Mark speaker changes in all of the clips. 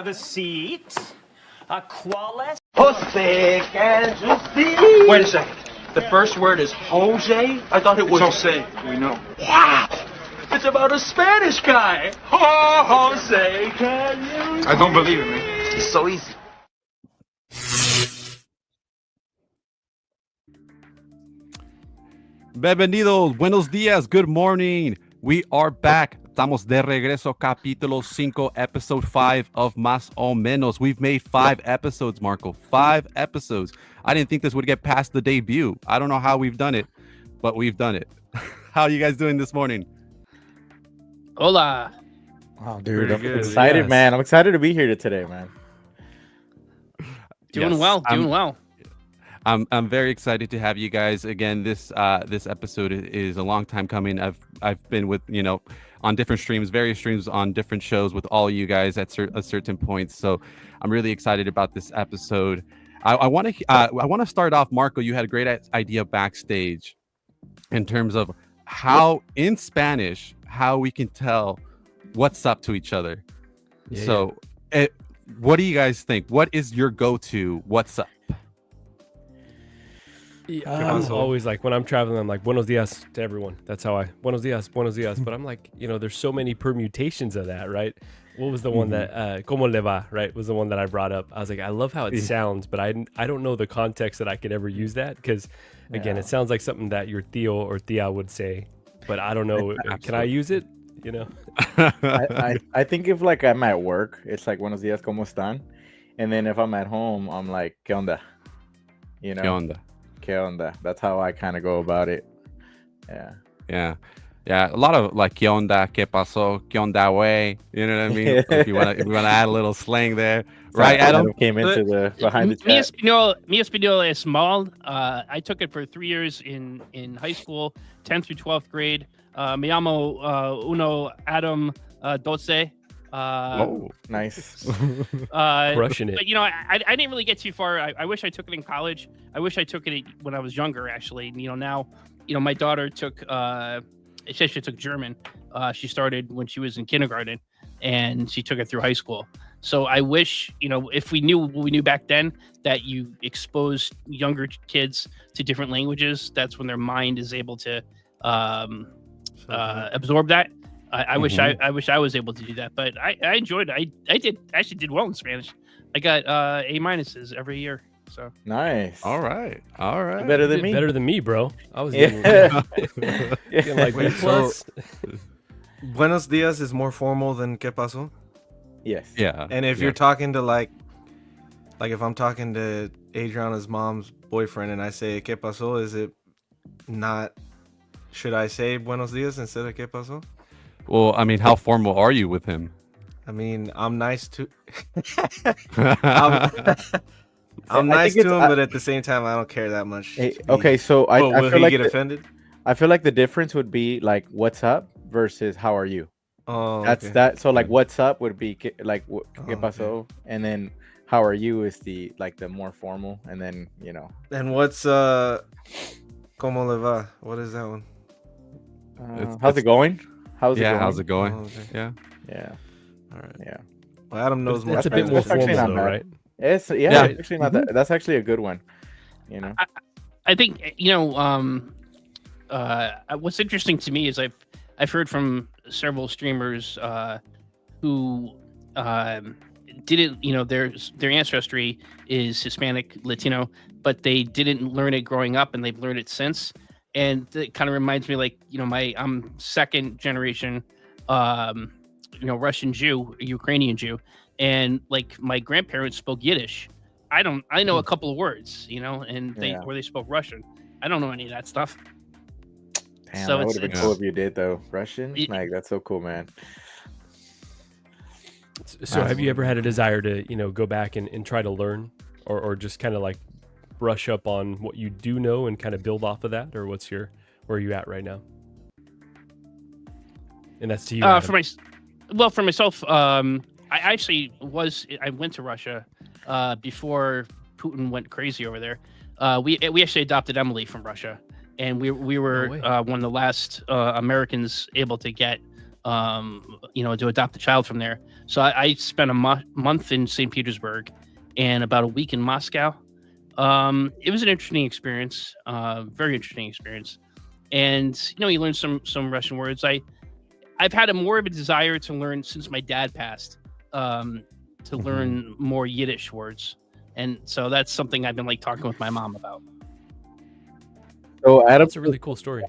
Speaker 1: have a seat. ¿Cuál es?
Speaker 2: Jose, can't you see?
Speaker 3: Wait a second. The first word is Jose? I thought it was...
Speaker 2: Jose, we know.
Speaker 3: Wow! It's about a Spanish guy. Oh, Jose, can you...
Speaker 2: I don't believe it, man. It's so easy.
Speaker 4: Bienvenidos, buenos días, good morning. We are back. Estamos de regreso, capítulo 5, episode 5 of Más o Menos. We've made 5 episodes, Marco. 5 episodes. I didn't think this would get past the debut. I don't know how we've done it, but we've done it. How are you guys doing this morning?
Speaker 5: Hola.
Speaker 6: Oh, dude,
Speaker 4: Pretty
Speaker 6: I'm
Speaker 4: good,
Speaker 6: excited,
Speaker 4: yes.
Speaker 6: man. I'm excited to be here today, man.
Speaker 5: Doing
Speaker 4: Yes,
Speaker 5: well.
Speaker 4: I'm very excited to have you guys again. This episode is a long time coming. I've been with on different streams, various streams on different shows with all you guys at certain points. So I'm really excited about this episode. I want to start off, Marco. You had a great idea backstage in terms of how in Spanish how we can tell what's up to each other.
Speaker 7: Yeah,
Speaker 4: So, what do you guys think? What is your go-to? What's up?
Speaker 7: I'm always like, when I'm traveling, I'm like, buenos dias to everyone. That's how buenos dias. But I'm like, there's so many permutations of that, right? What was the one that, como le va, right? Was the one that I brought up. I was like, I love how it sounds, but I don't know the context that I could ever use that. Because again, it sounds like something that your tío or tía would say, but I don't know. Can I use it?
Speaker 6: I think if like I'm at work, it's like buenos dias, ¿cómo están? And then if I'm at home, I'm like, ¿qué onda?
Speaker 4: ¿Qué onda?
Speaker 6: ¿Qué onda? That's how I kind of go about it.
Speaker 4: Yeah. A lot of like ¿qué onda? ¿Qué pasó? ¿Qué onda, güey? You know what I mean? If you want to add a little slang there, right, Adam?
Speaker 6: Came into the behind the chat.
Speaker 5: Mi español es mal. I took it for 3 years in high school, 10th through 12th grade. Me llamo OneAdamTwelve.
Speaker 6: Oh, nice.
Speaker 7: Crushing it.
Speaker 5: But I didn't really get too far. I wish I took it in college. I wish I took it when I was younger. Actually, now, my daughter took. She actually took German. She started when she was in kindergarten, and she took it through high school. So I wish, if we knew what we knew back then, that you expose younger kids to different languages. That's when their mind is able to absorb that. I wish I was able to do that, but I enjoyed it. I did well in Spanish. I got A- every year. So
Speaker 6: Nice.
Speaker 4: All right.
Speaker 6: Better than me.
Speaker 7: Better than me, bro. I was
Speaker 6: Yeah.
Speaker 7: getting like B plus.
Speaker 8: Buenos dias is more formal than ¿qué pasó?
Speaker 6: Yes.
Speaker 4: Yeah.
Speaker 8: And if you're talking to like if I'm talking to Adriana's mom's boyfriend and I say ¿qué pasó? Is it not? Should I say buenos dias instead of ¿qué pasó?
Speaker 4: Well, I mean, how formal are you with him?
Speaker 8: I mean, I'm nice to.
Speaker 6: I
Speaker 8: I'm nice
Speaker 6: think
Speaker 8: to
Speaker 6: it's-
Speaker 8: him, but at the same time, I don't care that much.
Speaker 6: Okay, so I
Speaker 8: Will
Speaker 6: feel
Speaker 8: he
Speaker 6: like
Speaker 8: get offended?
Speaker 6: I feel like the difference would be like what's up versus how are you.
Speaker 8: Oh,
Speaker 6: That's
Speaker 8: okay.
Speaker 6: that. So like what's up would be like ¿qué
Speaker 8: okay.
Speaker 6: pasó? And then how are you is the more formal, and then
Speaker 8: And what's como le va? What is that one?
Speaker 6: how's it going? How's it going?
Speaker 4: How's it going?
Speaker 8: Oh, okay.
Speaker 4: Yeah.
Speaker 6: Yeah.
Speaker 8: All right.
Speaker 6: Yeah.
Speaker 8: Well, Adam knows more.
Speaker 7: That's a bit more
Speaker 6: That's actually
Speaker 7: formal,
Speaker 6: not
Speaker 7: though,
Speaker 6: bad.
Speaker 7: right?
Speaker 6: It's
Speaker 4: Yeah.
Speaker 6: it's actually not that. That's actually a good one.
Speaker 5: I think what's interesting to me is I've heard from several streamers who didn't their ancestry is Hispanic, Latino, but they didn't learn it growing up and they've learned it since. And it kind of reminds me I'm second generation Russian Jew, Ukrainian Jew, and like my grandparents spoke Yiddish. I know a couple of words, and they spoke Russian. I don't know any of that stuff.
Speaker 6: Damn,
Speaker 5: So
Speaker 6: that
Speaker 5: it's-
Speaker 6: would have been cool if you did though. Russian, like that's so cool, man.
Speaker 7: So have you ever had a desire to, go back and try to learn or just kind of like brush up on what you do know and kind of build off of that? Or where are you at right now? And that's to you. Adam.
Speaker 5: For myself, I went to Russia before Putin went crazy over there. We actually adopted Emily from Russia, and we were one of the last Americans able to get to adopt a child from there. So I spent a month in St. Petersburg and about a week in Moscow. It was an interesting experience, very interesting experience. And, you learn some Russian words. I've had more of a desire to learn since my dad passed, to learn more Yiddish words. And so that's something I've been talking with my mom about.
Speaker 6: So Adam,
Speaker 7: That's a really cool story.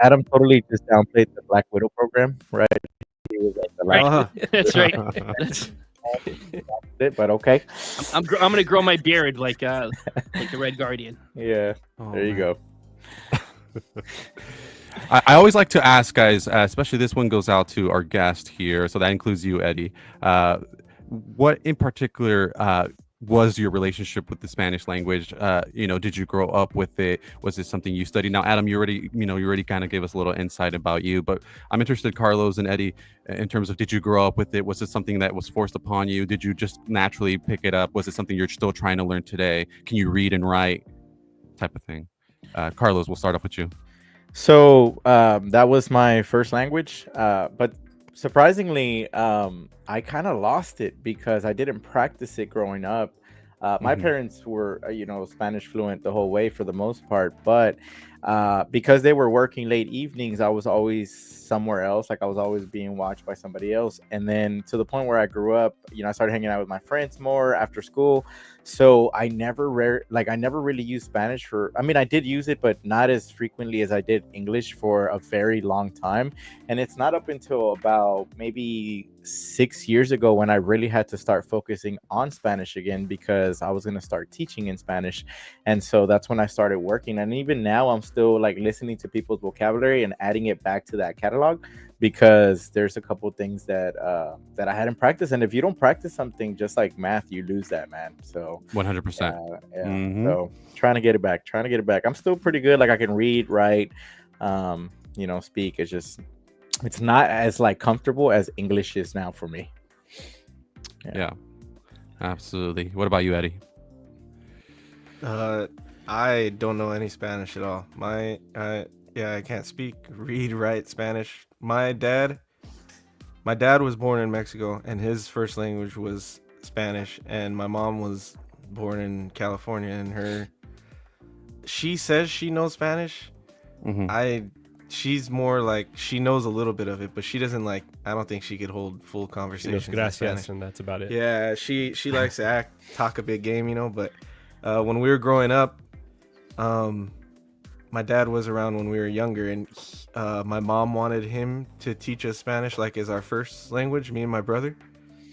Speaker 6: Adam totally just downplayed the Black Widow program, right? He was like the
Speaker 5: Right.
Speaker 6: last
Speaker 5: That's right.
Speaker 6: bit, but okay.
Speaker 5: I'm going to grow my beard like the Red Guardian.
Speaker 6: Yeah, there you go.
Speaker 4: I always like to ask guys, especially this one goes out to our guest here, so that includes you, Eddie. What in particular was your relationship with the Spanish language? Did you grow up with it? Was it something you studied? Now, Adam, you already kind of gave us a little insight about you, but I'm interested, Carlos and Eddie, in terms of, did you grow up with it? Was it something that was forced upon you? Did you just naturally pick it up? Was it something you're still trying to learn today? Can you read and write, type of thing? Carlos, we'll start off with you.
Speaker 6: So that was my first language, but surprisingly, I kind of lost it because I didn't practice it growing up. My parents were, Spanish fluent the whole way for the most part, but because they were working late evenings, I was always somewhere else. Like I was always being watched by somebody else. And then to the point where I grew up, I started hanging out with my friends more after school. So I never really used Spanish I did use it, but not as frequently as I did English for a very long time. And it's not up until about maybe 6 years ago when I really had to start focusing on Spanish again, because I was going to start teaching in Spanish. And so that's when I started working. And even now I'm still listening to people's vocabulary and adding it back to that catalog, because there's a couple things that I hadn't practiced. And if you don't practice something, just like math, you lose that, man. So
Speaker 4: 100%.
Speaker 6: So trying to get it back. I'm still pretty good. I can read, write, speak. It's not as comfortable as English is now for me.
Speaker 4: Yeah, absolutely. What about you, Eddie?
Speaker 8: I don't know any Spanish at all. I can't speak, read, write Spanish. My dad was born in Mexico, and his first language was Spanish. And my mom was born in California, and she says she knows Spanish. She's more she knows a little bit of it, but she doesn't I don't think she could hold full conversations.
Speaker 7: Gracias, and that's about it.
Speaker 8: Yeah, she likes to talk a big game, but when we were growing up, my dad was around when we were younger, and my mom wanted him to teach us Spanish as our first language, me and my brother,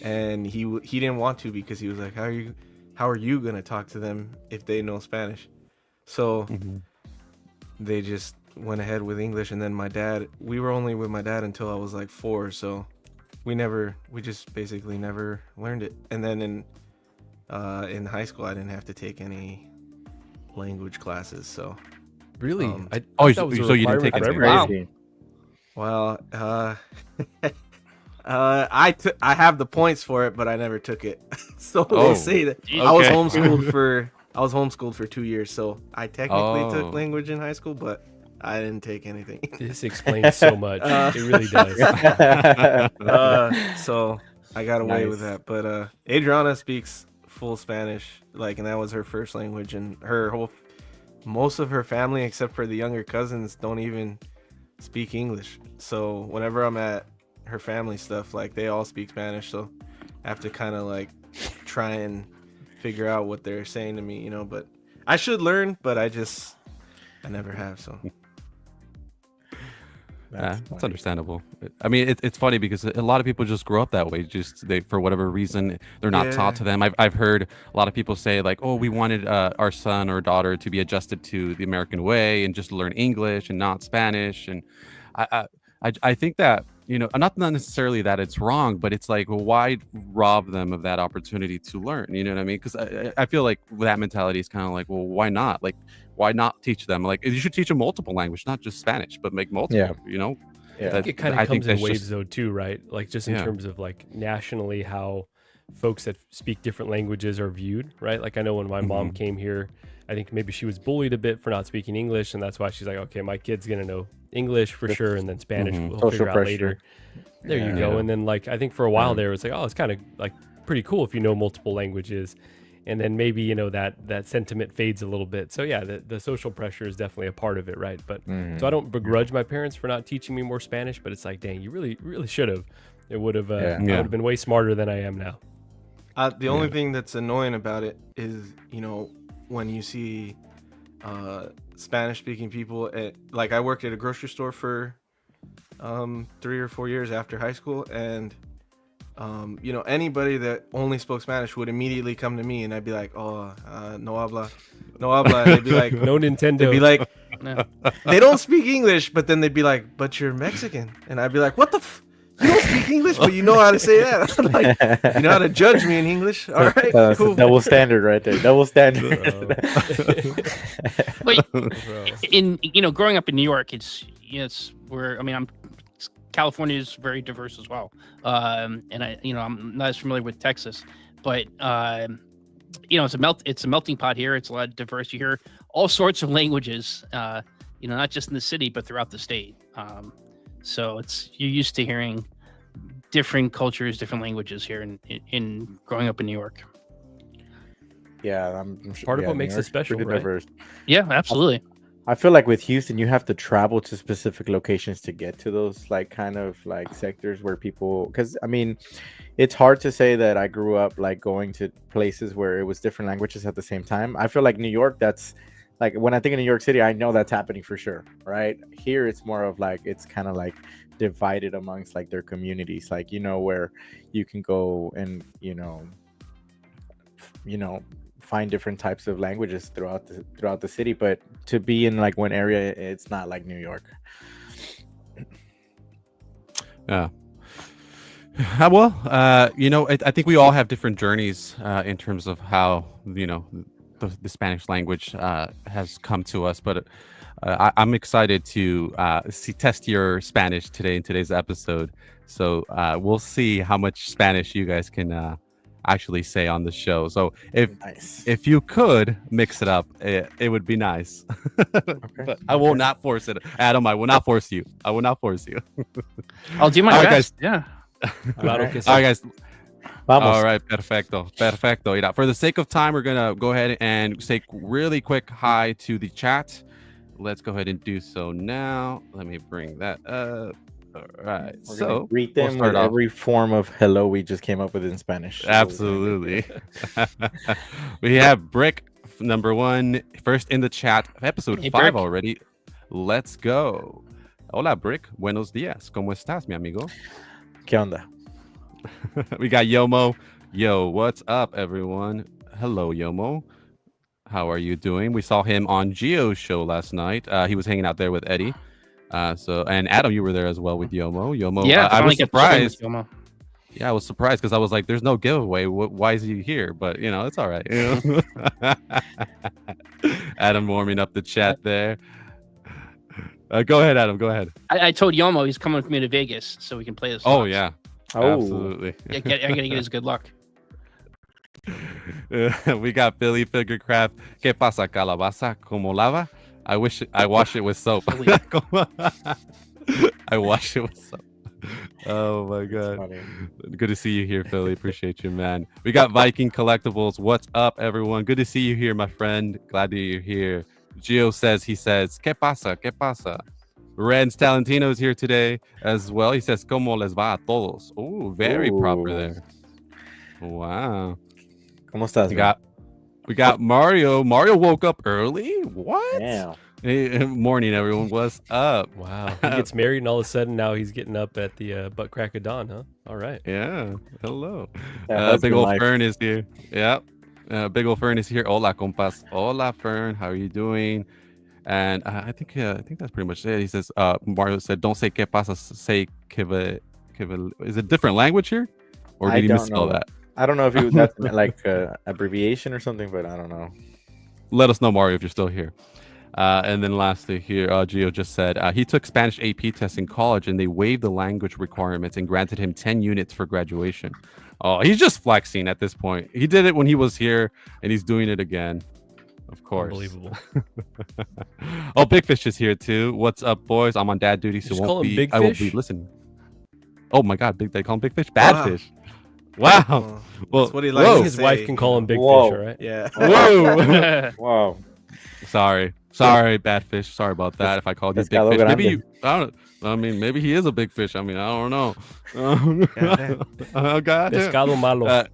Speaker 8: and he didn't want to, because he was like, how are you gonna talk to them if they know Spanish? So they just went ahead with English. And then we were only with my dad until I was 4, so we just basically never learned it. And then in high school I didn't have to take any language classes, so
Speaker 7: really
Speaker 4: so you didn't take it.
Speaker 8: Well, I have the points for it, but I never took it. So they say that I was homeschooled for 2 years, so I technically took language in high school, but I didn't take anything.
Speaker 7: This explains so much. It really does.
Speaker 8: So I got away with that. But Adriana speaks full Spanish, and that was her first language, and most of her family, except for the younger cousins, don't even speak English. So whenever I'm at her family stuff, they all speak Spanish. So I have to kind of try and figure out what they're saying to me, but I should learn, but I never have. So
Speaker 4: that's understandable. I mean, it's funny because a lot of people just grow up that way. They, for whatever reason, they're not taught to them. I've heard a lot of people say oh, we wanted our son or daughter to be adjusted to the American way and just learn English and not Spanish. And I think that, not necessarily that it's wrong, but it's well, why rob them of that opportunity to learn? You know what I mean? Because I feel that mentality is kind of well, why not? Why not teach them? You should teach them multiple language, not just Spanish, but make multiple.
Speaker 6: Yeah.
Speaker 7: I think it kind of comes in waves though too, right? Just in terms of nationally, how folks that speak different languages are viewed, right? I know when my mom came here, I think maybe she was bullied a bit for not speaking English, and that's why she's like, okay, my kid's gonna know English for sure, and then Spanish we'll
Speaker 6: Social
Speaker 7: figure out
Speaker 6: pressure.
Speaker 7: later. There you
Speaker 6: Yeah.
Speaker 7: go. And then like I think for a while there, it's like, oh, it's kind of like pretty cool if you know multiple languages. And then maybe, you know, that sentiment fades a little bit. So yeah, the social pressure is definitely a part of it, right? But so I don't begrudge my parents for not teaching me more Spanish, but it's like, dang, you really should have. It would have I would have been way smarter than I am now.
Speaker 8: The only thing that's annoying about it is, you know, when you see Spanish-speaking people like I worked at a grocery store for 3 or 4 years after high school, and you know, anybody that only spoke Spanish would immediately come to me, and I'd be like, "Oh, no habla," and they'd be like,
Speaker 7: No Nintendo.
Speaker 8: They'd be like,
Speaker 5: No.
Speaker 8: they don't speak English, but then they'd be like, "But you're Mexican," and I'd be like, "What the? You don't speak English, but you know how to say that? Like, you know how to judge me in English? All right, cool."
Speaker 6: Double standard right there. Double standard.
Speaker 5: But in growing up in New York, it's where California is very diverse as well. And I'm not as familiar with Texas, but it's a melting pot here. It's a lot of diverse. You hear all sorts of languages, not just in the city, but throughout the state. So you're used to hearing different cultures, different languages here in growing up in New York.
Speaker 6: Yeah, I'm sure.
Speaker 7: Part of what
Speaker 6: New
Speaker 7: makes it
Speaker 6: York's
Speaker 7: special,
Speaker 6: pretty
Speaker 7: right?
Speaker 6: diverse.
Speaker 5: Yeah, absolutely.
Speaker 6: I feel like with Houston, you have to travel to specific locations to get to those like kind of like sectors where people, because I mean, it's hard to say that I grew up like going to places where it was different languages at the same time. I feel like New York, that's like when I think of New York City, I know that's happening for sure, right? Here, it's more of like it's kind of like divided amongst like their communities, like where you can go and find different types of languages throughout the city, but to be in like one area, it's not like New York.
Speaker 4: Yeah. Well, I think we all have different journeys in terms of how the Spanish language has come to us, but I'm excited to test your Spanish today in today's episode. So we'll see how much Spanish you guys can actually say on the show. So if you could mix it up, it would be nice.
Speaker 6: Okay.
Speaker 4: But I will not force it, Adam. I will not force you.
Speaker 5: I'll do my
Speaker 4: All right,
Speaker 5: best.
Speaker 4: guys.
Speaker 5: Yeah.
Speaker 4: All right, guys.
Speaker 6: Vamos.
Speaker 4: All right, perfecto. Yeah, for the sake of time, we're gonna go ahead and say really quick hi to the chat. Let's go ahead and do so now. Let me bring that up. All right,
Speaker 6: We're
Speaker 4: so
Speaker 6: gonna greet them
Speaker 4: start
Speaker 6: with
Speaker 4: off.
Speaker 6: every form of hello we just came up with in Spanish.
Speaker 4: Absolutely. We have Brick number 1, first in the chat, episode
Speaker 5: Hey,
Speaker 4: 5
Speaker 5: Brick.
Speaker 4: already. Let's go. Hola, Brick. Buenos días. ¿Cómo estás, mi amigo?
Speaker 6: ¿Qué onda?
Speaker 4: We got Yomo. Yo, what's up, everyone? Hello, Yomo. How are you doing? We saw him on Gio's show last night. He was hanging out there with Eddie. And Adam, you were there as well with Yomo.
Speaker 5: Yeah,
Speaker 4: I was
Speaker 5: finally get to swim with
Speaker 4: surprised.
Speaker 5: Yomo.
Speaker 4: Yeah, I was surprised because I was like, "There's no giveaway. Why is he here?" But it's all right. Adam warming up the chat there. Go ahead, Adam. Go ahead.
Speaker 5: I told Yomo he's coming with me to Vegas so we can play this.
Speaker 4: Oh
Speaker 5: slots.
Speaker 4: yeah,
Speaker 6: Oh.
Speaker 4: absolutely.
Speaker 5: I gotta get his good luck.
Speaker 4: We got Billy Figurecraft. ¿Qué pasa, calabaza? ¿Cómo lava? I wash it with soap. I wash it with soap. Oh my god.
Speaker 6: Funny.
Speaker 4: Good to see you here, Philly. Appreciate you, man. We got Viking Collectibles. What's up, everyone? Good to see you here, my friend. Glad that you're here. Gio says, ¿Qué pasa? ¿Qué pasa? Renz Talentino is here today as well. He says, ¿Cómo les va a todos? Oh, very proper
Speaker 6: Ooh.
Speaker 4: there. Wow.
Speaker 6: ¿Cómo estás?
Speaker 4: We got Mario. Mario woke up early? What?
Speaker 6: Yeah.
Speaker 4: Hey, morning, everyone. What's up?
Speaker 7: Wow. He gets married and all of a sudden now he's getting up at the butt crack of dawn, huh? All right.
Speaker 4: Yeah. Hello.
Speaker 6: Yeah,
Speaker 4: Big old
Speaker 6: life.
Speaker 4: Fern is here. Yep. Big old Fern is here. Hola, compas. Hola, Fern. How are you doing? And I think that's pretty much it. He says, Mario said, don't say que pasa, say que ve. Is it different language here? Or
Speaker 6: I
Speaker 4: did he
Speaker 6: don't
Speaker 4: misspell
Speaker 6: know.
Speaker 4: that?
Speaker 6: I don't know if that's like abbreviation or something, but I don't know.
Speaker 4: Let us know, Mario, if you're still here. And then lastly here, Gio just said he took Spanish AP test in college and they waived the language requirements and granted him 10 units for graduation. Oh, he's just flexing at this point. He did it when he was here and he's doing it again. Of course.
Speaker 7: Unbelievable.
Speaker 4: Oh, Big Fish is here too. What's up, boys? I'm on dad duty, so
Speaker 7: Just call him Big
Speaker 4: I won't be
Speaker 7: Fish?
Speaker 4: listening. Oh my God, they call him Big Fish? Bad
Speaker 8: Wow.
Speaker 4: Fish. Wow.
Speaker 8: Well,
Speaker 4: Well,
Speaker 8: that's what he
Speaker 7: I
Speaker 8: likes
Speaker 7: think
Speaker 8: to
Speaker 7: his
Speaker 8: say,
Speaker 7: wife can
Speaker 8: you
Speaker 7: call
Speaker 8: know.
Speaker 7: him Big
Speaker 6: Whoa.
Speaker 7: Fish, all right?
Speaker 8: Yeah.
Speaker 4: Whoa.
Speaker 6: Wow.
Speaker 4: Sorry, Bad Fish. Sorry about that. If I called you Big
Speaker 6: Pescado
Speaker 4: Fish, maybe
Speaker 6: grande.
Speaker 4: I don't. I mean, maybe he is a big fish. I mean, I don't know.
Speaker 8: Goddamn.
Speaker 4: Oh, goddamn.
Speaker 7: Pescado malo.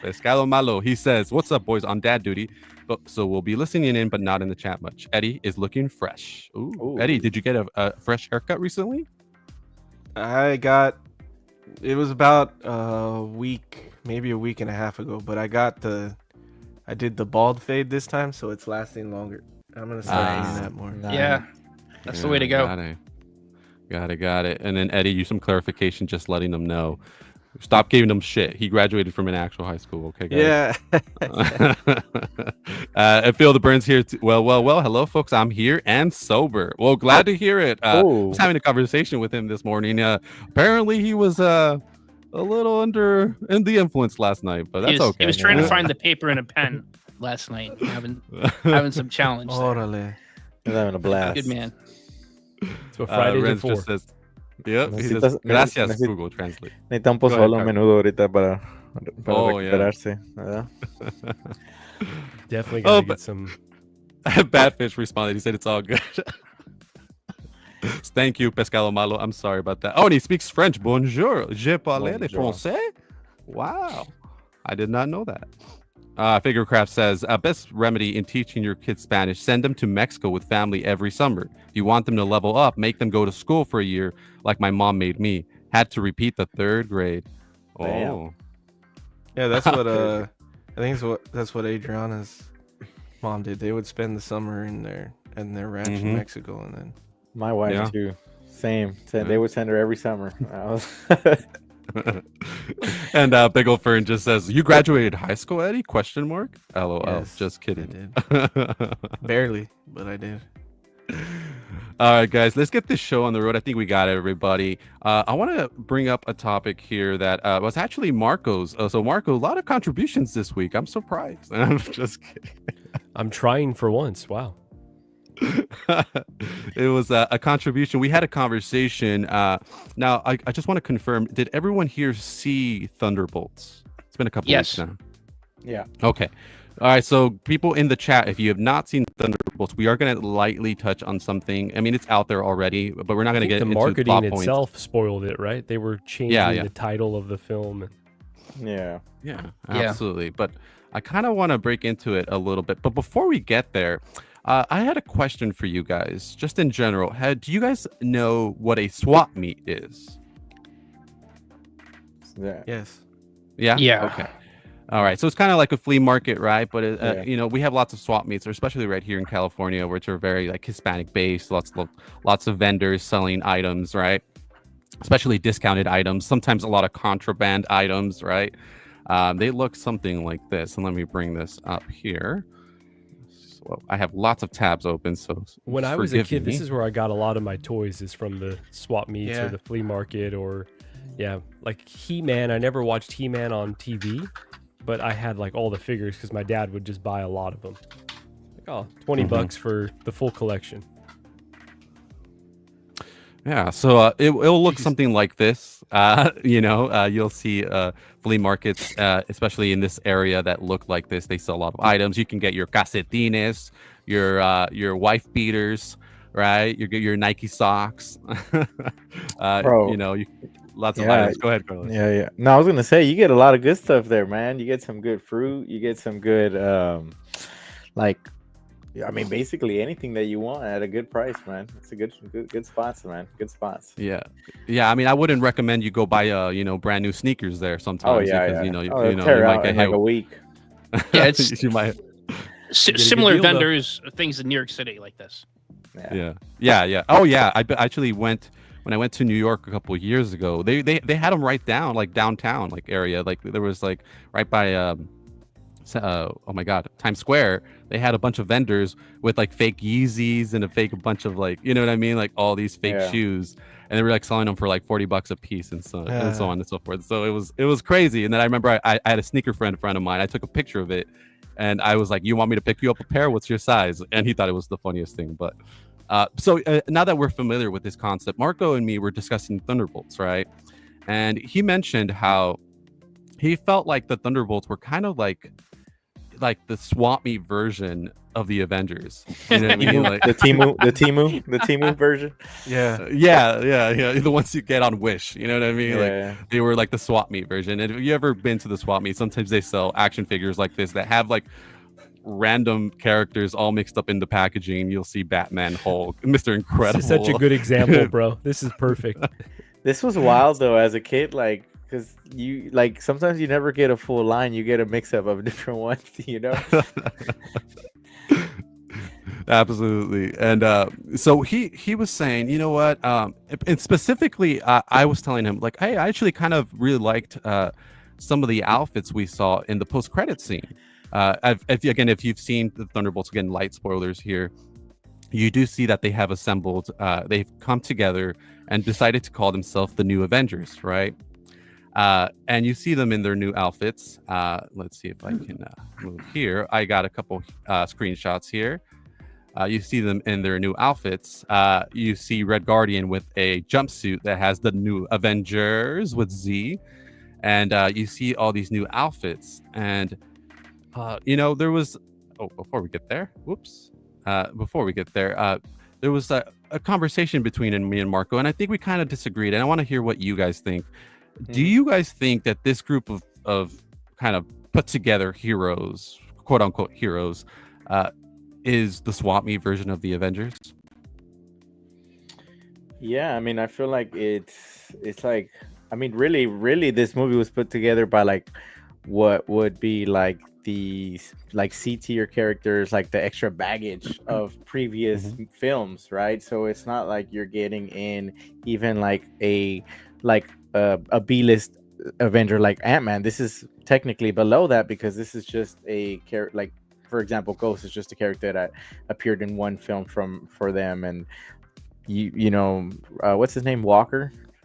Speaker 4: Pescado malo. He says, "What's up, boys? On dad duty, but so we'll be listening in, but not in the chat much." Eddie is looking fresh. Ooh. Eddie, did you get a fresh haircut recently?
Speaker 8: It was about a week, maybe a week and a half ago, but I did the bald fade this time, so it's lasting longer. I'm gonna start doing that more.
Speaker 5: Yeah, that's the way to go.
Speaker 4: Got it. And then Eddie, you some clarification, just letting them know. Stop giving them shit. He graduated from an actual high school. Okay, guys.
Speaker 8: Yeah.
Speaker 4: I feel the burns here. Well. Hello, folks. I'm here and sober. Well, glad to hear it. I was having a conversation with him this morning. Apparently, he was a little in the influence last night, but that's okay.
Speaker 5: He was trying to find the paper and a pen last night, having some challenge.
Speaker 8: Orale.
Speaker 6: He's having a blast.
Speaker 5: Good man.
Speaker 7: That's what Fridays are
Speaker 4: Renz
Speaker 7: for.
Speaker 4: just says, yep. He says,
Speaker 6: Necesitas-
Speaker 4: gracias,
Speaker 6: necesi-
Speaker 4: Google Translate.
Speaker 6: Necesita un
Speaker 4: Go ahead,
Speaker 6: pozole a
Speaker 4: Carlos.
Speaker 6: menudo ahorita para
Speaker 4: Oh, yeah.
Speaker 6: recuperarse, ¿verdad?
Speaker 7: Definitely gotta
Speaker 4: Oh,
Speaker 7: get
Speaker 4: but-
Speaker 7: some.
Speaker 4: Badfish responded. He said it's all good. Thank you, Pescado Malo. I'm sorry about that. Oh, and he speaks French. Bonjour. Je parle de
Speaker 6: Bonjour.
Speaker 4: français. Wow. I did not know that. Figurecraft says, best remedy in teaching your kids Spanish, send them to Mexico with family every summer. If you want them to level up, make them go to school for a year like my mom made me. Had to repeat the 3rd grade.
Speaker 6: Damn.
Speaker 4: Oh.
Speaker 8: Yeah, that's what I think that's what Adriana's mom did. They would spend the summer in their ranch in
Speaker 4: Mhm.
Speaker 8: Mexico, and then
Speaker 6: My wife
Speaker 4: Yeah.
Speaker 6: too. Same.
Speaker 4: Yeah.
Speaker 6: They would send her every summer.
Speaker 4: And Big Ol' Fern just says, you graduated high school, Eddie? Question mark. LOL.
Speaker 8: Yes,
Speaker 4: Just
Speaker 8: I
Speaker 4: kidding.
Speaker 8: did. Barely, but I did.
Speaker 4: All right, guys, let's get this show on the road. I think we got it, everybody. I want to bring up a topic here that was actually Marco's. So, Marco, a lot of contributions this week. I'm surprised. I'm just kidding.
Speaker 7: I'm trying for once. Wow.
Speaker 4: It was a contribution. We had a conversation. Now, I just want to confirm, did everyone here see Thunderbolts? It's been a couple
Speaker 5: Yes.
Speaker 4: weeks now.
Speaker 6: Yeah.
Speaker 4: Okay. All right. So, people in the chat, if you have not seen Thunderbolts, we are going to lightly touch on something. I mean, it's out there already, but we're not going to get
Speaker 7: the
Speaker 4: into
Speaker 7: marketing
Speaker 4: plot points.
Speaker 7: itself spoiled it, right? They were changing
Speaker 4: Yeah.
Speaker 7: the title of the film.
Speaker 6: Yeah.
Speaker 4: Yeah,
Speaker 5: Yeah.
Speaker 4: absolutely. But I kind of want to break into it a little bit. But before we get there, I had a question for you guys, just in general. Do you guys know what a swap meet is?
Speaker 6: Yeah.
Speaker 8: Yes.
Speaker 4: Yeah.
Speaker 5: Yeah.
Speaker 4: Okay. All right. So it's kind of like a flea market, right? But
Speaker 6: Yeah.
Speaker 4: you know, we have lots of swap meets, especially right here in California, which are very like Hispanic based. Lots of vendors selling items, right? Especially discounted items. Sometimes a lot of contraband items, right? They look something like this. And let me bring this up here. So I have lots of tabs open. So
Speaker 7: When I was a
Speaker 4: forgive
Speaker 7: kid,
Speaker 4: me.
Speaker 7: this is where I got a lot of my toys, is from the swap meets
Speaker 8: Yeah.
Speaker 7: or the flea market, or like He-Man. I never watched He-Man on TV, but I had like all the figures because my dad would just buy a lot of them. Like, oh, 20
Speaker 4: Mhm.
Speaker 7: bucks for the full collection.
Speaker 4: Yeah, so it'll look something like this. You'll see flea markets, especially in this area, that look like this. They sell a lot of items. You can get your calcetines, your wife beaters, right? You get your Nike socks.
Speaker 6: Bro.
Speaker 4: Lots of
Speaker 6: Yeah.
Speaker 4: items. Go ahead, Carlos.
Speaker 6: Yeah. No, I was gonna say you get a lot of good stuff there, man. You get some good fruit. You get some good, basically anything that you want at a good price, man. It's a good spots, man. Good spots.
Speaker 4: Yeah. I mean, I wouldn't recommend you go buy brand new sneakers there sometimes.
Speaker 6: Oh yeah,
Speaker 4: because,
Speaker 6: yeah.
Speaker 4: you
Speaker 6: They'll tear
Speaker 4: might
Speaker 6: out
Speaker 4: get
Speaker 6: in like
Speaker 4: hit.
Speaker 6: a week.
Speaker 5: Yeah, it's
Speaker 4: you might.
Speaker 7: get a good
Speaker 5: Similar
Speaker 7: deal, though.
Speaker 5: vendors, things in New York City like this.
Speaker 4: Yeah. Oh yeah, I actually went when I went to New York a couple of years ago. They had them right down like downtown like area. Like there was like right by oh my God, Times Square. They had a bunch of vendors with like fake Yeezys and a bunch of like, you know what I mean, like all these fake
Speaker 6: Yeah.
Speaker 4: shoes, and they were like selling them for like $40 a piece and so
Speaker 8: Yeah.
Speaker 4: on and so forth. So it was crazy. And then I remember I had a sneaker friend of mine. I took a picture of it. And I was like, "You want me to pick you up a pair? What's your size?" And he thought it was the funniest thing. But now that we're familiar with this concept, Marco and me were discussing Thunderbolts, right? And he mentioned how he felt like the Thunderbolts were kind of like the swap meet version of the Avengers. You know what I mean? Like,
Speaker 6: the Timu version.
Speaker 8: Yeah.
Speaker 4: yeah. The ones you get on Wish. You know what I mean?
Speaker 6: Yeah.
Speaker 4: Like they were like the swap meet version. And if you ever been to the swap meet, sometimes they sell action figures like this that have like random characters all mixed up in the packaging. You'll see Batman, Hulk, Mr. Incredible.
Speaker 7: This is such a good example, bro. This is perfect.
Speaker 6: This was wild though as a kid, like, because you like sometimes you never get a full line, you get a mix up of different ones, you know.
Speaker 4: Absolutely. And so he was saying, you know what, and specifically I was telling him, like, hey, I actually kind of really liked some of the outfits we saw in the post-credit scene. If you've seen the Thunderbolts, again, light spoilers here, you do see that they have assembled, they've come together and decided to call themselves the New Avengers, right? And you see them in their new outfits. Let's see if I can move here. I got a couple screenshots here. You see them in their new outfits. You see Red Guardian with a jumpsuit that has the New Avengers with Z. And you see all these new outfits. And, there was... Oh, before we get there, there was a conversation between me and Marco, and I think we kind of disagreed, and I want to hear what you guys think. Do you guys think that this group of kind of put together heroes, quote unquote heroes, is the swap meet version of the Avengers?
Speaker 6: Yeah, I mean, I feel like it's like, I mean, really, this movie was put together by like what would be like the like C tier characters, like the extra baggage of previous films, right? So it's not like you're getting in even like a B-list Avenger like Ant-Man. This is technically below that because this is just a character, like, for example, Ghost is just a character that appeared in one film for them. And what's his name?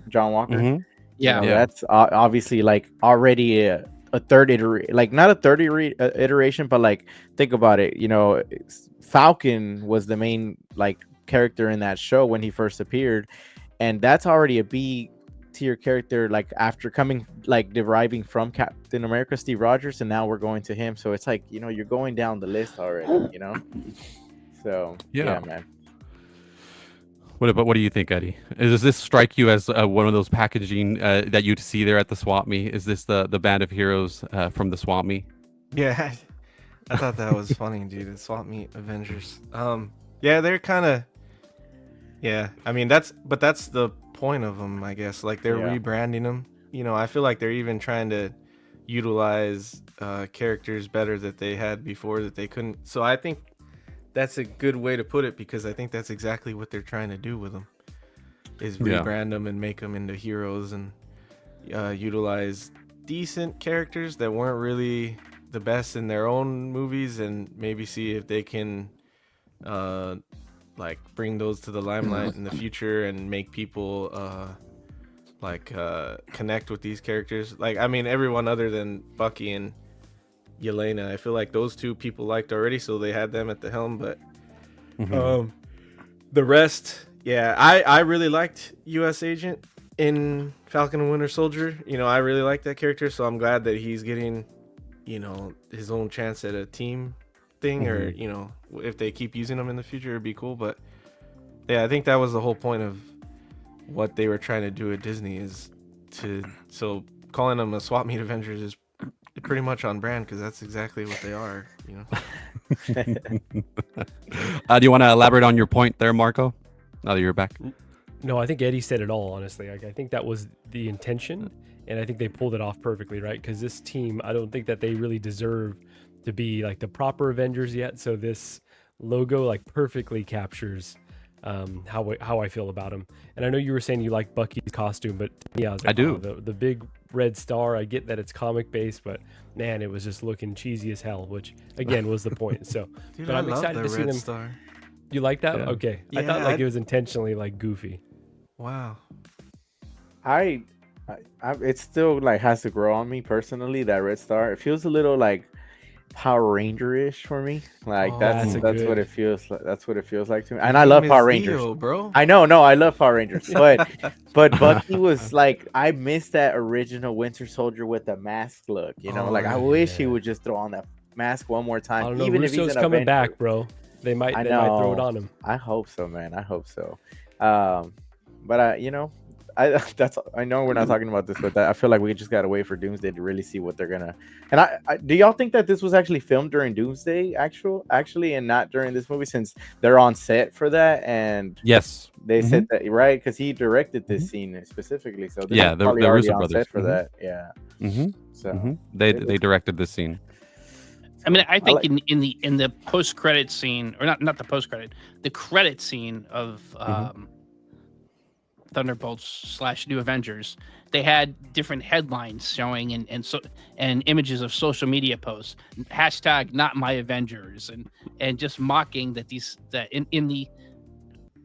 Speaker 6: John Walker.
Speaker 5: Yeah.
Speaker 6: That's obviously like already a third iteration, like not a third iteration, but like think about it. Falcon was the main like character in that show when he first appeared, and that's already a B tier character, like after deriving from Captain America, Steve Rogers, and now we're going to him. So it's like, you're going down the list already, So yeah, man.
Speaker 4: What do you think, Eddie? Does this strike you as one of those packaging that you'd see there at the swap meet? Is this the band of heroes from the swap meet?
Speaker 8: Yeah, I thought that was funny, dude. The swap meet Avengers. Yeah, they're kind of. Yeah, I mean that's the point of them, I guess. Like they're rebranding them. I feel like they're even trying to utilize characters better that they had before that they couldn't. So I think that's a good way to put it, because I think that's exactly what they're trying to do with them, is rebrand them and make them into heroes and utilize decent characters that weren't really the best in their own movies, and maybe see if they can like bring those to the limelight in the future and make people connect with these characters. Like, I mean, everyone other than Bucky and Yelena, I feel like those two people liked already, so they had them at the helm. But the rest, I really liked US Agent in Falcon and Winter Soldier. I really like that character, so I'm glad that he's getting his own chance at a team thing, or if they keep using him in the future, it'd be cool. But yeah, I think that was the whole point of what they were trying to do at Disney, is so calling them a swap meet Avengers is pretty much on brand, because that's exactly what they are.
Speaker 4: Do you want to elaborate on your point there, Marco, now that you're back?
Speaker 7: No, I think Eddie said it all, honestly. I think that was the intention, and I think they pulled it off perfectly, right? Because this team, I don't think that they really deserve to be like the proper Avengers yet. So this logo like perfectly captures how I feel about him. And I know you were saying you like Bucky's costume, but yeah, I do. The big red star, I get that it's comic based, but man, it was just looking cheesy as hell, which again was the point. So
Speaker 8: Dude,
Speaker 7: but I'm excited to see them.
Speaker 8: Star.
Speaker 7: You like that?
Speaker 4: Yeah.
Speaker 7: Okay.
Speaker 8: Yeah,
Speaker 7: I thought like it was intentionally like goofy.
Speaker 8: Wow.
Speaker 6: I it still like has to grow on me personally, that red star. It feels a little like Power Ranger-ish for me. Like
Speaker 8: Oh,
Speaker 6: that's
Speaker 7: that's a
Speaker 6: what
Speaker 7: good-
Speaker 6: it feels like. That's what it feels like to me.
Speaker 8: His
Speaker 6: And I love
Speaker 8: name
Speaker 6: Power
Speaker 8: is
Speaker 6: Rangers.
Speaker 8: Leo, bro.
Speaker 6: I know, no, I love Power Rangers, but Bucky was like, I miss that original Winter Soldier with the mask look. You know,
Speaker 8: Oh,
Speaker 6: like I
Speaker 8: yeah.
Speaker 6: wish he would just throw on that mask one more
Speaker 7: I
Speaker 6: time,
Speaker 7: don't know.
Speaker 6: even if he's
Speaker 7: Russo's
Speaker 6: an
Speaker 7: coming
Speaker 6: Avenger.
Speaker 7: back, bro. They might
Speaker 6: I
Speaker 7: throw it
Speaker 6: know.
Speaker 7: on him.
Speaker 6: I hope so, man. I hope so. But I know we're not talking about this, but I feel like we just gotta wait for Doomsday to really see what they're gonna. And I do y'all think that this was actually filmed during Doomsday, actually, and not during this movie, since they're on set for that, and
Speaker 4: Yes.
Speaker 6: they said that right because he directed this
Speaker 4: Mhm.
Speaker 6: scene specifically, so this
Speaker 4: Yeah,
Speaker 6: was
Speaker 4: the
Speaker 6: probably already
Speaker 4: Russo
Speaker 6: on
Speaker 4: brothers.
Speaker 6: set for
Speaker 4: Mhm.
Speaker 6: that. Yeah,
Speaker 4: Mm-hmm.
Speaker 6: so
Speaker 4: Mm-hmm. They
Speaker 6: it was-
Speaker 4: directed this scene.
Speaker 5: I mean, I think
Speaker 6: like-
Speaker 5: in the post credit scene, or not the post credit, the credit scene of Thunderbolts / New Avengers, they had different headlines showing and images of social media posts, hashtag not my Avengers, and just mocking that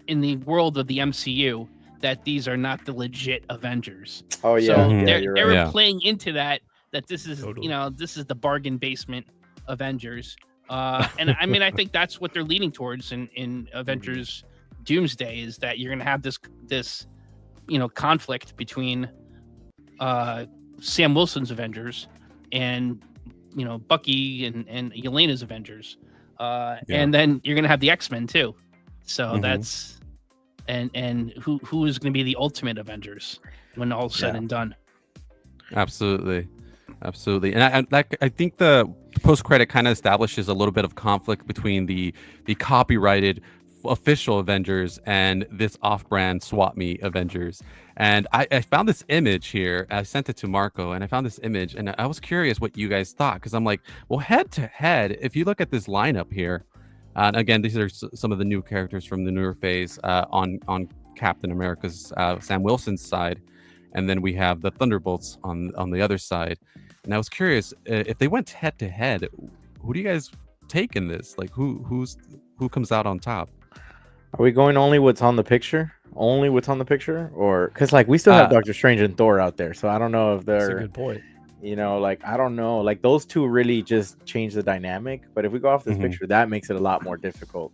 Speaker 5: in the world of the MCU that these are not the legit Avengers.
Speaker 6: Oh yeah,
Speaker 5: So
Speaker 6: yeah,
Speaker 5: they're
Speaker 6: you're
Speaker 5: they
Speaker 6: right.
Speaker 5: were
Speaker 4: Yeah.
Speaker 5: playing into that this is
Speaker 7: Totally.
Speaker 5: this is the bargain basement Avengers. And I mean I think that's what they're leaning towards in Avengers Doomsday, is that you're gonna have this conflict between Sam Wilson's Avengers and Bucky and Yelena's Avengers. And then you're gonna have the X-Men too. So
Speaker 4: Mhm.
Speaker 5: that's and who is gonna be the ultimate Avengers when all's said
Speaker 6: Yeah.
Speaker 5: and done.
Speaker 4: Absolutely, and I think the post credit kind of establishes a little bit of conflict between the copyrighted official Avengers and this off-brand swap meet Avengers. And I found this image here. I sent it to Marco, and I found this image, and I was curious what you guys thought, because I'm like, well, head to head, if you look at this lineup here, and again, these are some of the new characters from the newer phase on Captain America's Sam Wilson's side. And then we have the Thunderbolts on the other side. And I was curious if they went head to head, who do you guys take in this? Like who comes out on top?
Speaker 6: Are we going only what's on the picture? Only what's on the picture, or because like we still have Doctor Strange and Thor out there, so I don't know if
Speaker 7: That's a
Speaker 6: they're
Speaker 7: good point.
Speaker 6: like I don't know, like those two really just change the dynamic. But if we go off this
Speaker 4: Mhm.
Speaker 6: picture, that makes it a lot more difficult.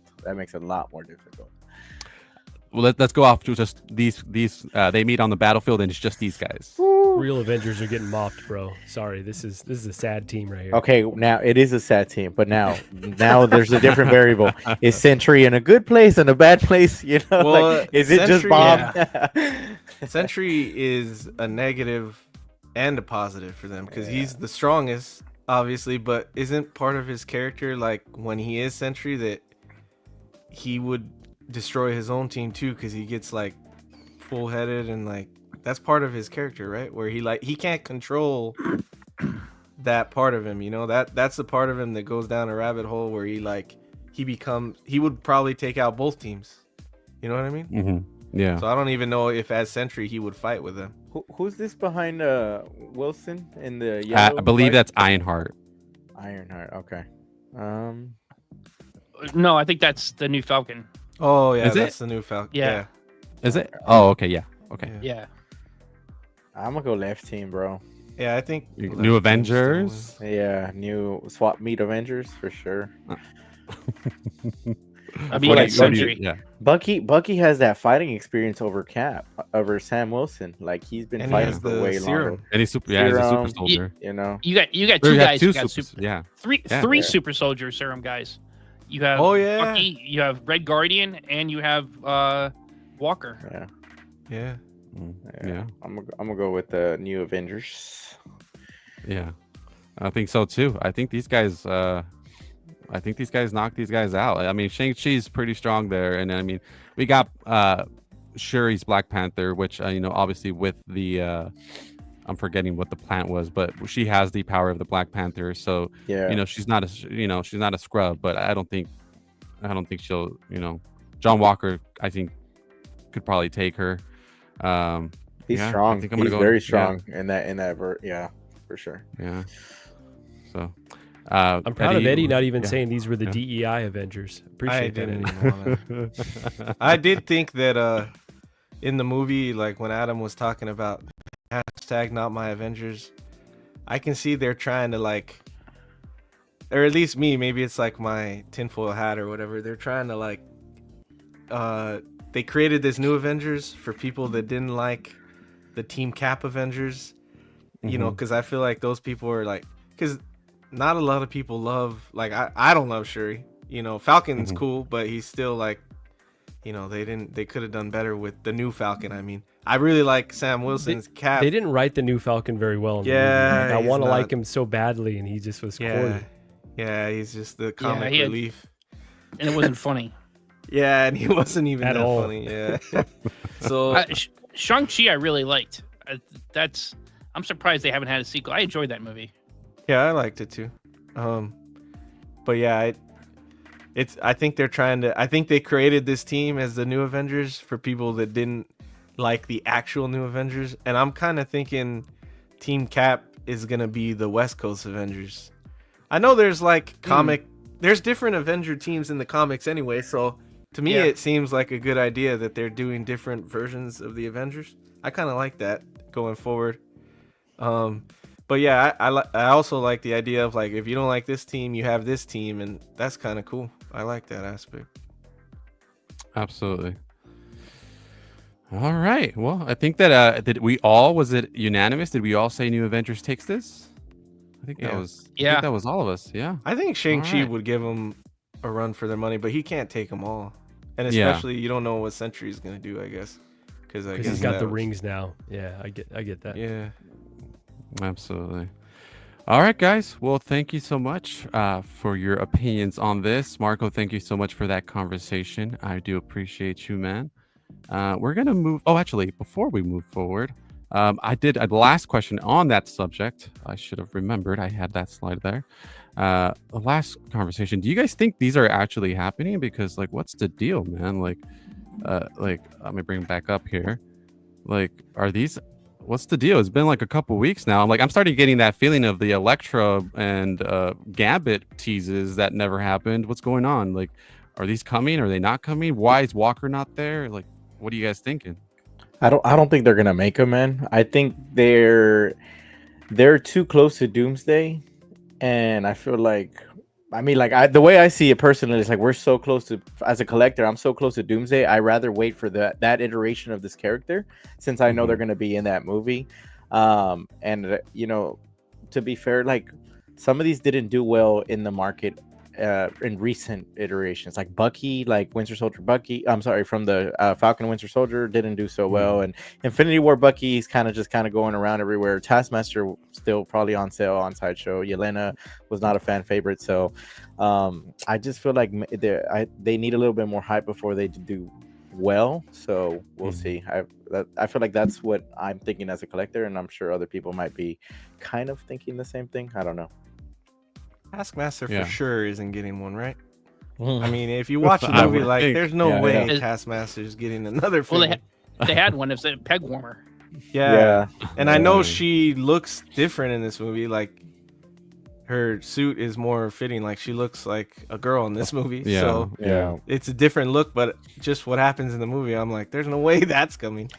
Speaker 4: Well, let's go off to just these. They meet on the battlefield, and it's just these guys.
Speaker 7: Real Avengers are getting mopped, bro. Sorry, this is a sad team right here.
Speaker 6: Okay, now it is a sad team, but now there's a different variable. Is Sentry in a good place and a bad place?
Speaker 8: Well,
Speaker 6: like, is it just
Speaker 8: Sentry-
Speaker 6: Bob?
Speaker 8: Sentry is a negative and a positive for them because he's the strongest, obviously, but isn't part of his character, like when he is Sentry, that he would destroy his own team too, because he gets like full headed, and like that's part of his character, right? Where he can't control that part of him, that's the part of him that goes down a rabbit hole where he would probably take out both teams. You know what I mean?
Speaker 4: Mm-hmm. Yeah.
Speaker 8: So I don't even know if as Sentry he would fight with them.
Speaker 6: Who's this behind Wilson in the yellow?
Speaker 4: I believe
Speaker 6: flag?
Speaker 4: that's Ironheart.
Speaker 6: Ironheart. Okay.
Speaker 5: No, I think that's the new Falcon.
Speaker 8: Oh yeah,
Speaker 4: Is it?
Speaker 8: that's the new Falcon.
Speaker 5: Yeah.
Speaker 4: Is it? Oh, okay. Yeah. Okay.
Speaker 5: Yeah.
Speaker 6: I'm gonna go left team, bro.
Speaker 8: Yeah, I think
Speaker 4: New
Speaker 8: Left Team's
Speaker 4: Avengers.
Speaker 8: still
Speaker 6: Yeah, new swap meet Avengers for sure.
Speaker 5: I mean,
Speaker 6: What
Speaker 5: like
Speaker 6: do you-
Speaker 5: Sentry.
Speaker 4: Yeah.
Speaker 6: Bucky has that fighting experience over over Sam Wilson. Like he's been
Speaker 8: And he
Speaker 6: fighting
Speaker 8: has
Speaker 6: for
Speaker 8: the
Speaker 6: way
Speaker 8: serum.
Speaker 6: longer.
Speaker 4: And he's super. Yeah, he's a super
Speaker 6: Serum.
Speaker 4: soldier.
Speaker 6: You know.
Speaker 5: You got
Speaker 4: Or
Speaker 5: two
Speaker 4: you have
Speaker 5: guys.
Speaker 4: two
Speaker 5: You got
Speaker 4: supers. Yeah.
Speaker 5: three
Speaker 6: Yeah.
Speaker 5: super soldier serum guys. You have
Speaker 8: Oh, yeah.
Speaker 5: Bucky, you have Red Guardian, and you have Walker.
Speaker 6: Yeah.
Speaker 8: Yeah.
Speaker 4: Yeah.
Speaker 6: I'm gonna go with the new Avengers.
Speaker 4: Yeah. I think so too. I think these guys. Knock these guys out. I mean, Shang-Chi's pretty strong there, and I mean, we got Shuri's Black Panther, which obviously with the I'm forgetting what the plant was, but she has the power of the Black Panther. So
Speaker 6: Yeah.
Speaker 4: she's not a scrub, but I don't think she'll. John Walker, I think, could probably take her.
Speaker 6: He's
Speaker 4: yeah, I
Speaker 6: strong.
Speaker 4: think I'm
Speaker 6: He's
Speaker 4: gonna go-
Speaker 6: very
Speaker 4: yeah.
Speaker 6: strong in that yeah, for sure.
Speaker 4: Yeah. So.
Speaker 7: I'm proud of Eddie not even
Speaker 4: yeah.
Speaker 7: saying these were the
Speaker 4: Yeah.
Speaker 7: DEI Avengers.
Speaker 8: I
Speaker 7: Appreciate that,
Speaker 8: didn't
Speaker 7: Eddie.
Speaker 8: even wanna... I did think that in the movie, like when Adam was talking about hashtag not my Avengers, I can see they're trying to like or at least me, maybe it's like my tinfoil hat or whatever. They're trying to like, they created this new Avengers for people that didn't like the Team Cap Avengers, you know, because I feel like those people are like, because not a lot of people love, like I don't love Shuri, you know. Falcon's cool, but he's still like, you know, they could have done better with the new Falcon. I mean, I really like Sam Wilson's Cap.
Speaker 7: They didn't write the new Falcon very well in the movie. Like, I want to like him so badly, and he just was corny.
Speaker 8: Yeah, he's just the comic relief.
Speaker 5: And it wasn't funny.
Speaker 8: Yeah, and he wasn't even
Speaker 7: At
Speaker 8: that
Speaker 7: all.
Speaker 8: funny. Yeah. So
Speaker 5: Shang-Chi I really liked. I'm surprised they haven't had a sequel. I enjoyed that movie.
Speaker 8: yeah, I liked it too. But yeah, I think they're trying to. I think they created this team as the new Avengers for people that didn't like the actual new Avengers, and I'm kind of thinking Team Cap is gonna be the West Coast Avengers. I know there's like there's different Avenger teams in the comics anyway, so to me it seems like a good idea that they're doing different versions of the Avengers. I kind of like that going forward. But yeah, I also like the idea of like, if you don't like this team, you have this team, and that's kind of cool. I like that aspect.
Speaker 4: Absolutely. All right. Well, I think that did we all, was it unanimous? Did we all say New Avengers takes this? I think that was I think that was all of us. Yeah.
Speaker 8: I think Shang-Chi
Speaker 4: right.
Speaker 8: would give them a run for their money, but he can't take them all. And especially you don't know what Sentry is going to do, I guess. Because
Speaker 7: He's got the rings now. Yeah, I get that.
Speaker 8: Yeah.
Speaker 4: Absolutely. All right, guys. Well, thank you so much for your opinions on this. Marco, thank you so much for that conversation. I do appreciate you, man. We're going to move. Oh, actually, before we move forward, I did a last question on that subject. I should have remembered. I had that slide there. The last conversation. Do you guys think these are actually happening? Because, like, what's the deal, man? Like, let me bring it back up here. Like, are these... What's the deal? It's been like a couple weeks now. I'm starting getting that feeling of the Elektra and Gambit teases that never happened. What's going on? Like, are these coming? Are they not coming? Why is Walker not there? Like, what are you guys thinking?
Speaker 6: I don't think they're gonna make them, man. I think they're too close to Doomsday, and I feel like, I mean, like, the way I see it personally is like, we're so close to, as a collector, I'm so close to Doomsday. I rather wait for that iteration of this character, since I know they're going to be in that movie. And you know, to be fair, like, some of these didn't do well in the market in recent iterations, like Bucky, like Winter Soldier Bucky. I'm sorry, from the Falcon and Winter Soldier didn't do so well, and Infinity War Bucky's kind of going around everywhere. Taskmaster still probably on sale on Sideshow. Yelena was not a fan favorite, so I just feel like they need a little bit more hype before they do well. So we'll see. I feel like that's what I'm thinking as a collector, and I'm sure other people might be kind of thinking the same thing. I don't know.
Speaker 8: Taskmaster for sure isn't getting one, right? I mean, if you watch the movie, like, there's no way Taskmaster's getting another film.
Speaker 5: Well, they had one. It's a peg warmer.
Speaker 8: Yeah. And I know she looks different in this movie. Like, her suit is more fitting. Like, she looks like a girl in this movie.
Speaker 4: Yeah.
Speaker 8: So it's a different look, but just what happens in the movie, I'm like, there's no way that's coming.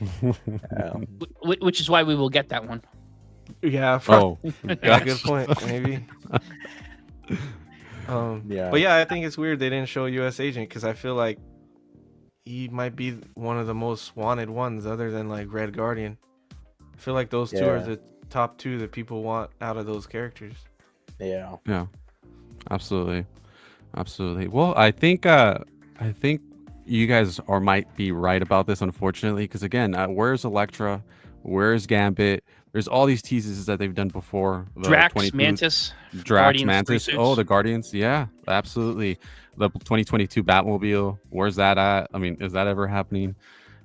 Speaker 5: Which is why we will get that one.
Speaker 8: Yeah.
Speaker 4: Yeah,
Speaker 8: good point. Maybe. But yeah, I think it's weird they didn't show US Agent, because I feel like he might be one of the most wanted ones, other than like Red Guardian. I feel like those two are the top two that people want out of those characters.
Speaker 6: Yeah.
Speaker 4: Absolutely. Well, I think you guys might be right about this, unfortunately, because again, where's Elektra? Where's Gambit? There's all these teases that they've done before.
Speaker 5: Drax, Mantis.
Speaker 4: Drax, Mantis. Oh, the Guardians. Yeah, absolutely. The 2022 Batmobile. Where's that at? I mean, is that ever happening?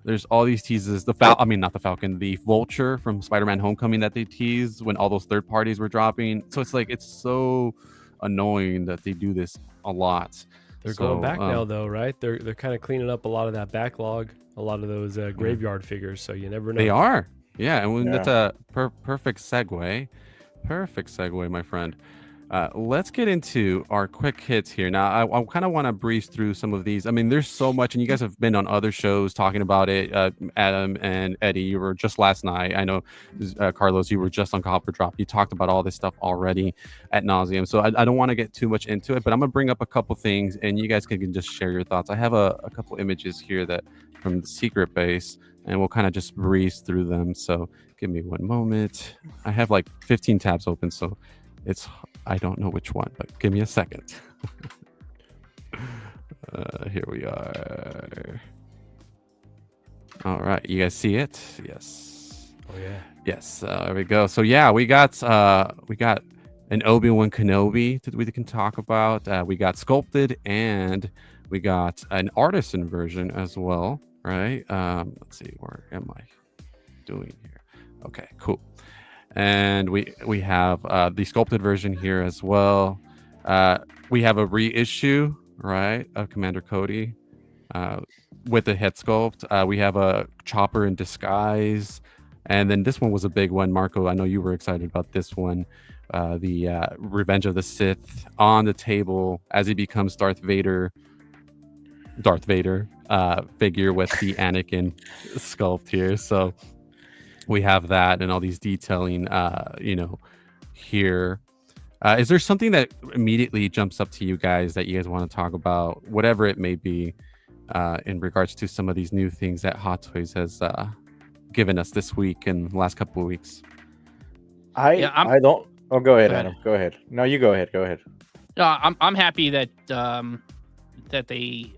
Speaker 4: There's all these teases. I mean, not the Falcon. The Vulture from Spider-Man Homecoming that they teased when all those third parties were dropping. So it's like, it's so annoying that they do this a lot.
Speaker 7: They're going back now, though, right? They're kind of cleaning up a lot of that backlog, a lot of those graveyard figures. So you never know.
Speaker 4: They are. Yeah, and that's a perfect segue. Perfect segue, my friend. Let's get into our quick hits here. Now, I kind of want to breeze through some of these. I mean, there's so much, and you guys have been on other shows talking about it. Adam and Eddie, you were just last night. I know, Carlos, you were just on Copper Drop. You talked about all this stuff already at nauseum. So I don't want to get too much into it, but I'm going to bring up a couple things, and you guys can just share your thoughts. I have a couple images here that from the secret base, and we'll kind of just breeze through them. So give me one moment. I have like 15 tabs open, so I don't know which one, but give me a second. Here we are. All right, you guys see it? Yes.
Speaker 7: Oh yeah.
Speaker 4: Yes. There we go. So yeah, we got an Obi-Wan Kenobi that we can talk about. We got sculpted, and we got an artisan version as well. Right. Let's see. Where am I doing here? Okay. Cool. And we have the sculpted version here as well. We have a reissue, right, of Commander Cody with the head sculpt. We have a Chopper in disguise, and then this one was a big one. Marco, I know you were excited about this one. The Revenge of the Sith on the table as he becomes Darth Vader figure with the Anakin sculpt here. So we have that and all these detailing, here. Is there something that immediately jumps up to you guys that you guys want to talk about, whatever it may be, in regards to some of these new things that Hot Toys has given us this week and the last couple of weeks?
Speaker 6: I don't. Oh, go ahead, Adam. Go ahead. No, you go ahead. Go ahead.
Speaker 5: No, I'm happy that that they,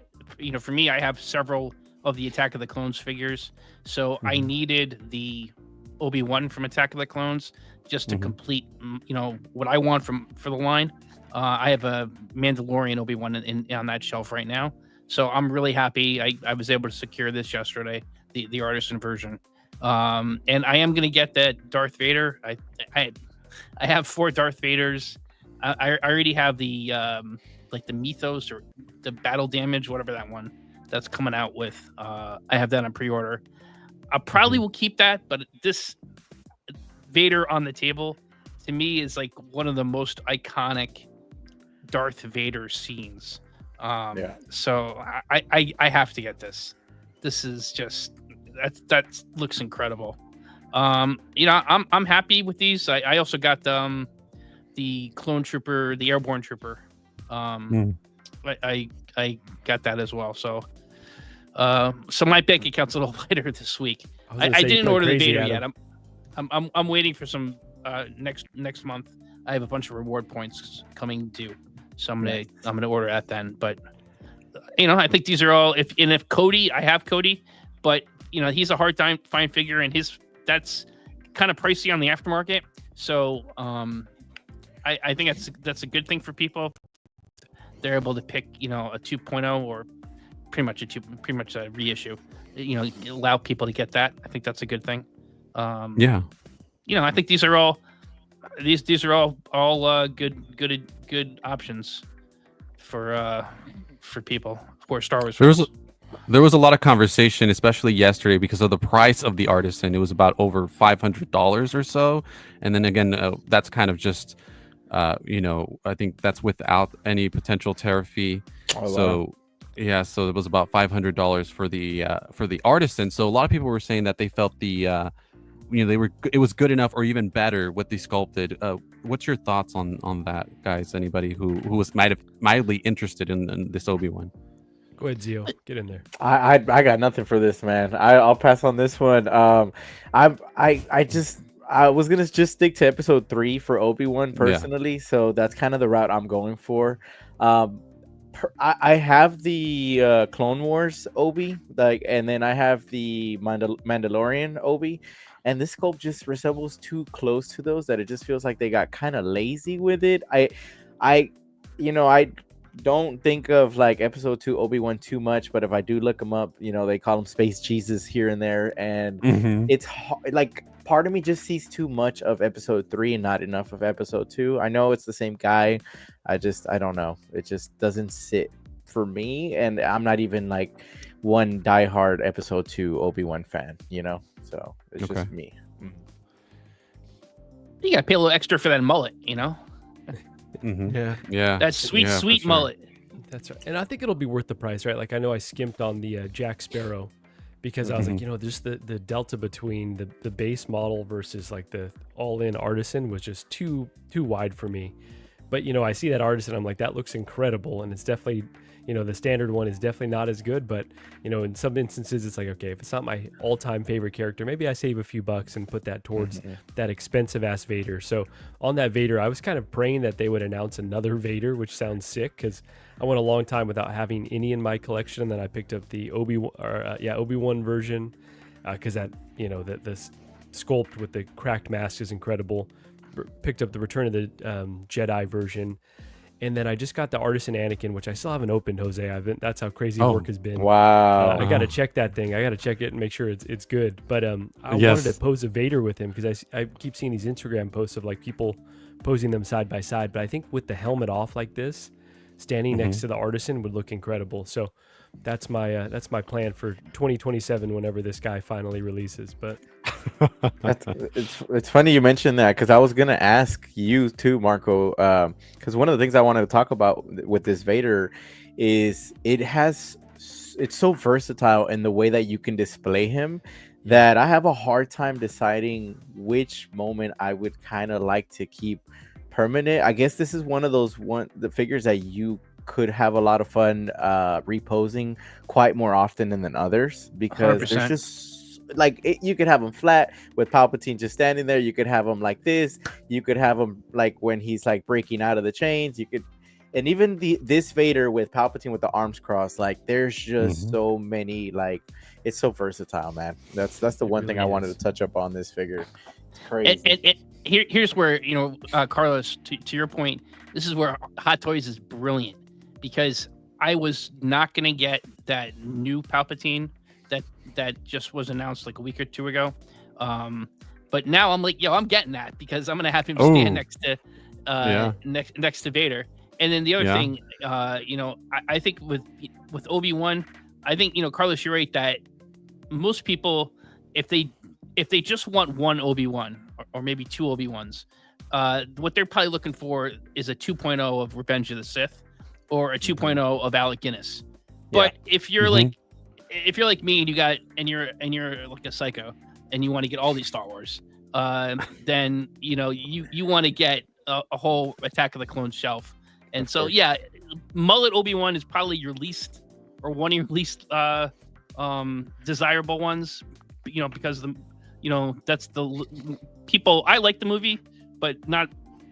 Speaker 5: for me, I have several of the Attack of the Clones figures, so I needed the Obi-Wan from Attack of the Clones just to complete, what I want for the line. I have a Mandalorian Obi-Wan on that shelf right now, so I'm really happy. I was able to secure this yesterday, the artisan version, and I am gonna get that Darth Vader. I have 4 Darth Vaders. I already have the the Mythos or the Battle Damage, whatever that one that's coming out with. I have that on pre-order. I probably will keep that, but this Vader on the table to me is like one of the most iconic Darth Vader scenes. So I have to get this. This is just that looks incredible. I'm happy with these. I also got the Clone Trooper, the Airborne Trooper. I got that as well. So my bank account's a little lighter this week. I didn't order the Vader yet. I'm waiting for some next month. I have a bunch of reward points coming due, so I'm gonna order that then. But I think these are all if Cody, I have Cody, but he's a hard time find figure, and that's kind of pricey on the aftermarket. So I think that's a good thing for people. They're able to pick a 2.0 or pretty much a reissue. Allow people to get that. I think that's a good thing. I think these are all good options for people. Of course, Star Wars.
Speaker 4: There was a lot of conversation, especially yesterday, because of the price of the artisan. It was about over $500 or so, and then again, that's kind of just, I think that's without any potential tariff fee. So it was about $500 for the artisan. So a lot of people were saying that they felt it was good enough or even better with the sculpted. What's your thoughts on that, guys? Anybody who was mildly interested in this Obi-Wan?
Speaker 7: Go ahead, Zio. Get in there.
Speaker 6: I got nothing for this, man. I'll pass on this one. I was gonna just stick to episode 3 for Obi-Wan personally, so that's kind of the route I'm going for. I have the Clone Wars Obi, and then I have the Mandalorian Obi, and this sculpt just resembles too close to those that it just feels like they got kind of lazy with it. I don't think of episode 2 Obi-Wan too much, but if I do look him up, they call him Space Jesus here and there, and it's part of me just sees too much of episode 3 and not enough of episode 2. I know it's the same guy. I don't know. It just doesn't sit for me, and I'm not even one diehard episode 2 Obi-Wan fan, so it's just me.
Speaker 5: You gotta pay a little extra for that mullet,
Speaker 8: Yeah.
Speaker 5: That sweet,
Speaker 4: Yeah, for
Speaker 5: sweet
Speaker 4: sure.
Speaker 5: mullet.
Speaker 7: That's right. And I think it'll be worth the price, right? Like I know I skimped on the Jack Sparrow because I was like, just the delta between the base model versus like the all-in artisan was just too wide for me. But I see that artisan, I'm like, that looks incredible, and it's definitely, the standard one is definitely not as good. But in some instances, it's like, okay, if it's not my all-time favorite character, maybe I save a few bucks and put that towards that expensive ass Vader. So on that Vader, I was kind of praying that they would announce another Vader, which sounds sick because I went a long time without having any in my collection, and then I picked up the Obi-Wan version because that the sculpt with the cracked mask is incredible. Picked up the Return of the Jedi version, and then I just got the Artisan Anakin, which I still haven't opened, Jose. That's how crazy work has been.
Speaker 6: Wow.
Speaker 7: I got to check that thing. I got to check it and make sure it's good. But I wanted to pose a Vader with him because I keep seeing these Instagram posts of like people posing them side by side. But I think with the helmet off like this, standing next to the Artisan would look incredible. So that's my plan for 2027 whenever this guy finally releases. But
Speaker 6: it's funny you mentioned that because I was gonna ask you too, Marco. Because one of the things I wanted to talk about with this Vader is it's so versatile in the way that you can display him that I have a hard time deciding which moment I would kind of like to keep permanent. I guess this is one of those the figures that you could have a lot of fun reposing quite more often than others because
Speaker 5: 100%.
Speaker 6: there's just like you could have him flat with Palpatine just standing there. You could have him like this. You could have him like when he's like breaking out of the chains. You could, and even this Vader with Palpatine with the arms crossed. Like there's just so many. Like it's so versatile, man. That's the one thing I wanted to touch up on this figure. It's crazy.
Speaker 5: Here's where Carlos, to your point, this is where Hot Toys is brilliant because I was not gonna get that new Palpatine that just was announced like a week or two ago, but now I'm like, I'm getting that because I'm gonna have him stand next to Vader. And then the other thing, I think with Obi-Wan, I think Carlos, you're right that most people, if they just want one Obi-Wan or maybe two Obi-Wans, what they're probably looking for is a 2.0 of Revenge of the Sith or a 2.0 of Alec Guinness. But if you're like me and you're like a psycho and you want to get all these Star Wars, then you want to get a whole Attack of the Clones shelf. And so mullet Obi-Wan is probably your least or one of your least desirable ones, because that's the people. I like the movie, but not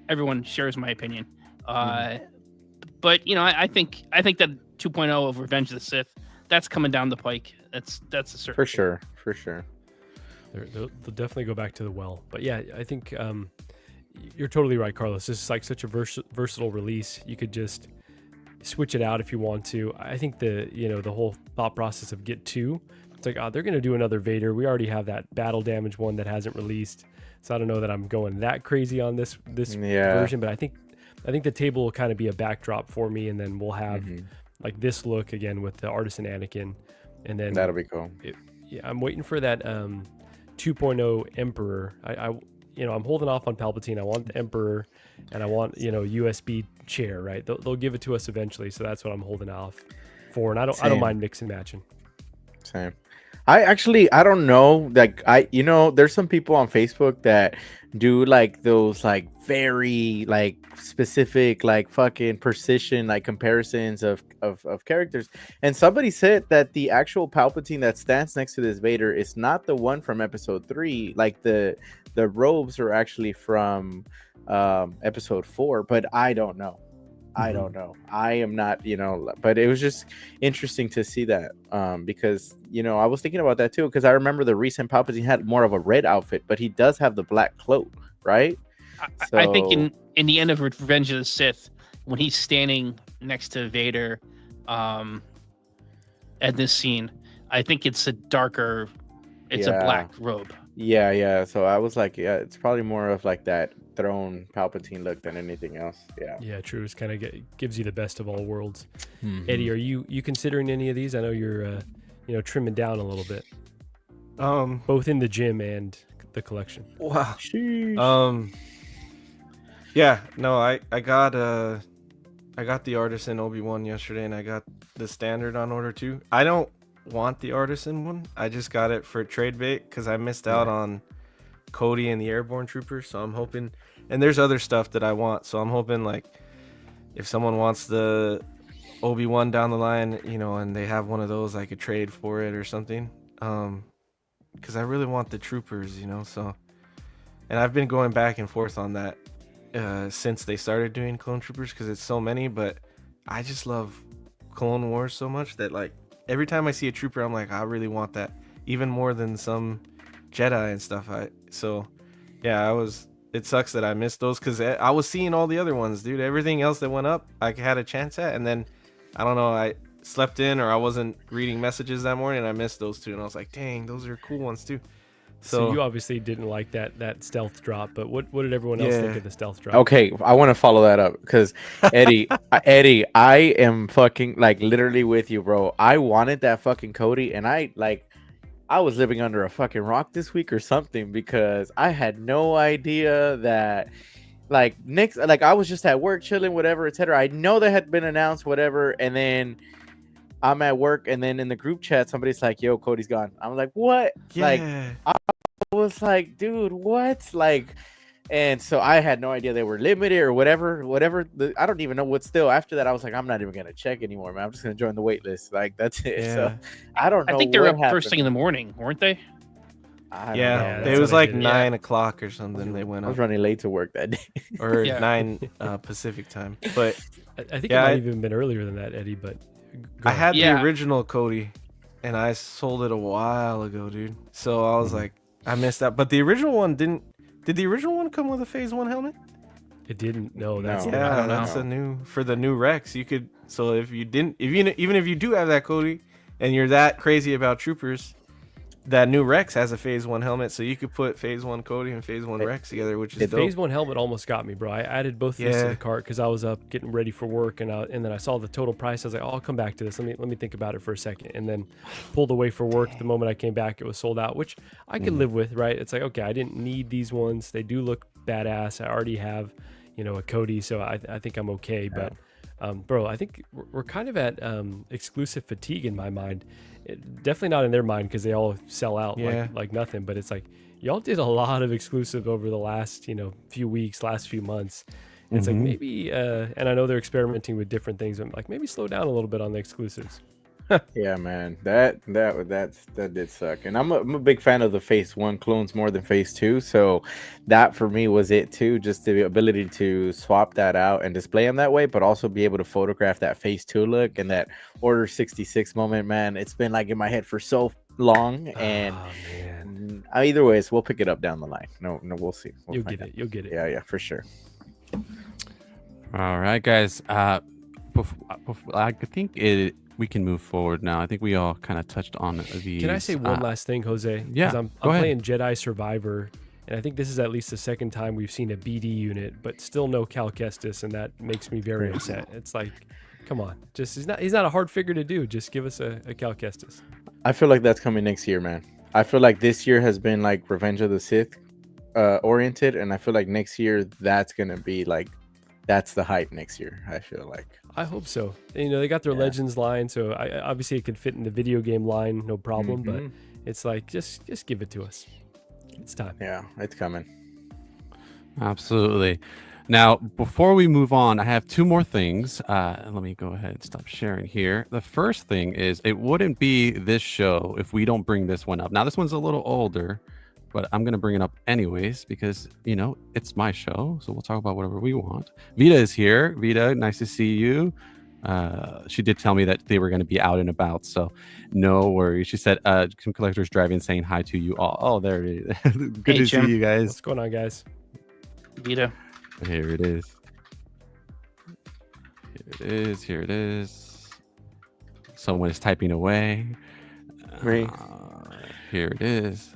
Speaker 5: everyone shares my opinion. But I think that 2.0 of Revenge of the Sith, that's coming down the pike. That's a certain
Speaker 6: For sure.
Speaker 7: They'll definitely go back to the well. But yeah, I think you're totally right, Carlos. This is like such a versatile release. You could just switch it out if you want to. I think the whole thought process of get two, it's like, they're going to do another Vader. We already have that battle damage one that hasn't released. So I don't know that I'm going that crazy on this version, but I think the table will kind of be a backdrop for me, and then we'll have like this look again with the Artisan Anakin, and then
Speaker 6: that'll be cool.
Speaker 7: I'm waiting for that 2.0 Emperor. I'm holding off on Palpatine. I want the Emperor, and I want USB chair. Right, they'll give it to us eventually, so that's what I'm holding off for. And I don't mind mix and matching.
Speaker 6: Same. I don't know. Like there's some people on Facebook that do like those like very like specific like fucking precision like comparisons of characters. And somebody said that the actual Palpatine that stands next to this Vader is not the one from Episode 3. Like the robes are actually from Episode 4, but I don't know. I don't know. I am not, but it was just interesting to see that because, I was thinking about that too, because I remember the recent Palpatine had more of a red outfit, but he does have the black cloak, right?
Speaker 5: I think in the end of Revenge of the Sith, when he's standing next to Vader at this scene, I think it's a darker, it's a black robe.
Speaker 6: Yeah. So I was like, it's probably more of like that throne Palpatine look than anything else.
Speaker 7: Yeah, true. It's kind of gives you the best of all worlds. Eddie, are you considering any of these? I know you're trimming down a little bit, both in the gym and the collection.
Speaker 8: Wow. Yeah, no, I got the artisan Obi-Wan yesterday, and I got the standard on order too. I don't want the artisan one. I just got it for trade bait because I missed out on Cody and the airborne troopers. So I'm hoping, and there's other stuff that I want. So I'm hoping like if someone wants the Obi-Wan down the line, you know, and they have one of those, I could trade for it or something. Because I really want the troopers, you know. So, and I've been going back and forth on that since they started doing clone troopers because it's so many. But I just love Clone Wars so much that like every time I see a trooper, I'm like, I really want that, even more than some Jedi and stuff. It sucks that I missed those because I was seeing all the other ones, dude. Everything else that went up, I had a chance at, and then I don't know, I slept in or I wasn't reading messages that morning, and I missed those two, and I was like, dang, those are cool ones too.
Speaker 7: So you obviously didn't like that stealth drop, but what did everyone else think of the stealth drop?
Speaker 6: Okay, I want to follow that up because Eddie, I am fucking like literally with you, bro. I wanted that fucking Cody, and I was living under a fucking rock this week or something because I had no idea that like Nick's like I was just at work chilling, whatever, etc. I know that had been announced, whatever, and then I'm at work, and then in the group chat, somebody's like, "Yo, Cody's gone." I'm like, "What?"
Speaker 8: Yeah.
Speaker 6: Like, I was like, "Dude, what?" Like, and so I had no idea they were limited or whatever. I don't even know what's still after that. I was like, I'm not even gonna check anymore, man. I'm just gonna join the wait list. Like, that's it.
Speaker 8: Yeah.
Speaker 6: So I don't know.
Speaker 5: I think they were
Speaker 6: what
Speaker 5: up
Speaker 6: happened.
Speaker 5: first thing in the morning, weren't they?
Speaker 6: I don't
Speaker 8: Yeah,
Speaker 6: know.
Speaker 7: that's
Speaker 8: it was
Speaker 7: what I
Speaker 8: like
Speaker 7: did.
Speaker 8: 9 o'clock or something. They went
Speaker 6: I was
Speaker 8: up,
Speaker 6: running late to work that day.
Speaker 8: or
Speaker 5: Yeah.
Speaker 8: 9 Pacific time. But
Speaker 7: I think
Speaker 8: Yeah,
Speaker 7: it might
Speaker 8: I-
Speaker 7: even been earlier than that, Eddie. But
Speaker 8: I had
Speaker 5: Yeah.
Speaker 8: the original Cody, and I sold it a while ago, dude. So I was like, I missed out. But the original one didn't. Did the original one come with a Phase 1 helmet?
Speaker 7: it didn't. No, that's
Speaker 6: No.
Speaker 7: the-
Speaker 8: Yeah,
Speaker 5: don't know.
Speaker 8: that's a new for the new Rex. You could. So if you didn't, even if you do have that Cody, and you're that crazy about troopers, that new Rex has a Phase 1 helmet, so you could put Phase 1 Cody and Phase 1 Rex together, which is
Speaker 7: The
Speaker 8: dope.
Speaker 7: Phase 1 helmet almost got me, bro. I added both of these to
Speaker 8: Yeah.
Speaker 7: the cart because I was up getting ready for work, and then I saw the total price. I was like, oh, I'll come back to this. Let me think about it for a second, and then pulled away for work. The moment I came back, it was sold out, which I could live with, right? It's like, okay, I didn't need these ones. They do look badass. I already have, a Cody, so I think I'm okay. But, bro, I think we're kind of at exclusive fatigue in my mind. Definitely not in their mind because they all sell out
Speaker 8: Yeah.
Speaker 7: like nothing. But it's like y'all did a lot of exclusive over the last few weeks, last few months. And it's like maybe, and I know they're experimenting with different things. But like maybe slow down a little bit on the exclusives.
Speaker 6: Yeah, man, that did suck. And I'm a big fan of the Phase 1 clones more than Phase 2. So that for me was it too, just the ability to swap that out and display them that way, but also be able to photograph that Phase 2 look and that Order 66 moment, man. It's been like in my head for so long, and
Speaker 7: Oh, man.
Speaker 6: either ways, we'll pick it up down the line. No, we'll see. We'll
Speaker 7: You'll
Speaker 6: find
Speaker 7: get
Speaker 6: out.
Speaker 7: it. You'll get it.
Speaker 6: Yeah, for sure.
Speaker 4: All right, guys. I think we can move forward now. I think we all kind of touched on these.
Speaker 7: Can I say one last thing, Jose?
Speaker 4: yeah,
Speaker 7: 'Cause I'm
Speaker 4: go ahead.
Speaker 7: playing Jedi Survivor, and I think this is at least the second time we've seen a BD unit, but still no Cal Kestis, and that makes me very upset. It's like, come on, just he's not a hard figure to do. Just give us a Cal Kestis.
Speaker 6: I feel like that's coming next year, man. I feel like this year has been like Revenge of the Sith oriented, and I feel like next year that's gonna be like that's the hype next year. I feel like.
Speaker 7: I hope so. They got their
Speaker 6: Yeah.
Speaker 7: Legends line, so obviously it could fit in the video game line, no problem. But it's like just give it to us. It's time.
Speaker 6: Yeah, it's coming.
Speaker 4: Absolutely. Now, before we move on, I have two more things. Let me go ahead and stop sharing here. The first thing is it wouldn't be this show if we don't bring this one up. Now, this one's a little older, but I'm going to bring it up anyways because, it's my show. So we'll talk about whatever we want. Vita is here. Vita, nice to see you. She did tell me that they were going to be out and about. So no worries. She said some collectors driving saying hi to you all. Oh, there it is. Good
Speaker 5: Hey,
Speaker 4: to
Speaker 5: Jim.
Speaker 4: see you guys.
Speaker 7: What's going on, guys?
Speaker 5: Vita.
Speaker 4: Here it is. Here it is. Someone is typing away.
Speaker 6: Me.
Speaker 4: Here it is.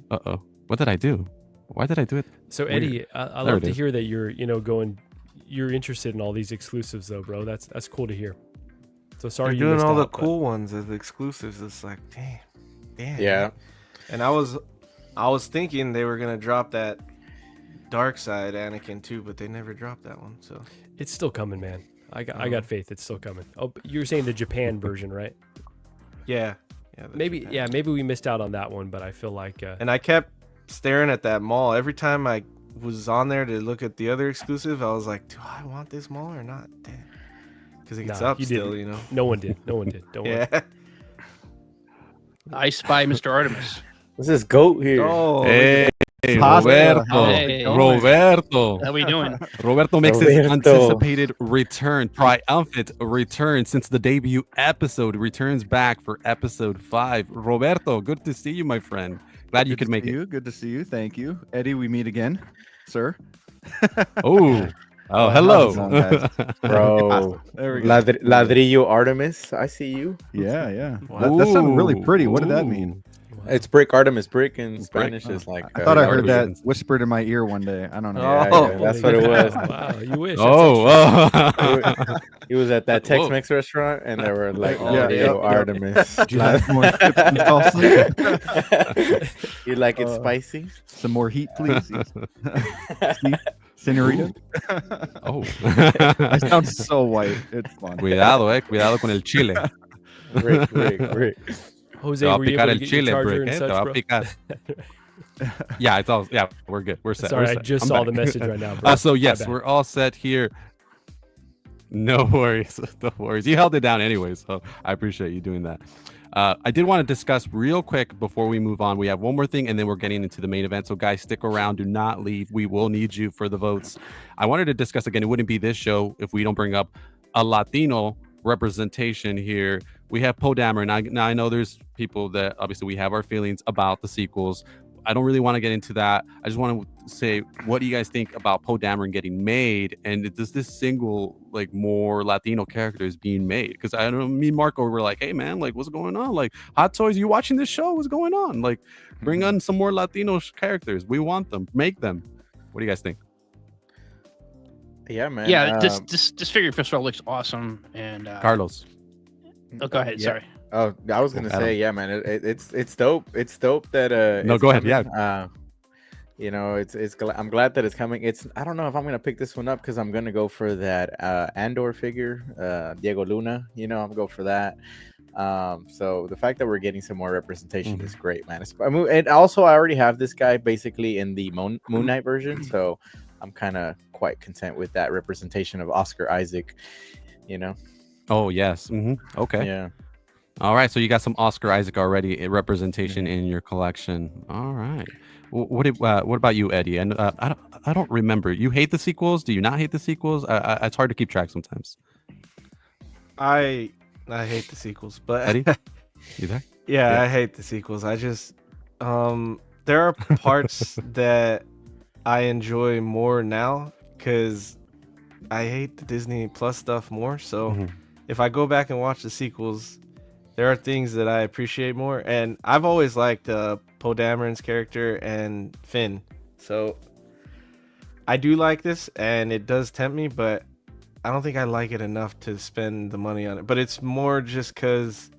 Speaker 4: Uh-oh. What did I do? Why did I do it?
Speaker 7: So
Speaker 4: Weird.
Speaker 7: Eddie, I
Speaker 4: There
Speaker 7: love
Speaker 4: it
Speaker 7: to
Speaker 4: is.
Speaker 7: hear that you're you're interested in all these exclusives though, bro. That's cool to hear. So sorry
Speaker 8: They're
Speaker 7: you
Speaker 8: doing
Speaker 7: missed
Speaker 8: all the
Speaker 7: out, but-
Speaker 8: cool ones as exclusives. It's like, damn.
Speaker 6: Yeah.
Speaker 8: And I was thinking they were gonna drop that dark side Anakin too, but they never dropped that one. So
Speaker 7: It's still coming, man. I got faith. It's still coming. Oh, you're saying the Japan version, right?
Speaker 8: yeah,
Speaker 7: Maybe we missed out on that one, but I feel like
Speaker 8: And I kept staring at that mall every time I was on there to look at the other exclusive. I was like, do I want this mall or not? Damn, because it gets up
Speaker 7: you
Speaker 8: still,
Speaker 7: didn't.
Speaker 8: you know.
Speaker 7: No one did. Don't worry.
Speaker 8: Yeah.
Speaker 5: I spy Mr. Artemis.
Speaker 6: What's this goat here?
Speaker 8: Oh,
Speaker 4: Hey,
Speaker 9: Pasta.
Speaker 4: Roberto.
Speaker 5: Hey.
Speaker 4: Roberto.
Speaker 5: How we doing?
Speaker 4: Roberto makes his
Speaker 6: Roberto.
Speaker 4: anticipated return, triumphant return since the debut episode. Returns back for episode 5. Roberto, good to see you, my friend. Glad you could make it.
Speaker 9: Good to see you. Thank you, Eddie. We meet again, sir.
Speaker 4: Oh,
Speaker 9: how's
Speaker 4: hello.
Speaker 9: it going, guys?
Speaker 6: Bro,
Speaker 9: There we go.
Speaker 6: Ladrillo Artemis. I see you.
Speaker 9: Yeah. That sounded really pretty. What did that mean?
Speaker 6: It's brick Artemis. Brick in Spanish is like.
Speaker 9: I thought I heard that
Speaker 4: Artemis.
Speaker 9: whispered in my ear one day. I don't know.
Speaker 6: Yeah, that's what it was.
Speaker 7: Wow, you wish.
Speaker 4: Oh,
Speaker 6: He was at that
Speaker 4: Whoa.
Speaker 6: Tex-Mex restaurant, and they were like,
Speaker 9: Yeah,
Speaker 6: Ladrillo Artemis.
Speaker 9: Do you have more chips and salsa?
Speaker 6: You like it spicy?
Speaker 9: Some more heat, please. See, senorita.
Speaker 4: oh.
Speaker 9: I sound so white. It's fun.
Speaker 4: Cuidado con el chile.
Speaker 6: Rick.
Speaker 7: Jose,
Speaker 4: Te va a
Speaker 7: were you
Speaker 4: picar
Speaker 7: able
Speaker 4: el
Speaker 7: to get your
Speaker 4: chile,
Speaker 7: charger
Speaker 4: Brick.
Speaker 7: and
Speaker 4: Te
Speaker 7: such,
Speaker 4: va a
Speaker 7: bro?
Speaker 4: picar. Yeah, it's all. Yeah, we're good. We're set.
Speaker 7: Sorry,
Speaker 4: we're
Speaker 7: I
Speaker 4: set.
Speaker 7: just
Speaker 4: I'm
Speaker 7: saw
Speaker 4: back.
Speaker 7: the message right now, bro.
Speaker 4: So
Speaker 7: My
Speaker 4: yes,
Speaker 7: bad.
Speaker 4: we're all set here. No worries. No worries. You held it down anyway, so I appreciate you doing that. I did want to discuss real quick before we move on. We have one more thing, and then we're getting into the main event. So guys, stick around. Do not leave. We will need you for the votes. I wanted to discuss again. It wouldn't be this show if we don't bring up a Latino representation here. We have Poe Dameron. Now I know there's people that obviously we have our feelings about the sequels. I don't really want to get into that. I just want to say, what do you guys think about Poe Dameron getting made? And does this single like more Latino characters being made? Because I don't know, me and Marco were like, hey man, like what's going on? Like Hot Toys, you watching this show? What's going on? Like bring on some more Latino characters. We want them. Make them. What do you guys think?
Speaker 6: Yeah, man.
Speaker 5: Yeah, this figure first of all looks awesome. And
Speaker 4: Carlos.
Speaker 5: oh, go ahead.
Speaker 6: Yeah.
Speaker 5: Sorry.
Speaker 6: Oh, I was gonna
Speaker 4: Adam.
Speaker 6: say, yeah, man. It's dope. It's dope that
Speaker 4: No,
Speaker 6: it's
Speaker 4: go ahead,
Speaker 6: coming.
Speaker 4: yeah.
Speaker 6: You know, I'm glad that it's coming. I don't know if I'm gonna pick this one up because I'm gonna go for that Andor figure, Diego Luna. You know, I'm gonna go for that. So the fact that we're getting some more representation is great, man. And also, I already have this guy basically in the Moon Knight version, so I'm kind of quite content with that representation of Oscar Isaac. You know.
Speaker 4: Oh yes. Okay.
Speaker 6: Yeah.
Speaker 4: All right. So you got some Oscar Isaac already representation in your collection. All right. What about you, Eddie? And I don't remember. You hate the sequels? Do you not hate the sequels? It's hard to keep track sometimes.
Speaker 8: I hate the sequels, but
Speaker 4: Eddie, you there?
Speaker 8: yeah, I hate the sequels. I just there are parts that I enjoy more now because I hate the Disney Plus stuff more. So if I go back and watch the sequels, there are things that I appreciate more. And I've always liked Poe Dameron's character and Finn. So I do like this, and it does tempt me, but I don't think I like it enough to spend the money on it. But it's more just because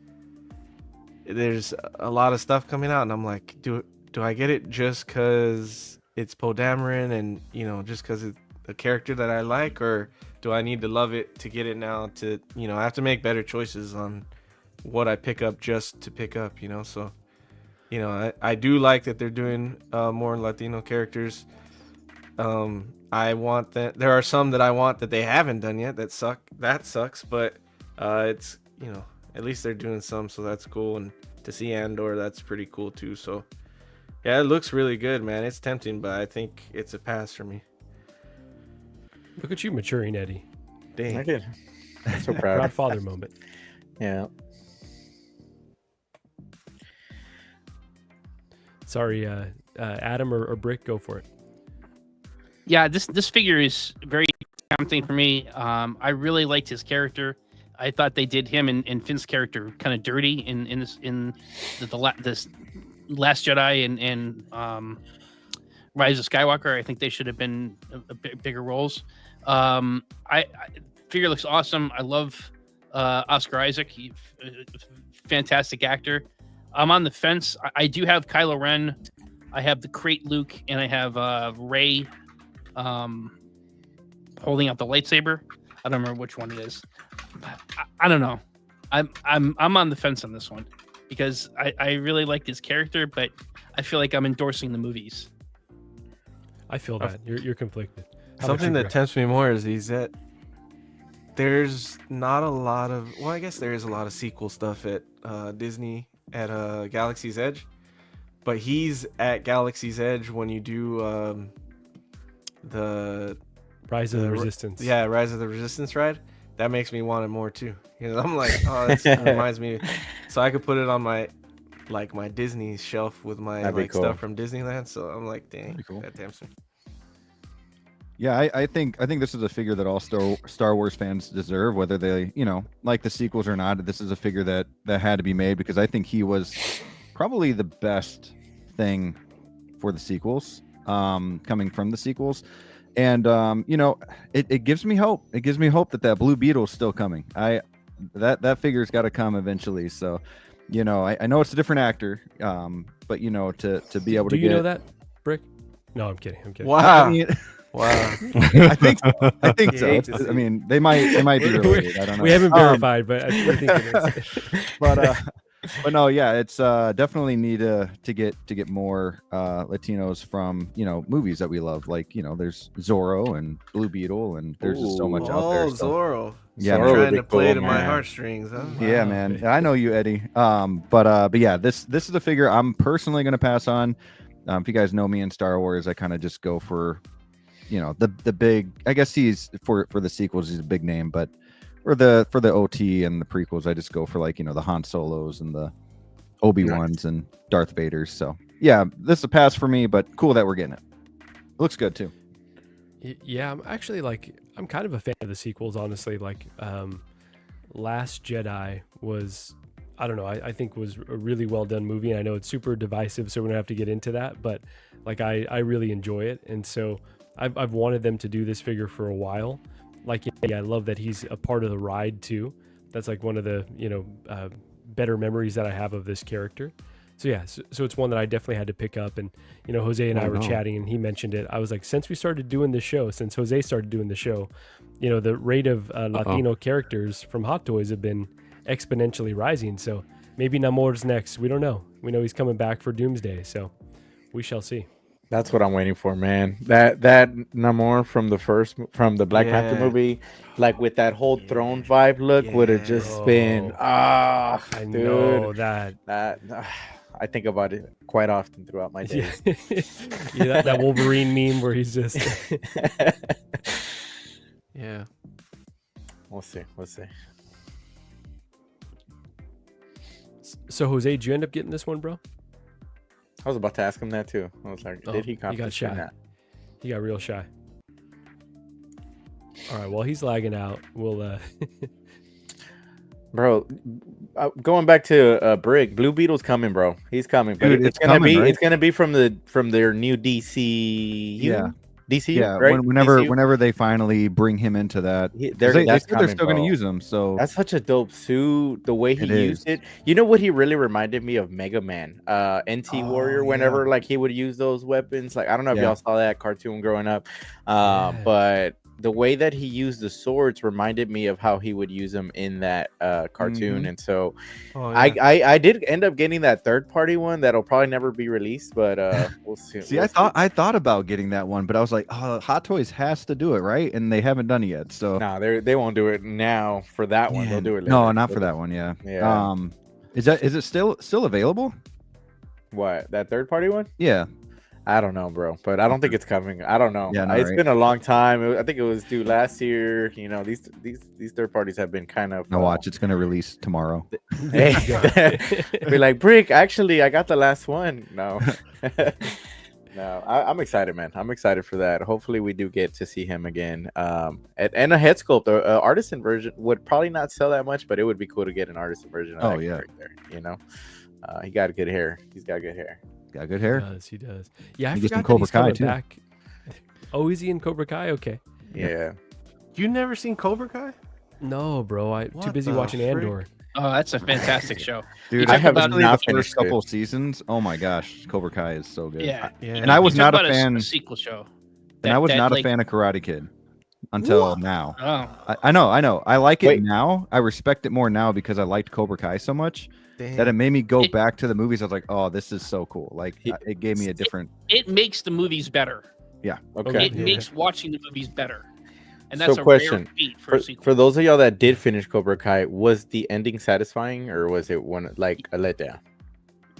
Speaker 8: there's a lot of stuff coming out, and I'm like, do I get it just because it's Poe Dameron and, you know, just because it's a character that I like, or do I need to love it to get it now to, you know, I have to make better choices on what I pick up just to pick up, you know? So, you know, I do like that they're doing more Latino characters. I want that. There are some that I want that they haven't done yet that sucks, but it's, you know, at least they're doing some, so that's cool. And to see Andor, that's pretty cool too. So yeah, it looks really good, man. It's tempting, but I think it's a pass for me.
Speaker 7: Look at you maturing, Eddie.
Speaker 8: Dang.
Speaker 6: I did. I'm so proud.
Speaker 7: Proud father moment.
Speaker 6: Yeah.
Speaker 7: Sorry, Adam or Brick, go for it.
Speaker 5: Yeah, this figure is very tempting for me. I really liked his character. I thought they did him and Finn's character kind of dirty in this Last Jedi and Rise of Skywalker. I think they should have been a bit bigger roles. I figure looks awesome. I love Oscar Isaac. He's a fantastic actor. I'm on the fence. I do have Kylo Ren. I have the Crate Luke, and I have Rey holding out the lightsaber. I don't remember which one it is. I don't know. I'm on the fence on this one because I really like his character, but I feel like I'm endorsing the movies.
Speaker 7: I feel that you're conflicted.
Speaker 8: Something that tempts me more is there's not a lot of, well, I guess there is a lot of sequel stuff at Disney at Galaxy's Edge, but he's at Galaxy's Edge when you do the
Speaker 7: Rise of the Resistance.
Speaker 8: Yeah, Rise of the Resistance ride. That makes me want it more too. I'm like, oh, that reminds me. So I could put it on my Disney shelf with my stuff from Disneyland. So I'm like, dang, cool. That tempts me.
Speaker 9: Yeah, I think this is a figure that all Star Wars fans deserve, whether they like the sequels or not. This is a figure that had to be made because I think he was probably the best thing for the sequels, coming from the sequels, and it gives me hope. It gives me hope that Blue Beetle is still coming. That figure's got to come eventually. So, I know it's a different actor, but to be able to
Speaker 7: get. Do you know that, Brick? No, I'm kidding.
Speaker 8: Wow.
Speaker 9: Wow. I think so. I mean, they might be related. I don't know.
Speaker 7: We haven't verified, but I think it is.
Speaker 9: But no, yeah, it's definitely need to get more Latinos from movies that we love. Like there's Zorro and Blue Beetle, and there's just so much out there.
Speaker 8: So. Zorro.
Speaker 9: Yeah,
Speaker 8: Zorro trying to play to my heartstrings. Huh?
Speaker 9: Yeah, man. I know you, Eddie. But yeah, this is a figure I'm personally going to pass on. If you guys know me in Star Wars, I kind of just go for the big. I guess he's for the sequels, he's a big name, but for the OT and the prequels, I just go for the Han Solos and the Obi-Wans and Darth Vaders. So yeah, this is a pass for me, but cool that we're getting it. Looks good too.
Speaker 7: Yeah, I'm actually I'm kind of a fan of the sequels, honestly. Last Jedi was, I don't know, I think was a really well done movie, and I know it's super divisive, so we're gonna have to get into that, but I really enjoy it, and so I've wanted them to do this figure for a while. I love that he's a part of the ride too. That's one of the better memories that I have of this character. So yeah, so it's one that I definitely had to pick up. And Jose and I were chatting, and he mentioned it. I was like, since Jose started doing the show, the rate of Latino characters from Hot Toys have been exponentially rising. So maybe Namor's next. We don't know. We know he's coming back for Doomsday, so we shall see.
Speaker 6: That's what I'm waiting for, man. That Namor from the Black Panther movie, with that whole throne vibe look, would have just been I know
Speaker 7: that.
Speaker 6: I think about it quite often throughout my days.
Speaker 7: Yeah, that Wolverine meme where he's just
Speaker 8: yeah.
Speaker 6: We'll see.
Speaker 7: So Jose, did you end up getting this one, bro?
Speaker 6: I was about to ask him that too. I was like, did he
Speaker 7: got shy? That? He got real shy. All right, well, he's lagging out. We'll
Speaker 6: Bro, going back to Brick, Blue Beetle's coming, bro. He's coming, but
Speaker 9: dude,
Speaker 6: it's gonna be from their new DC.
Speaker 9: Yeah.
Speaker 6: DC,
Speaker 9: yeah.
Speaker 6: Right?
Speaker 9: Whenever they finally bring him into that, they're still going to use him. So
Speaker 6: that's such a dope suit. The way he used it, you know what he really reminded me of? Mega Man, NT Warrior. Whenever he would use those weapons, I don't know if y'all saw that cartoon growing up, but the way that he used the swords reminded me of how he would use them in that cartoon. Mm-hmm. And so I did end up getting that third-party one that'll probably never be released, but we'll see.
Speaker 9: See, I thought about getting that one, but I was like, oh, Hot Toys has to do it, right? And they haven't done it yet. So
Speaker 6: they won't do it now for that one. They'll do it later.
Speaker 9: No, not for that one. Yeah. Is it still available?
Speaker 6: What, that third-party one?
Speaker 9: Yeah.
Speaker 6: I don't know, bro, but I don't think it's coming. I don't know.
Speaker 9: Yeah,
Speaker 6: it's been a long time. I think it was due last year. These third parties have been kind of.
Speaker 9: Now watch, it's gonna release tomorrow.
Speaker 6: Hey, be like, Brick. Actually, I got the last one. No, no. I'm excited, man. I'm excited for that. Hopefully, we do get to see him again. And a head sculpt, artisan version would probably not sell that much, but it would be cool to get an artisan version of that character. He got good hair. He's got good hair.
Speaker 9: Got good hair.
Speaker 7: He does. Yeah, I
Speaker 9: forgot
Speaker 7: that
Speaker 9: Cobra
Speaker 7: he's coming
Speaker 9: Kai too.
Speaker 7: Back. Oh, is he in Cobra Kai? Okay.
Speaker 6: Yeah.
Speaker 8: You never seen Cobra Kai?
Speaker 7: No, bro. I too busy watching Andor.
Speaker 5: Oh, that's a fantastic show,
Speaker 9: dude. I have the first couple of seasons. Oh my gosh, Cobra Kai is so good.
Speaker 5: Yeah.
Speaker 9: And I was not a fan.
Speaker 5: A sequel show.
Speaker 9: and I was not a
Speaker 5: like,
Speaker 9: fan of Karate Kid until now.
Speaker 5: Oh,
Speaker 9: I know. I like it
Speaker 6: Wait.
Speaker 9: now. I respect it more now because I liked Cobra Kai so much that it
Speaker 8: Damn.
Speaker 9: made me go
Speaker 5: It-
Speaker 9: back to the movies. I was like, oh, this is so cool. Like it gave me a different.
Speaker 5: it makes the movies better.
Speaker 6: Okay.
Speaker 5: It
Speaker 8: Yeah.
Speaker 5: makes watching the movies better, and that's
Speaker 6: So
Speaker 5: a
Speaker 6: question,
Speaker 5: rare feat for a sequel.
Speaker 6: For those of y'all that did finish Cobra Kai, was the ending satisfying or was it one like a letdown?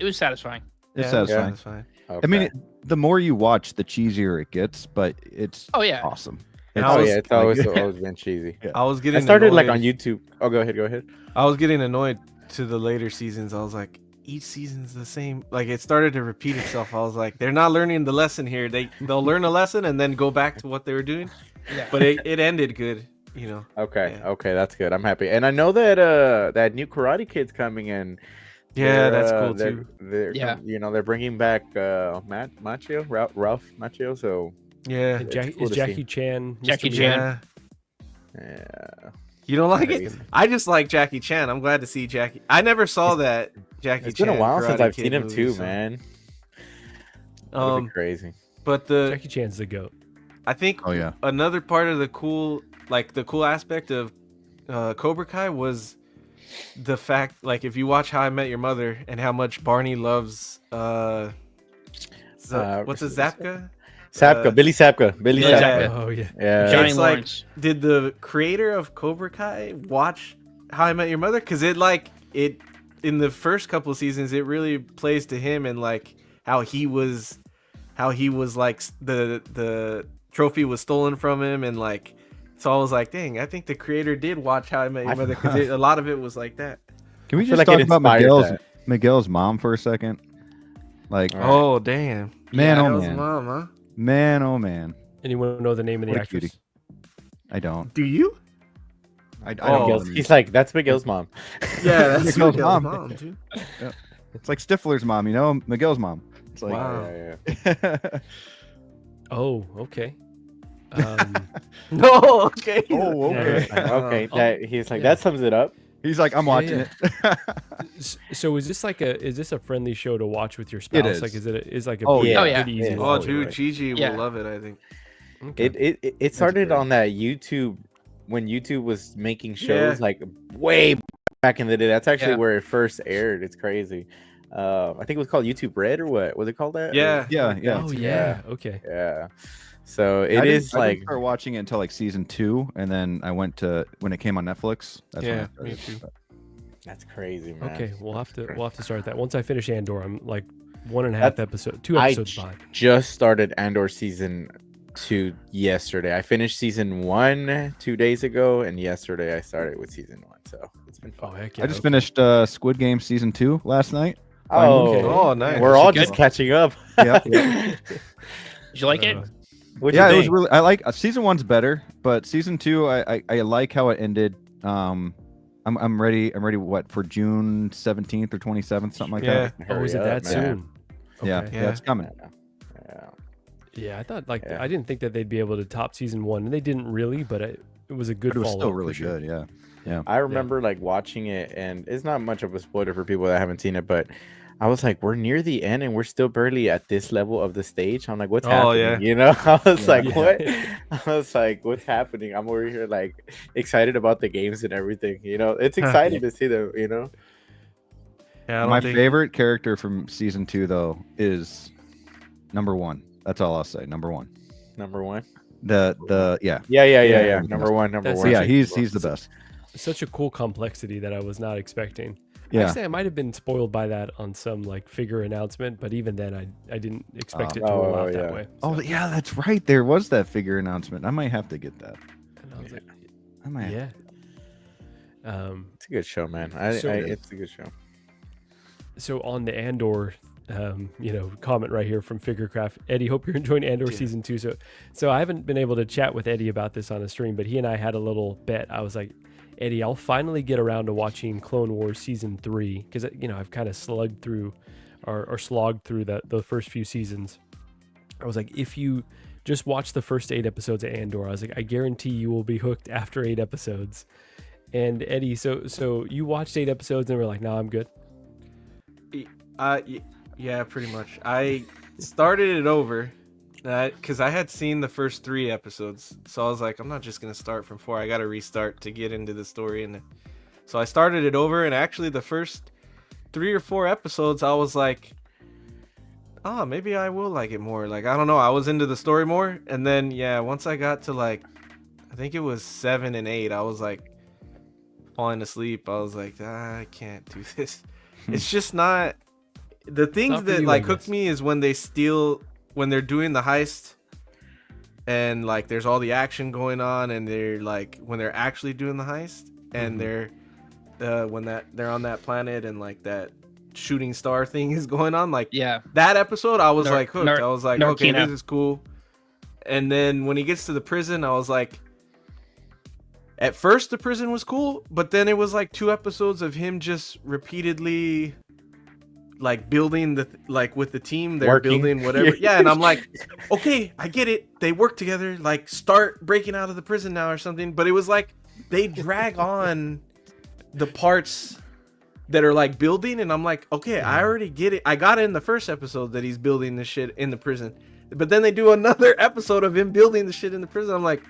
Speaker 5: It was satisfying.
Speaker 9: It's
Speaker 8: Yeah,
Speaker 9: satisfying.
Speaker 8: that's fine.
Speaker 9: I mean,
Speaker 6: Okay.
Speaker 9: the more you watch, the cheesier it gets, but it's
Speaker 5: Oh yeah.
Speaker 9: awesome.
Speaker 8: And
Speaker 6: Oh
Speaker 8: I was-
Speaker 6: yeah, it's
Speaker 9: like-
Speaker 6: always been cheesy.
Speaker 8: I was getting
Speaker 6: I started like
Speaker 8: annoyed.
Speaker 6: on YouTube. Oh, go ahead.
Speaker 8: I was getting annoyed to the later seasons. I was like, each season's the same. Like it started to repeat itself. I was like, they're not learning the lesson here. They'll learn a lesson and then go back to what they were doing.
Speaker 5: Yeah.
Speaker 8: But it ended good, you know.
Speaker 6: Okay,
Speaker 8: Yeah.
Speaker 6: okay, that's good. I'm happy, and I know that that new Karate Kid's coming in.
Speaker 8: Yeah,
Speaker 6: They're,
Speaker 8: that's cool
Speaker 6: they're-
Speaker 8: too.
Speaker 6: They're
Speaker 5: Yeah.
Speaker 6: they're bringing back Ralph Macchio. So
Speaker 8: Yeah.
Speaker 7: And
Speaker 6: It's
Speaker 7: Jack,
Speaker 6: cool
Speaker 7: is
Speaker 6: to
Speaker 7: Jackie
Speaker 6: see.
Speaker 7: Chan?
Speaker 5: Jackie
Speaker 7: Mr.
Speaker 5: Chan.
Speaker 7: Miyagi?
Speaker 8: Yeah.
Speaker 6: yeah,
Speaker 8: You don't like it?
Speaker 6: Crazy.
Speaker 8: I just like Jackie Chan. I'm glad to see Jackie. I never saw that Jackie
Speaker 6: it's
Speaker 8: Chan.
Speaker 6: been a while since
Speaker 8: Karate
Speaker 6: I've
Speaker 8: Kid
Speaker 6: seen him
Speaker 8: movie,
Speaker 6: too,
Speaker 8: so-
Speaker 6: man. That'd be crazy.
Speaker 8: But the
Speaker 7: Jackie Chan's the goat.
Speaker 8: I think
Speaker 9: Oh yeah.
Speaker 8: another part of the cool aspect of Cobra Kai was the fact, like, if you watch How I Met Your Mother and how much Barney loves what's a Zapka?
Speaker 6: Sapka, Billy Sapka,
Speaker 5: Billy
Speaker 8: Yeah.
Speaker 5: Zapka.
Speaker 7: Oh yeah.
Speaker 6: Yeah,
Speaker 5: Johnny
Speaker 8: It's like-
Speaker 5: Lawrence.
Speaker 8: Did the creator of Cobra Kai watch How I Met Your Mother? Because it in the first couple of seasons it really plays to him and like how he was like the trophy was stolen from him and like, so I was like, dang, I think the creator did watch How I Met Your Mother because a lot of it was like that.
Speaker 9: Can we
Speaker 6: I feel
Speaker 9: just
Speaker 6: like it
Speaker 9: talk about
Speaker 6: inspired
Speaker 9: Miguel's mom for a second? Like,
Speaker 8: Oh damn,
Speaker 9: Man,
Speaker 8: that
Speaker 9: oh,
Speaker 8: was
Speaker 9: man.
Speaker 8: mom, huh?
Speaker 9: man, oh man,
Speaker 7: Anyone know the name of the
Speaker 9: What a
Speaker 7: actress?
Speaker 9: cutie. I don't.
Speaker 8: Do you?
Speaker 9: I
Speaker 8: Oh.
Speaker 9: don't.
Speaker 6: Miguel's- he's like, that's Miguel's mom.
Speaker 8: Yeah, that's
Speaker 9: Miguel's
Speaker 8: Miguel's
Speaker 9: mom.
Speaker 8: mom, too.
Speaker 9: It's like Stifler's mom, you know, Miguel's mom. It's like,
Speaker 8: Wow.
Speaker 6: Yeah.
Speaker 7: Oh, okay.
Speaker 8: No, okay.
Speaker 9: oh, okay.
Speaker 6: Okay,
Speaker 8: Oh.
Speaker 6: that he's like,
Speaker 7: Yeah.
Speaker 6: that sums it up.
Speaker 9: He's like, I'm watching
Speaker 7: yeah.
Speaker 9: it.
Speaker 7: So is this a friendly show to watch with your spouse?
Speaker 9: is.
Speaker 7: Like, is like a
Speaker 9: Oh,
Speaker 7: pretty,
Speaker 6: yeah.
Speaker 5: Oh, yeah.
Speaker 7: pretty easy
Speaker 6: Yeah.
Speaker 7: to
Speaker 8: Oh,
Speaker 7: watch,
Speaker 8: dude,
Speaker 7: right?
Speaker 8: Gigi
Speaker 5: Yeah.
Speaker 8: will love it, I think.
Speaker 7: Okay.
Speaker 6: It started
Speaker 9: great.
Speaker 6: on that YouTube when YouTube was making shows
Speaker 8: Yeah.
Speaker 6: like way back in the day. That's actually
Speaker 5: Yeah.
Speaker 6: where it first aired. It's crazy. I think it was called YouTube Red or what? Was it called that?
Speaker 8: Yeah.
Speaker 9: Yeah, yeah.
Speaker 7: Oh yeah. Okay.
Speaker 6: Yeah. So
Speaker 9: I
Speaker 6: it
Speaker 9: didn't-
Speaker 6: is
Speaker 9: I
Speaker 6: like
Speaker 9: didn't start watching it until like season 2, and then I went to when it came on Netflix. That's when I
Speaker 8: Yeah,
Speaker 9: started.
Speaker 8: me too.
Speaker 6: that's crazy, man.
Speaker 7: Okay. We'll have to start that once I finish Andor. I'm like 1.5 episode, 2 episodes
Speaker 6: I
Speaker 7: behind.
Speaker 6: just started Andor season 2 yesterday. I finished season 1 2 days ago, and yesterday I started with season 1. So it's been
Speaker 7: Oh
Speaker 6: fun.
Speaker 7: heck yeah.
Speaker 9: I just
Speaker 7: okay.
Speaker 9: finished Squid Game season 2 last night.
Speaker 6: Oh,
Speaker 7: Okay.
Speaker 8: Oh, nice.
Speaker 6: we're
Speaker 5: Is it
Speaker 6: all
Speaker 5: good?
Speaker 6: just catching up.
Speaker 9: Yep.
Speaker 5: Did you like it?
Speaker 6: What'd
Speaker 9: Yeah,
Speaker 6: you
Speaker 9: it was
Speaker 6: think?
Speaker 9: really. I like season 1's better, but season 2, I like how it ended. I'm ready. I'm ready. What for June 17th or 27th, something like
Speaker 8: Yeah.
Speaker 9: that.
Speaker 7: Oh, is it
Speaker 6: Hurry
Speaker 7: that
Speaker 6: up, man.
Speaker 7: soon?
Speaker 9: Yeah,
Speaker 7: Okay.
Speaker 9: yeah, it's coming.
Speaker 6: Yeah.
Speaker 7: Yeah, I thought like
Speaker 6: Yeah.
Speaker 7: I didn't think that they'd be able to top season 1, and they didn't really, but it was a good
Speaker 9: But it was
Speaker 7: follow.
Speaker 9: still really good. Yeah.
Speaker 6: I remember like watching it, and it's not much of a spoiler for people that haven't seen it, but I was like, we're near the end, and we're still barely at this level of the stage. I'm like, what's
Speaker 8: Oh,
Speaker 6: happening?
Speaker 8: yeah.
Speaker 6: You know, I was like,
Speaker 7: Yeah.
Speaker 6: what? I was like, what's happening? I'm over here like excited about the games and everything. You know, it's exciting to see them. You know,
Speaker 8: Yeah, I don't
Speaker 9: My
Speaker 8: think...
Speaker 9: favorite character from season 2 though is number 1. That's all I'll say. Number 1.
Speaker 6: number one.
Speaker 9: The yeah.
Speaker 6: Yeah.
Speaker 9: he's
Speaker 6: Number
Speaker 9: the
Speaker 6: one. Number
Speaker 7: That's
Speaker 6: one.
Speaker 9: Yeah, he's the best.
Speaker 7: Such a cool complexity that I was not expecting.
Speaker 9: Yeah.
Speaker 7: Actually, I might have been spoiled by that on some like figure announcement, but even then, I didn't expect it to roll out that
Speaker 6: yeah.
Speaker 7: way.
Speaker 9: Oh
Speaker 7: so-
Speaker 9: yeah, that's right. There was that figure announcement. I might have to get that.
Speaker 7: and I was like,
Speaker 9: I might.
Speaker 7: yeah.
Speaker 6: It's a good show, man.
Speaker 7: So-
Speaker 6: It's a good show.
Speaker 7: So on the Andor, comment right here from Figurecraft. Eddie, hope you're enjoying Andor
Speaker 8: Yeah.
Speaker 7: season 2. So I haven't been able to chat with Eddie about this on a stream, but he and I had a little bet. I was like, Eddie, I'll finally get around to watching Clone Wars season 3 because I've kind of slugged through or slogged through the first few seasons. I was like, if you just watch the first 8 episodes of Andor, I was like, I guarantee you will be hooked after 8 episodes. And Eddie, so you watched 8 episodes and were like, no, I'm good.
Speaker 8: Yeah, pretty much. I started it over, Because I had seen the first 3 episodes, so I was like, I'm not just gonna start from 4. I gotta restart to get into the story, and so I started it over. And actually, the first 3 or 4 episodes, I was like, oh, maybe I will like it more. Like, I don't know, I was into the story more. And then once I got to like, I think it was 7 and 8, I was like falling asleep. I was like, I can't do this. It's just not the things that like hooked me is when they're doing the heist and like there's all the action going on, and they're like when they're actually doing the heist, and they're they're on that planet and like that shooting star thing is going on, like that episode I was like hooked. I was like, okay, this is cool. And then when he gets to the prison, I was like, at first the prison was cool, but then it was like 2 episodes of him just repeatedly like building with the team, they're building whatever. And I'm like, okay, I get it, they work together, like start breaking out of the prison now or something. But it was like they drag on the parts that are like building, and I'm like, okay, I already get it. I got it in the first episode that he's building the shit in the prison, but then they do another episode of him building the shit in the prison. I'm like,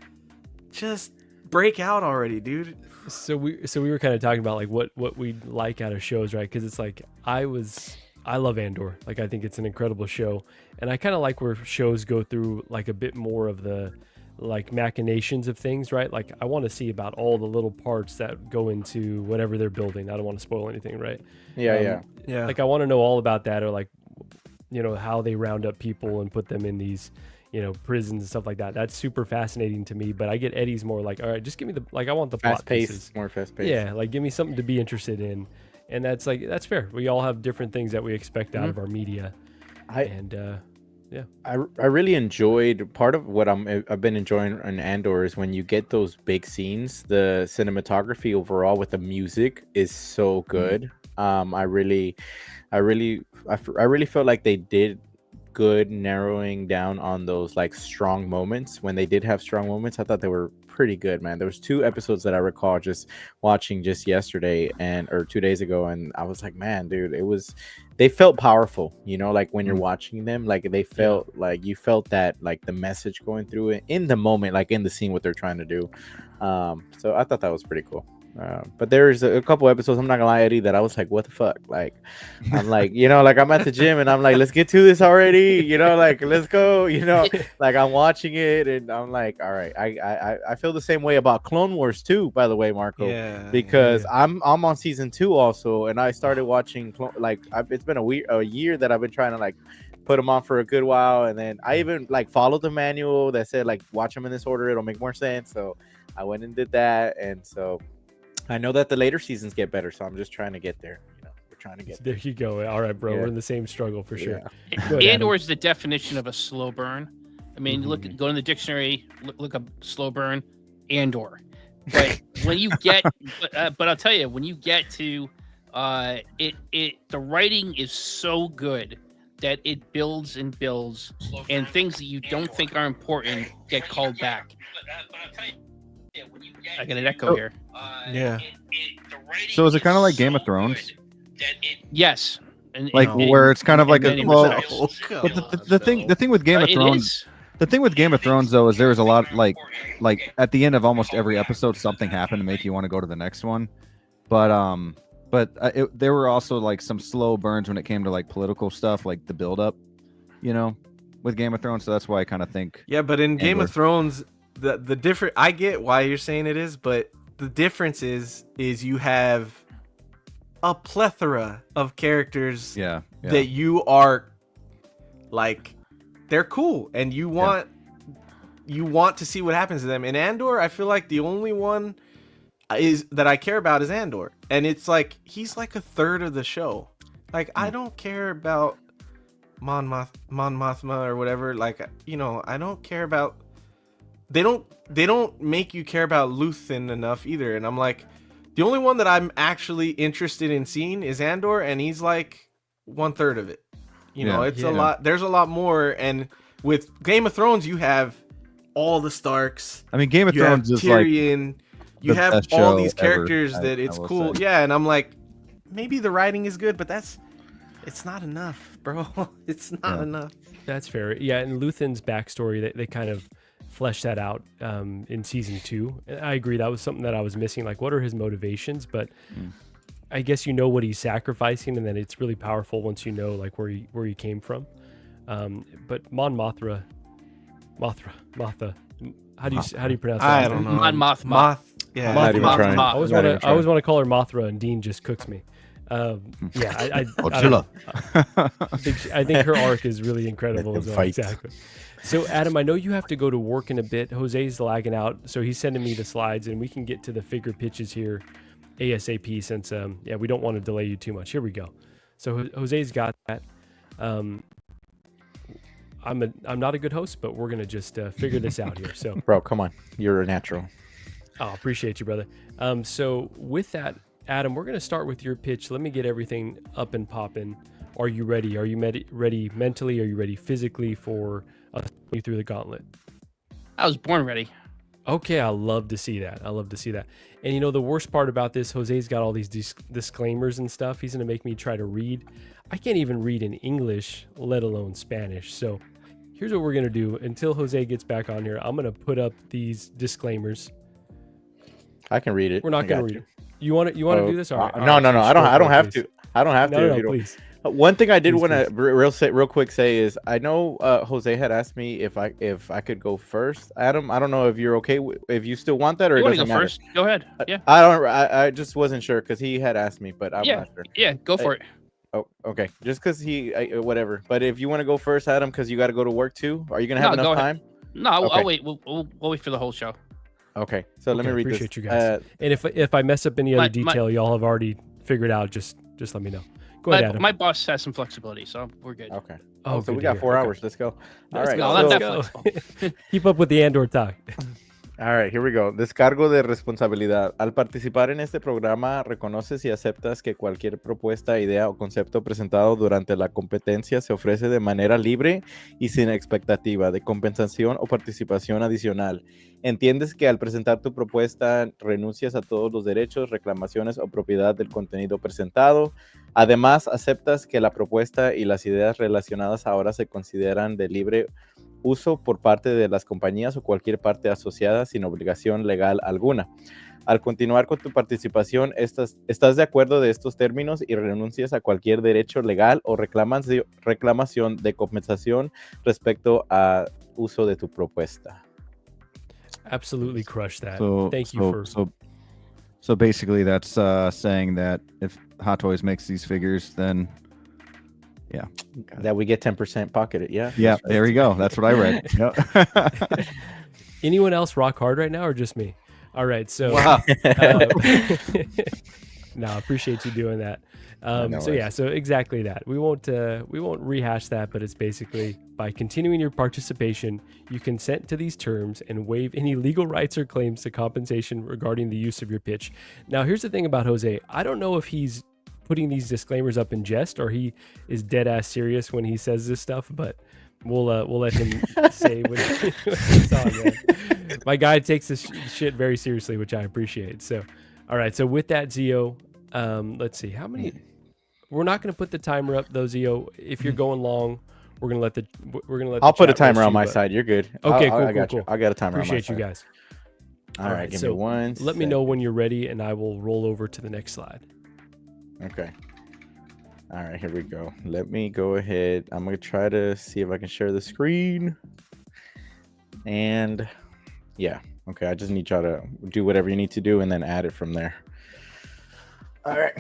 Speaker 8: just break out already, dude.
Speaker 7: So we were kind of talking about like what we like out of shows, right? Because it's like I love Andor. Like, I think it's an incredible show, and I kind of like where shows go through like a bit more of the like machinations of things, right? Like, I want to see about all the little parts that go into whatever they're building. I don't want to spoil anything, right?
Speaker 6: Yeah.
Speaker 7: Like, I want to know all about that, or like, you know, how they round up people and put them in these, you know, prisons and stuff like that. That's super fascinating to me. But I get Eddie's more like, all right, just give me I want the plot pieces.
Speaker 6: More fast paced.
Speaker 7: Yeah, like give me something to be interested in. And that's fair. We all have different things that we expect out of our media.
Speaker 6: I really enjoyed part of what I've been enjoying in Andor is when you get those big scenes, the cinematography overall with the music is so good. I really felt like they did good narrowing down on those like strong moments. When they did have strong moments, I thought they were pretty good, man. There was 2 episodes that I recall just watching just yesterday or 2 days ago, and I was like, man, dude, they felt powerful, you know, like when you're watching them, like they felt like you felt that like the message going through it in the moment, like in the scene, what they're trying to do. So I thought that was pretty cool. But there's a couple episodes, I'm not gonna lie, Eddie, that I was like, what the fuck? Like, I'm like, you know, like I'm at the gym and I'm like, let's get to this already, you know, like let's go, you know, like I'm watching it and I'm like, all right, I feel the same way about Clone Wars too, by the way, Marco, because I'm on season 2 also, and I started watching it's been a year that I've been trying to like put them on for a good while, and then I even like followed the manual that said like watch them in this order, it'll make more sense, so I went and did that, and so I know that the later seasons get better, so I'm just trying to get there. You know, we're trying to get
Speaker 7: there. You go. All right, bro. We're in the same struggle for sure.
Speaker 5: Andor is the definition of a slow burn. I mean, go in the dictionary, look up slow burn, Andor. But when you get, but I'll tell you, when you get to the writing is so good that it builds and builds, and things that you don't think are important get called back. I got an echo here.
Speaker 9: So is it kind of like Game of Thrones?
Speaker 5: Yes.
Speaker 9: Where it's kind of like but the thing with Game of Thrones, the thing with Game of Thrones though is there's a lot like at the end of almost every episode something happened to make you want to go to the next one, but there were also like some slow burns when it came to like political stuff, like the build up, you know, with Game of Thrones. So that's why I kind of think
Speaker 8: but in Game of Thrones, the different, I get why you're saying it is, but the difference is you have a plethora of characters that you are like, they're cool and you want to see what happens to them. In Andor, I feel like the only one is that I care about is Andor, and it's like he's like a third of the show. Like I don't care about Mon Mothma or whatever, like, you know, I don't care about, they don't make you care about Luthen enough either. And I'm like, the only one that I'm actually interested in seeing is Andor, and he's like 1/3 of it. You know, it's a lot. There's a lot more. And with Game of Thrones, you have all the Starks.
Speaker 9: I mean, Game of Thrones is
Speaker 8: Tyrion.
Speaker 9: like
Speaker 8: you have all these characters that it's cool.
Speaker 9: say.
Speaker 8: Yeah, and I'm like, maybe the writing is good, but that's It's not enough, bro. It's not enough.
Speaker 7: That's fair. Yeah, and Luthen's backstory, they kind of fleshed that out in season 2. And I agree, that was something that I was missing. Like, what are his motivations? But I guess you know what he's sacrificing, and then it's really powerful once you know like where he came from. But Mon Mothra, how do you pronounce that?
Speaker 8: I don't know.
Speaker 5: Mon Mothma.
Speaker 8: Yeah.
Speaker 6: Not even trying.
Speaker 7: I always want to call her Mothra, and Dean just cooks me. Yeah, I think her arc is really incredible as well.
Speaker 6: Fight.
Speaker 7: Exactly. So, Adam, I know you have to go to work in a bit. Jose's lagging out, so he's sending me the slides, and we can get to the figure pitches here ASAP since, we don't want to delay you too much. Here we go. So, Jose's got that. I'm not a good host, but we're gonna just figure this out here. So,
Speaker 6: Bro, come on. You're a natural.
Speaker 7: oh, appreciate you, brother. So, with that, Adam, we're gonna start with your pitch. Let me get everything up and popping. Are you ready? Are you ready mentally? Are you ready physically for us you through the gauntlet?
Speaker 5: I was born ready.
Speaker 7: Okay, I love to see that. And you know, the worst part about this, Jose's got all these disclaimers and stuff. He's gonna make me try to read. I can't even read in English, let alone Spanish. So here's what we're gonna do. Until Jose gets back on here, I'm gonna put up these disclaimers.
Speaker 6: I can read it.
Speaker 7: We're not gonna read it. You want to do this? All right.
Speaker 6: No. I don't have to. I don't have to.
Speaker 7: No,
Speaker 6: you know.
Speaker 7: please.
Speaker 6: One thing I did want to real quick say is I know Jose had asked me if I could go first. Adam, I don't know if you're okay if you still want that or
Speaker 5: You
Speaker 6: it
Speaker 5: want to
Speaker 6: doesn't
Speaker 5: go
Speaker 6: matter.
Speaker 5: first? Go ahead. Yeah.
Speaker 6: I just wasn't sure because he had asked me, but I'm
Speaker 5: Yeah.
Speaker 6: not sure.
Speaker 5: Yeah. Go for it.
Speaker 6: Oh, okay. Just because whatever. But if you want to go first, Adam, because you got to go to work too. Are you gonna have
Speaker 5: No,
Speaker 6: enough
Speaker 5: go ahead.
Speaker 6: time?
Speaker 5: No, I'll
Speaker 6: Okay.
Speaker 5: wait. We'll wait for the whole show.
Speaker 6: Okay. So let me read
Speaker 7: appreciate
Speaker 6: this.
Speaker 7: you guys. And if I mess up any other detail, y'all have already figured out. Just let me know. Go ahead, Adam.
Speaker 5: My boss has some flexibility, so we're good.
Speaker 6: Okay.
Speaker 7: Oh,
Speaker 6: so
Speaker 7: good
Speaker 6: we
Speaker 7: to
Speaker 6: got
Speaker 7: hear.
Speaker 6: 4
Speaker 7: Okay.
Speaker 6: hours. Let's go. All
Speaker 7: Let's
Speaker 6: right.
Speaker 7: go.
Speaker 5: No,
Speaker 6: so-
Speaker 5: that's flexible.
Speaker 7: Keep up with the Andor talk.
Speaker 6: All right, here we go. Descargo de responsabilidad. Al participar en este programa, reconoces y aceptas que cualquier propuesta, idea o concepto presentado durante la competencia se ofrece de manera libre y sin expectativa de compensación o participación adicional. Entiendes que al presentar tu propuesta renuncias a todos los derechos, reclamaciones o propiedad del contenido presentado. Además, aceptas que la propuesta y las ideas relacionadas ahora se consideran de libre uso por parte de las compañías o cualquier parte asociada sin obligación legal alguna. Al continuar con tu participación, estás de acuerdo de estos términos y renuncias a cualquier derecho legal o reclamación de compensación respecto a uso de tu propuesta.
Speaker 7: Absolutely crushed that.
Speaker 9: So
Speaker 7: Thank you
Speaker 9: so basically that's saying that if Hot Toys makes these figures, then yeah,
Speaker 6: that we get 10% pocketed. Yeah.
Speaker 9: yeah, there you go. That's what I read. Yep.
Speaker 7: Anyone else rock hard right now, or just me? All right, so
Speaker 6: Wow.
Speaker 7: no, I appreciate you doing that.
Speaker 6: No
Speaker 7: So yeah, so exactly that. We won't rehash that, but it's basically by continuing your participation, you consent to these terms and waive any legal rights or claims to compensation regarding the use of your pitch. Now, here's the thing about Jose. I don't know if he's putting these disclaimers up in jest or he is dead ass serious when he says this stuff, but we'll let him say what he's on, man. My guy takes this shit very seriously, which I appreciate. So, all right. So with that, Zio, let's see how many. We're not going to put the timer up though, Zio. If you're going long, we're gonna let.
Speaker 6: I'll put a
Speaker 7: chat
Speaker 6: timer
Speaker 7: roast
Speaker 6: on
Speaker 7: you,
Speaker 6: my
Speaker 7: but-
Speaker 6: side. You're good.
Speaker 7: Okay, cool,
Speaker 6: I got
Speaker 7: cool,
Speaker 6: you.
Speaker 7: cool.
Speaker 6: I got a timer
Speaker 7: Appreciate
Speaker 6: on
Speaker 7: you
Speaker 6: my
Speaker 7: guys.
Speaker 6: All right, give me
Speaker 7: so
Speaker 6: one.
Speaker 7: Let me know when you're ready, and I will roll over to the next slide.
Speaker 6: Okay. All right, here we go. Let me go ahead. I'm going to try to see if I can share the screen. And yeah, okay. I just need y'all to do whatever you need to do and then add it from there. All right.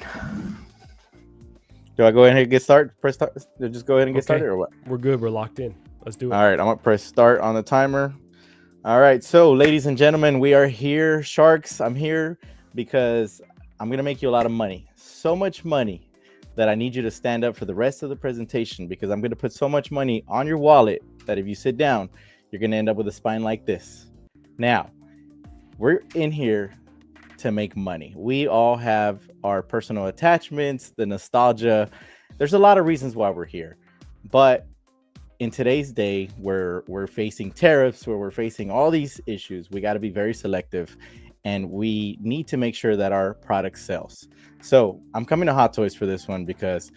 Speaker 6: Do I go ahead and get started? Press start? Just go ahead and get started or what?
Speaker 7: We're good. We're locked in. Let's do it.
Speaker 6: All right, I'm going to press start on the timer. All right, so ladies and gentlemen, we are here. Sharks, I'm here because I'm going to make you a lot of money. So much money that I need you to stand up for the rest of the presentation because I'm going to put so much money on your wallet that if you sit down, you're going to end up with a spine like this. Now, we're in here to make money. We all have our personal attachments, the nostalgia. There's a lot of reasons why we're here. But in today's day, where we're facing tariffs, where we're facing all these issues, we got to be very selective and we need to make sure that our product sells. So I'm coming to Hot Toys for this one because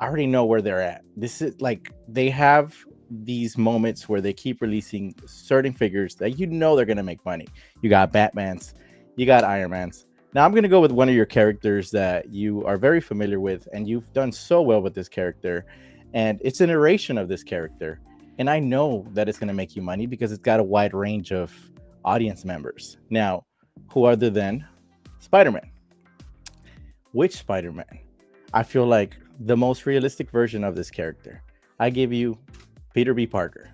Speaker 6: I already know where they're at. This is like they have these moments where they keep releasing certain figures that you know they're gonna make money. You got Batman's, you got Iron Man's. Now I'm gonna go with one of your characters that you are very familiar with, and you've done so well with this character, and it's an iteration of this character. And I know that it's gonna make you money because it's got a wide range of audience members. Now, who other than Spider-Man? Which Spider-Man? I feel like the most realistic version of this character. I give you Peter B. Parker.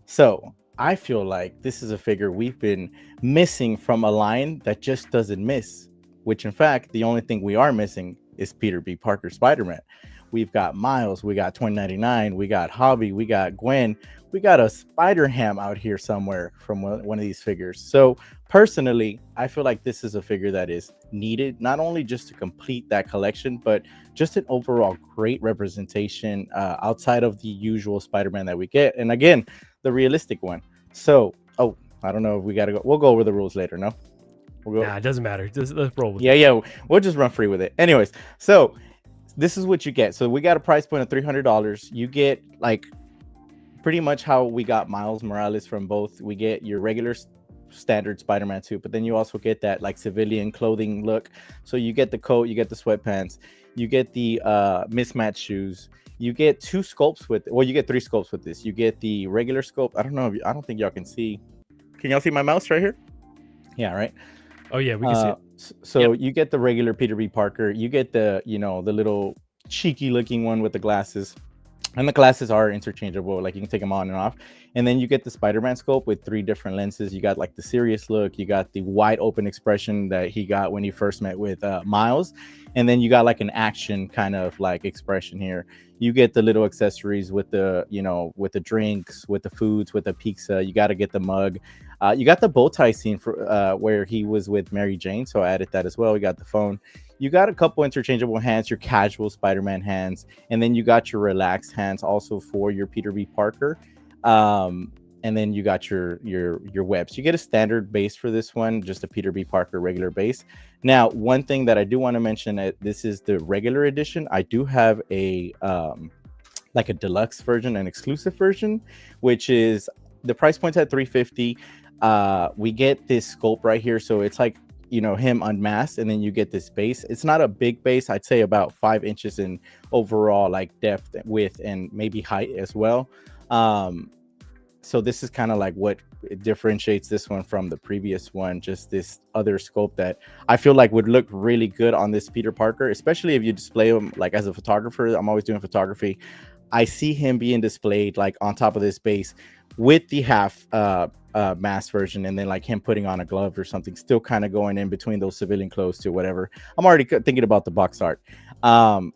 Speaker 6: So I feel like this is a figure we've been missing from a line that just doesn't miss, which in fact, the only thing we are missing is Peter B. Parker Spider-Man. We've got Miles, we got 2099, we got Hobby, we got Gwen, we got a Spider-Ham out here somewhere from one of these figures. So personally, I feel like this is a figure that is needed, not only just to complete that collection, but just an overall great representation outside of the usual Spider-Man that we get. And again, the realistic one. So, I don't know if we got to go. We'll go over the rules later, no?
Speaker 7: Nah, it doesn't matter. Let's roll with it.
Speaker 6: Yeah, we'll just run free with it. Anyways, so this is what you get. So we got a price point of $300. You get like pretty much how we got Miles Morales from both. We get your regular standard Spider-Man suit, but then you also get that like civilian clothing look. So you get the coat, you get the sweatpants, you get the mismatched shoes. You get two sculpts with, well, you get three sculpts with this. You get the regular sculpt. I don't think y'all can see. Can y'all see my mouse right here? Yeah, right.
Speaker 7: Oh yeah, we can see it.
Speaker 6: So you get the regular Peter B. Parker. You get the, the little cheeky looking one with the glasses. And the glasses are interchangeable, like you can take them on and off. And then you get the Spider-Man scope with three different lenses. You got like the serious look, you got the wide open expression that he got when he first met with Miles. And then you got like an action kind of like expression here. You get the little accessories with the, with the drinks, with the foods, with the pizza. You got to get the mug. You got the bow tie scene for where he was with Mary Jane. So I added that as well. We got the phone. You got a couple interchangeable hands, your casual Spider-Man hands, and then you got your relaxed hands also for your Peter B. Parker. And then you got your webs. You get a standard base for this one, just a Peter B. Parker regular base. Now, one thing that I do want to mention, this is the regular edition. I do have a like a deluxe version, an exclusive version, which is the price point's at $350. We get this sculpt right here, so it's like him unmasked, and then you get this base. It's not a big base. I'd say about 5 inches in overall like depth, width, and maybe height as well. So this is kind of like what differentiates this one from the previous one, just this other scope that I feel like would look really good on this Peter Parker, especially if you display him like as a photographer. I'm always doing photography. I see him being displayed like on top of this base with the half mask version, and then like him putting on a glove or something, still kind of going in between those civilian clothes to whatever. I'm already thinking about the box art.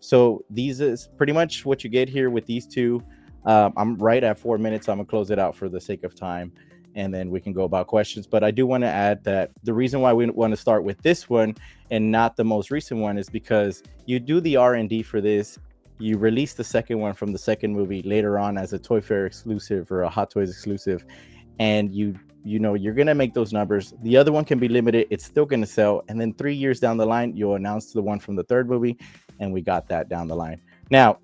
Speaker 6: So these is pretty much what you get here with these two. I'm right at 4 minutes. I'm gonna close it out for the sake of time, and then we can go about questions. But I do want to add that the reason why we want to start with this one and not the most recent one is because you do the R&D for this. You release the second one from the second movie later on as a Toy Fair exclusive or a Hot Toys exclusive, and you're gonna make those numbers. The other one can be limited, it's still gonna sell, and then 3 years down the line you'll announce the one from the third movie, and we got that down the line. Now,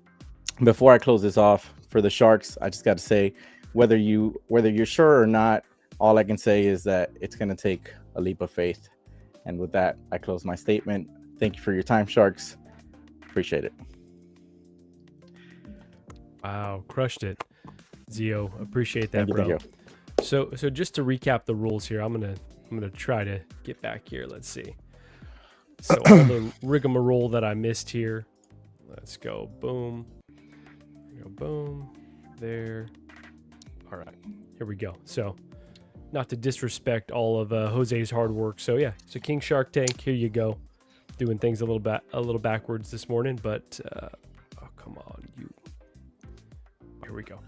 Speaker 6: before I close this off, for the Sharks, I just got to say, whether you're sure or not, all I can say is that it's gonna take a leap of faith. And with that, I close my statement. Thank you for your time, Sharks. Appreciate it.
Speaker 7: Wow, crushed it, Zio. Appreciate that,
Speaker 6: Thank you.
Speaker 7: So just to recap the rules here, I'm gonna try to get back here. Let's see. So all the rigmarole that I missed here. Let's go. Boom. Boom. There. All right. Here we go. So, not to disrespect all of Jose's hard work. So yeah. So King Shark Tank. Here you go. Doing things a little backwards this morning, but oh come on, you. Here we go.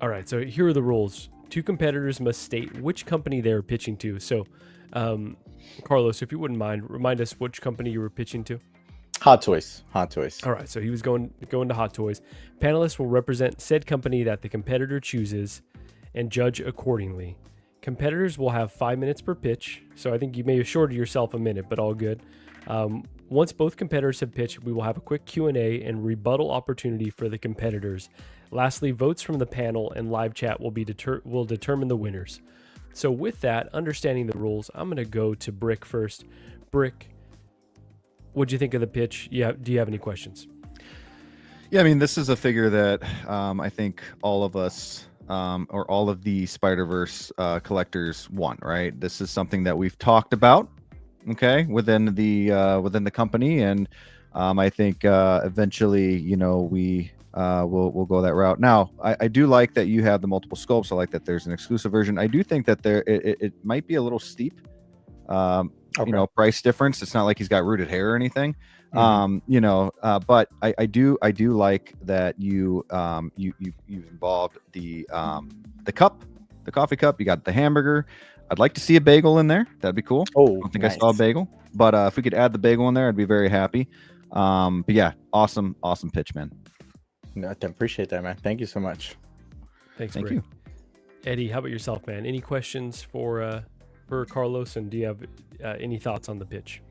Speaker 7: All right, so here are the rules. Two competitors must state which company they're pitching to. So, Carlos, if you wouldn't mind, remind us which company you were pitching to.
Speaker 6: Hot Toys.
Speaker 7: All right, so he was going to Hot Toys. Panelists will represent said company that the competitor chooses and judge accordingly. Competitors will have 5 minutes per pitch, so I think you may have shorted yourself a minute, but all good. Once both competitors have pitched, we will have a quick Q&A and rebuttal opportunity for the competitors. Lastly, votes from the panel and live chat will determine the winners. So with that, understanding the rules, I'm going to go to Brick first. Brick, what'd you think of the pitch? Yeah, do you have any questions?
Speaker 9: Yeah, I mean, this is a figure that I think all of us or all of the Spider-Verse collectors want, right? This is something that we've talked about, okay, within the company, and I think eventually, you know, we'll go that route. Now, I do like that you have the multiple sculpts. I like that there's an exclusive version. I do think that it might be a little steep, you know, price difference. It's not like he's got rooted hair or anything. You know, but I do like that you've involved the cup, the coffee cup. You got the hamburger. I'd like to see a bagel in there. That'd be cool.
Speaker 6: Oh,
Speaker 9: I don't think
Speaker 6: nice.
Speaker 9: I saw a bagel, but if we could add the bagel in there, I'd be very happy. But yeah, awesome pitch, man.
Speaker 6: No, I appreciate that, man. Thank you so much.
Speaker 7: Thanks,
Speaker 9: Thank
Speaker 7: Brick.
Speaker 9: you.
Speaker 7: Eddie, how about yourself, man? Any questions for Carlos, and do you have any thoughts on the pitch?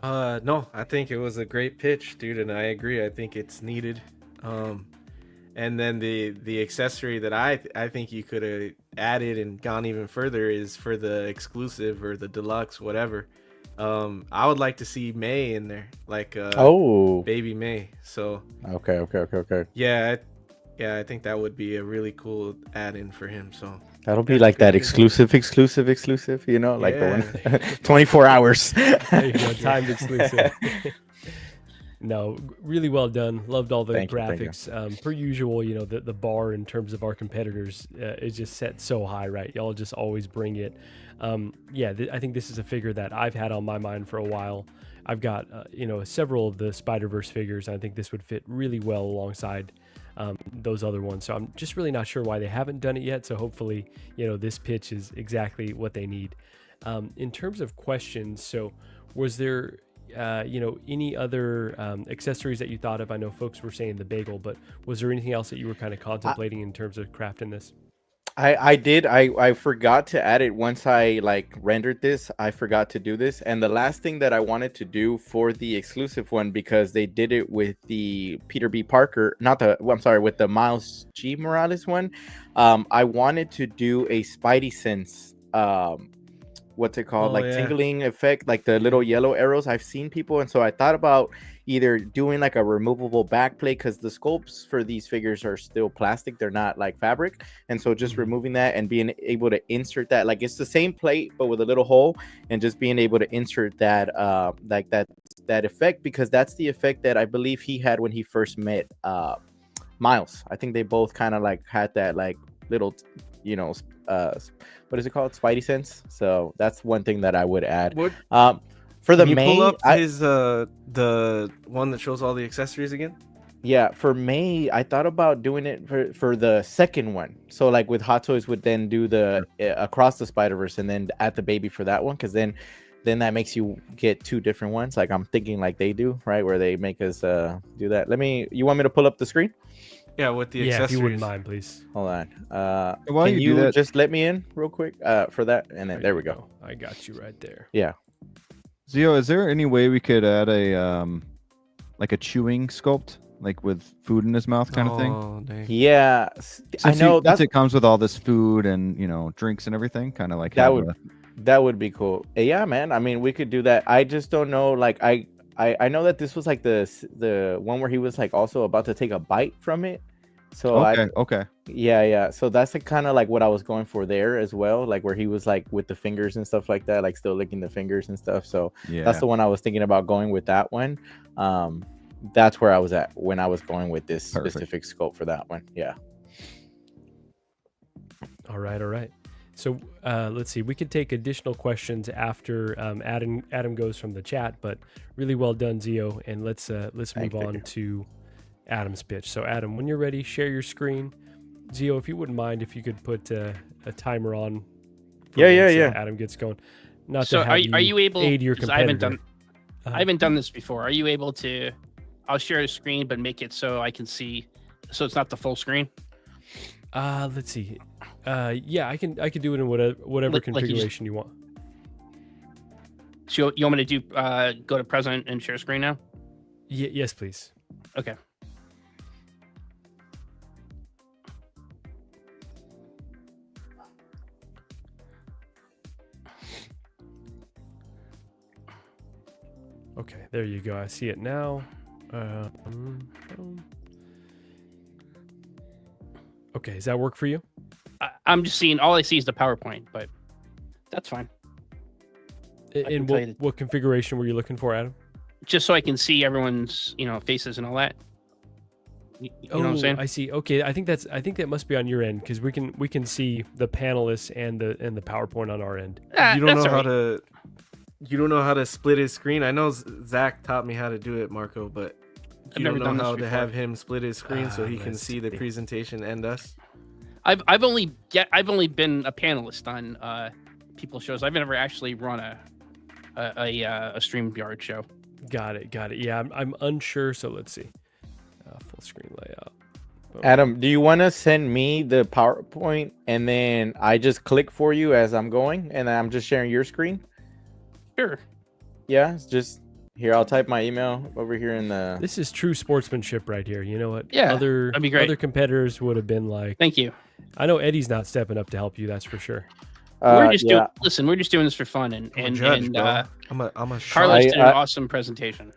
Speaker 8: No, I think it was a great pitch, dude, and I agree. I think it's needed. And then the accessory that I think you could have added and gone even further is for the exclusive or the deluxe, whatever. I would like to see May in there, like baby May. So
Speaker 6: Okay.
Speaker 8: yeah, I think that would be a really cool add-in for him. So
Speaker 6: That'll be like that exclusive, you know, like the one 24 hours.
Speaker 7: There you go, timed exclusive. No, really well done. Loved all the graphics. Per usual, you know, the bar in terms of our competitors is just set so high, right? Y'all just always bring it. I think this is a figure that I've had on my mind for a while. I've got, you know, several of the Spider-Verse figures. I think this would fit really well alongside those other ones. So I'm just really not sure why they haven't done it yet. So hopefully, you know, this pitch is exactly what they need. In terms of questions, so was there, you know, any other accessories that you thought of? I know folks were saying the bagel, but was there anything else that you were kind of contemplating in terms of crafting this?
Speaker 6: I did. I forgot to add it once I like rendered this. I forgot to do this. And the last thing that I wanted to do for the exclusive one, because they did it with the Peter B. Parker, with the Miles G. Morales one. I wanted to do a Spidey sense, what's it called? Tingling effect, like the little yellow arrows. I've seen people. And so I thought about either doing like a removable back plate, because the sculpts for these figures are still plastic, they're not like fabric, and so just removing that and being able to insert that, like it's the same plate but with a little hole, and just being able to insert that like that effect, because that's the effect that I believe he had when he first met Miles. I think they both kind of like had that like little, you know, what is it called, Spidey sense. So that's one thing that I would add. For the
Speaker 8: Can you
Speaker 6: May,
Speaker 8: pull up his the one that shows all the accessories again?
Speaker 6: Yeah, for May, I thought about doing it for the second one. So like with Hot Toys would then do the Across the Spider-Verse and then add the baby for that one, because then that makes you get two different ones. Like I'm thinking like they do, right, where they make us do that. You want me to pull up the screen?
Speaker 8: Yeah, with the accessories.
Speaker 7: If you wouldn't mind, please.
Speaker 6: Hold on.
Speaker 9: While
Speaker 6: can
Speaker 9: you do that,
Speaker 6: just let me in real quick for that, and then there we go.
Speaker 7: I got you right there.
Speaker 6: Yeah.
Speaker 9: Zio, is there any way we could add a like a chewing sculpt, like with food in his mouth kind of thing?
Speaker 8: Dang.
Speaker 6: Yeah, I know
Speaker 9: since it comes with all this food and, you know, drinks and everything, kind of like
Speaker 6: that would be cool. Yeah, man. I mean, we could do that. I just don't know. Like I know that this was like the one where he was like also about to take a bite from it. So
Speaker 9: okay.
Speaker 6: Yeah. So that's like kind of like what I was going for there as well, like where he was like with the fingers and stuff like that, like still licking the fingers and stuff. So that's the one I was thinking about going with, that one. That's where I was at when I was going with this specific scope for that one. Yeah.
Speaker 7: All right. So let's see. We could take additional questions after Adam goes from the chat, but really well done, Zio. And let's move on to Adam's pitch. So Adam, when you're ready, share your screen. Zio, if you wouldn't mind, if you could put a timer on.
Speaker 6: Yeah.
Speaker 7: Adam gets going. Not
Speaker 5: so
Speaker 7: to have
Speaker 5: are you able?
Speaker 7: aid your competitor.
Speaker 5: I haven't done this before. Are you able to? I'll share a screen, but make it so I can see, so it's not the full screen.
Speaker 7: Let's see. Yeah, I can do it in whatever configuration you want.
Speaker 5: So you want me to do go to present and share screen now?
Speaker 7: Yes, please.
Speaker 5: Okay.
Speaker 7: Okay, there you go. I see it now. Okay, does that work for you?
Speaker 5: I'm just seeing, all I see is the PowerPoint, but that's fine.
Speaker 7: In
Speaker 5: tell you
Speaker 7: what configuration were you looking for, Adam?
Speaker 5: Just so I can see everyone's, faces and all that. You know what I'm saying?
Speaker 7: I see. Okay, I think that must be on your end because we can see the panelists and the PowerPoint on our end.
Speaker 8: You don't
Speaker 5: that's
Speaker 8: know
Speaker 5: all
Speaker 8: how
Speaker 5: right.
Speaker 8: you don't know how to split his screen. I know Zach taught me how to do it, Marco, but
Speaker 5: I've
Speaker 8: you
Speaker 5: never
Speaker 8: don't
Speaker 5: done
Speaker 8: know
Speaker 5: this
Speaker 8: how to
Speaker 5: before.
Speaker 8: have him split his screen so he can
Speaker 7: let's
Speaker 8: see the
Speaker 7: see.
Speaker 8: presentation and us.
Speaker 5: I've only been a panelist on people's shows. I've never actually run a StreamYard show.
Speaker 7: Got it. Yeah, I'm unsure. So let's see. Full screen layout. Boom.
Speaker 6: Adam, do you want to send me the PowerPoint and then I just click for you as I'm going and I'm just sharing your screen?
Speaker 5: Sure.
Speaker 6: Yeah, it's just here. I'll type my email over here in the.
Speaker 7: This is true sportsmanship right here. You know what?
Speaker 5: Yeah,
Speaker 7: Other
Speaker 5: that'd be great.
Speaker 7: other competitors would have been like,
Speaker 5: Thank you.
Speaker 7: I know Eddie's not stepping up to help you. That's for sure.
Speaker 5: We're just
Speaker 6: yeah.
Speaker 5: we're just doing this for fun, and
Speaker 8: I'm a judge, bro. I'm a
Speaker 5: Carlos
Speaker 8: shark.
Speaker 5: did an awesome presentation.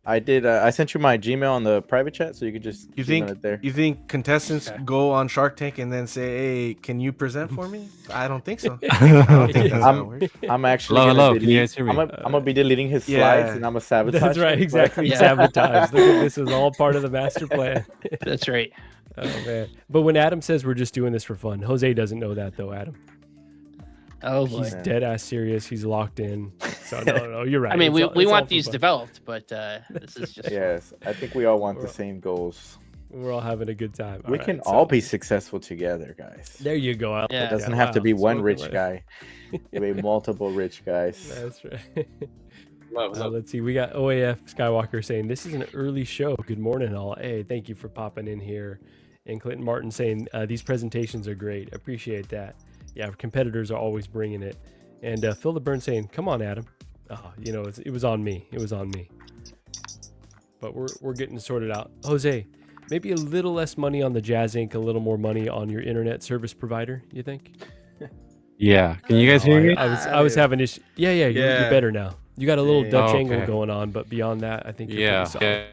Speaker 6: I sent you my Gmail on the private chat, so you could just
Speaker 8: You
Speaker 6: email
Speaker 8: think
Speaker 6: it there.
Speaker 8: you think contestants
Speaker 5: Okay.
Speaker 8: go on Shark Tank and then say, "Hey, can you present for me?" I don't think so. I don't think that's how it works.
Speaker 6: I'm actually
Speaker 4: Hello,
Speaker 6: gonna
Speaker 4: hello, can you
Speaker 6: delete-
Speaker 4: guys hear me?
Speaker 6: I'm gonna be deleting his
Speaker 8: Yeah.
Speaker 6: slides and I'm gonna sabotage.
Speaker 7: That's right.
Speaker 6: him, but-
Speaker 7: Exactly.
Speaker 5: Yeah.
Speaker 7: Sabotage. Look at this. Is all part of the master plan.
Speaker 5: That's right.
Speaker 7: Oh man. But when Adam says we're just doing this for fun, Jose doesn't know that though, Adam.
Speaker 5: Oh boy.
Speaker 7: He's dead ass serious. He's locked in. So no, you're right.
Speaker 5: I mean,
Speaker 7: It's
Speaker 5: we,
Speaker 7: all-
Speaker 5: we
Speaker 7: it's all
Speaker 5: want
Speaker 7: for
Speaker 5: these
Speaker 7: fun.
Speaker 5: developed, but this is just
Speaker 6: Yes, I think we all want the
Speaker 7: We're-
Speaker 6: same goals.
Speaker 7: We're all having a good time.
Speaker 6: We
Speaker 7: All
Speaker 6: can
Speaker 7: right,
Speaker 6: all
Speaker 7: so-
Speaker 6: be successful together, guys.
Speaker 7: There you go.
Speaker 5: Yeah.
Speaker 6: It doesn't have to
Speaker 7: wow,
Speaker 6: be one
Speaker 7: spoken
Speaker 6: rich
Speaker 7: like-
Speaker 6: guy. It can be multiple rich guys.
Speaker 7: That's right. Let's see. We got OAF Skywalker saying this is an early show. Good morning, all. Hey, thank you for popping in here. And Clinton Martin saying these presentations are great. Appreciate that. Yeah, competitors are always bringing it. And Phil the Burn saying, "Come on, Adam." Oh, it was on me. It was on me. But we're getting sorted out. Jose, maybe a little less money on the Jazz Inc., a little more money on your internet service provider. You think?
Speaker 4: Yeah. Can you guys hear me?
Speaker 7: I was having issues. Yeah. You're better now. You got a little
Speaker 8: Yeah.
Speaker 7: Dutch
Speaker 4: Oh,
Speaker 7: angle
Speaker 4: okay.
Speaker 7: going on, but beyond that, I think you're
Speaker 4: Yeah.
Speaker 7: pretty solid.
Speaker 4: Yeah.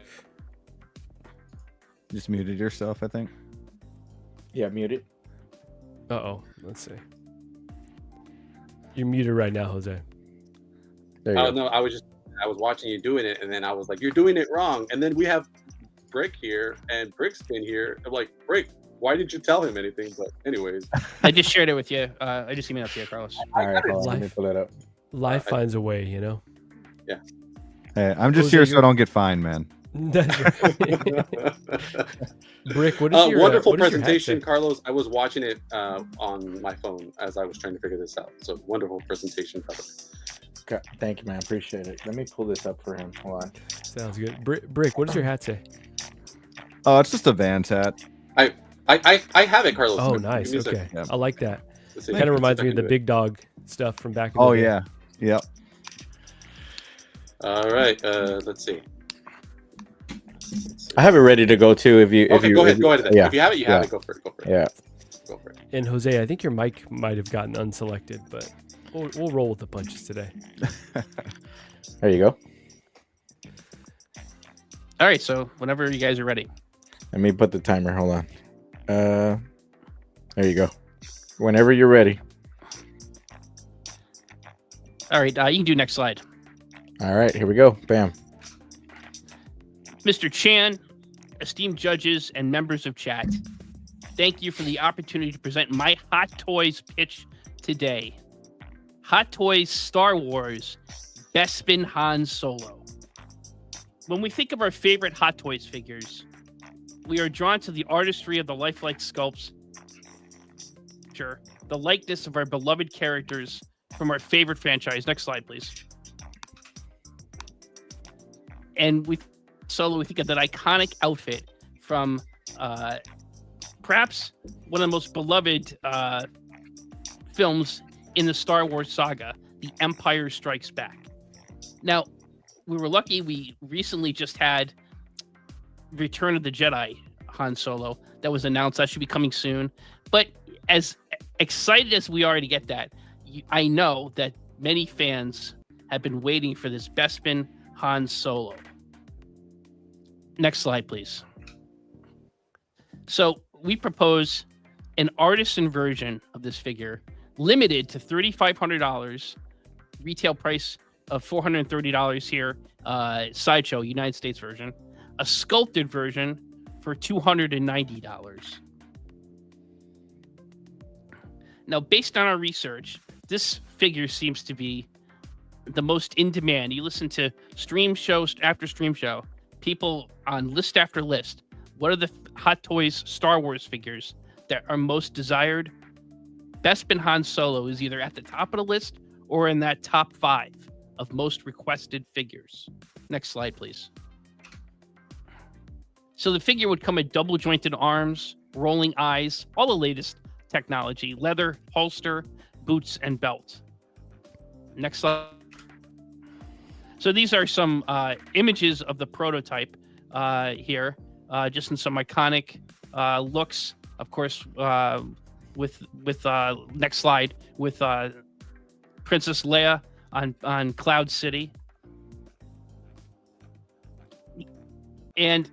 Speaker 9: You just muted yourself, I think.
Speaker 6: Yeah, muted.
Speaker 7: Uh-oh. Let's see. You're muted right now, Jose.
Speaker 6: There you
Speaker 10: Oh
Speaker 6: go.
Speaker 10: no, I was watching you doing it, and then I was like, "You're doing it wrong." And then we have Brick here, and Brick's been here. I'm like, "Brick, why didn't you tell him anything?" But anyways,
Speaker 5: I just shared it with you. I just emailed it to you, Carlos.
Speaker 6: All right, hold on, let me
Speaker 7: Life.
Speaker 6: pull it up.
Speaker 7: Life finds a way, you know?
Speaker 9: Hey, I'm just
Speaker 7: Jose,
Speaker 9: here so I
Speaker 7: you're-
Speaker 9: don't get fined, man.
Speaker 7: That's right. Brick, what is your
Speaker 10: wonderful
Speaker 7: what is your hat
Speaker 10: presentation,
Speaker 7: say?
Speaker 10: Carlos. I was watching it on my phone as I was trying to figure this out. So wonderful presentation, brother.
Speaker 6: Okay, thank you, man. Appreciate it. Let me pull this up for him. Hold on.
Speaker 7: Sounds good. Brick, what does your hat say?
Speaker 9: Oh, it's just a Vans hat.
Speaker 10: I have it, Carlos.
Speaker 7: Oh,
Speaker 10: Give
Speaker 7: nice.
Speaker 10: me a second.
Speaker 7: Okay.
Speaker 9: Yeah.
Speaker 7: I like that.
Speaker 10: Let's see.
Speaker 7: Kind of
Speaker 10: Let's see
Speaker 7: reminds
Speaker 10: if I
Speaker 7: me
Speaker 10: can
Speaker 7: of the
Speaker 10: do it.
Speaker 7: big dog stuff from back in the
Speaker 9: Oh
Speaker 7: day.
Speaker 9: yeah. Yep.
Speaker 10: All right. Let's see.
Speaker 6: I have it ready to go too. If you, if
Speaker 10: Okay,
Speaker 6: you,
Speaker 10: go
Speaker 6: if
Speaker 10: ahead.
Speaker 6: you-
Speaker 10: Go ahead. Then.
Speaker 6: Yeah,
Speaker 10: If you have it, you have
Speaker 6: yeah.
Speaker 10: it. Go for it. Go for it.
Speaker 6: yeah.
Speaker 10: Go for it.
Speaker 7: And Jose, I think your mic might have gotten unselected, but we'll roll with the punches today.
Speaker 6: There you go.
Speaker 5: All right, so whenever you guys are ready.
Speaker 6: Let me put the timer. Hold on. There you go. Whenever you're ready.
Speaker 5: All right, you can do next slide.
Speaker 6: All right, here we go. Bam.
Speaker 5: Mr. Chan, esteemed judges and members of chat, thank you for the opportunity to present my Hot Toys pitch today. Hot Toys Star Wars Bespin Han Solo. When we think of our favorite Hot Toys figures, we are drawn to the artistry of the lifelike sculpts, the likeness of our beloved characters from our favorite franchise. Next slide, please. And with Solo, we think of that iconic outfit from perhaps one of the most beloved films in the Star Wars saga, The Empire Strikes Back. Now, we were lucky. We recently just had Return of the Jedi Han Solo that was announced. That should be coming soon. But as excited as we are to get that, I know that many fans have been waiting for this Bespin Han Solo. Next slide, please. So we propose an artisan version of this figure, limited to $3,500, retail price of $430 here, Sideshow, United States version, a sculpted version for $290. Now, based on our research, this figure seems to be the most in demand. You listen to stream shows after stream show, people on list after list. What are the Hot Toys Star Wars figures that are most desired? Bespin Han Solo is either at the top of the list or in that top 5 of most requested figures. Next slide, please. So the figure would come with double jointed arms, rolling eyes, all the latest technology, leather, holster, boots, and belt. Next slide. So these are some images of the prototype here, just in some iconic looks, of course, with next slide, with Princess Leia on Cloud City. And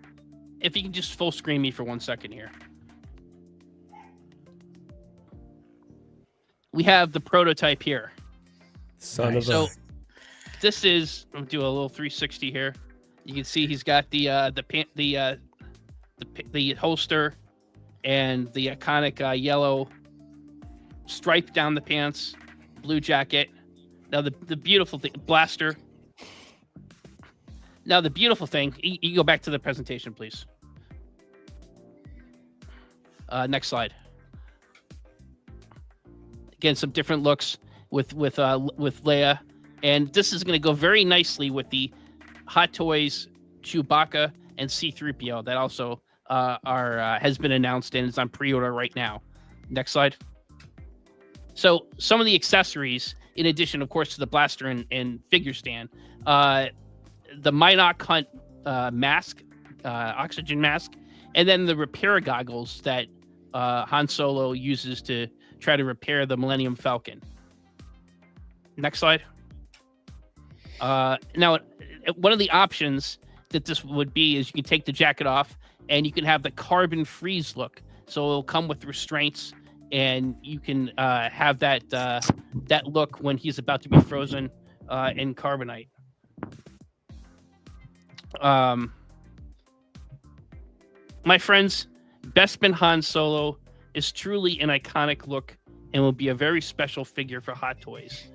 Speaker 5: if you can just full screen me for 1 second here. We have the prototype here. So this is, I'm gonna do a little 360 here. You can see he's got the holster and the iconic yellow stripe down the pants, blue jacket. Now the beautiful thing, blaster. Now the beautiful thing, you go back to the presentation, please. Next slide. Again, some different looks with Leia, and this is going to go very nicely with the Hot Toys Chewbacca and C-3PO that also has been announced and is on pre-order right now. Next slide. So some of the accessories, in addition, of course, to the blaster and figure stand, the Minoc Hunt mask, oxygen mask, and then the repair goggles that Han Solo uses to try to repair the Millennium Falcon. Next slide. Now, one of the options that this would be is you can take the jacket off and you can have the carbon freeze look. So it'll come with restraints, and you can have that look when he's about to be frozen in carbonite. My friends, Bespin Han Solo is truly an iconic look and will be a very special figure for Hot Toys.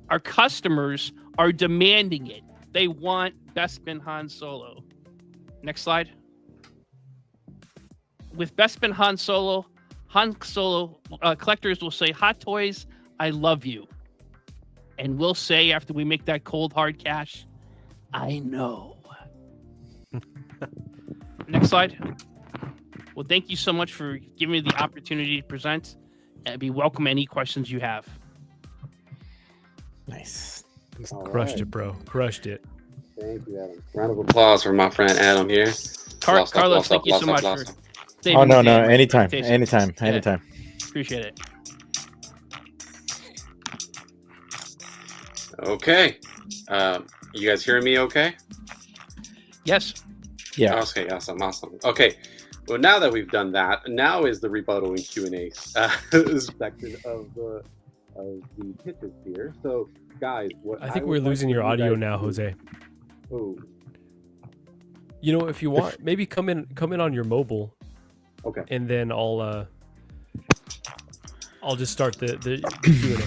Speaker 5: Our customers are demanding it. They want Bespin Han Solo. Next slide. With Bespin Han Solo collectors will say, Hot Toys, I love you. And we'll say, after we make that cold hard cash, I know. Next slide. Well, thank you so much for giving me the opportunity to present. And be welcome any questions you have.
Speaker 6: Nice.
Speaker 7: Crushed it, bro. Crushed it.
Speaker 10: Thank you, Adam. Round of applause for my friend Adam here.
Speaker 5: Carlos, thank you so much for saving
Speaker 6: Oh, no,
Speaker 5: me
Speaker 6: no.
Speaker 5: the
Speaker 6: Anytime.
Speaker 5: presentation.
Speaker 6: Anytime.
Speaker 5: Yeah.
Speaker 6: Anytime.
Speaker 5: Appreciate it.
Speaker 10: Okay. You guys hearing me okay?
Speaker 5: Yes.
Speaker 6: Yeah.
Speaker 10: Okay, awesome. Okay. Well, now that we've done that, now is the rebuttal and Q&A section of the pitches here. So, guys, what
Speaker 7: I think we're losing your audio now, Jose.
Speaker 10: Oh.
Speaker 7: You know, if you want, maybe come in on your mobile.
Speaker 10: Okay.
Speaker 7: And then I'll just start the Q&A.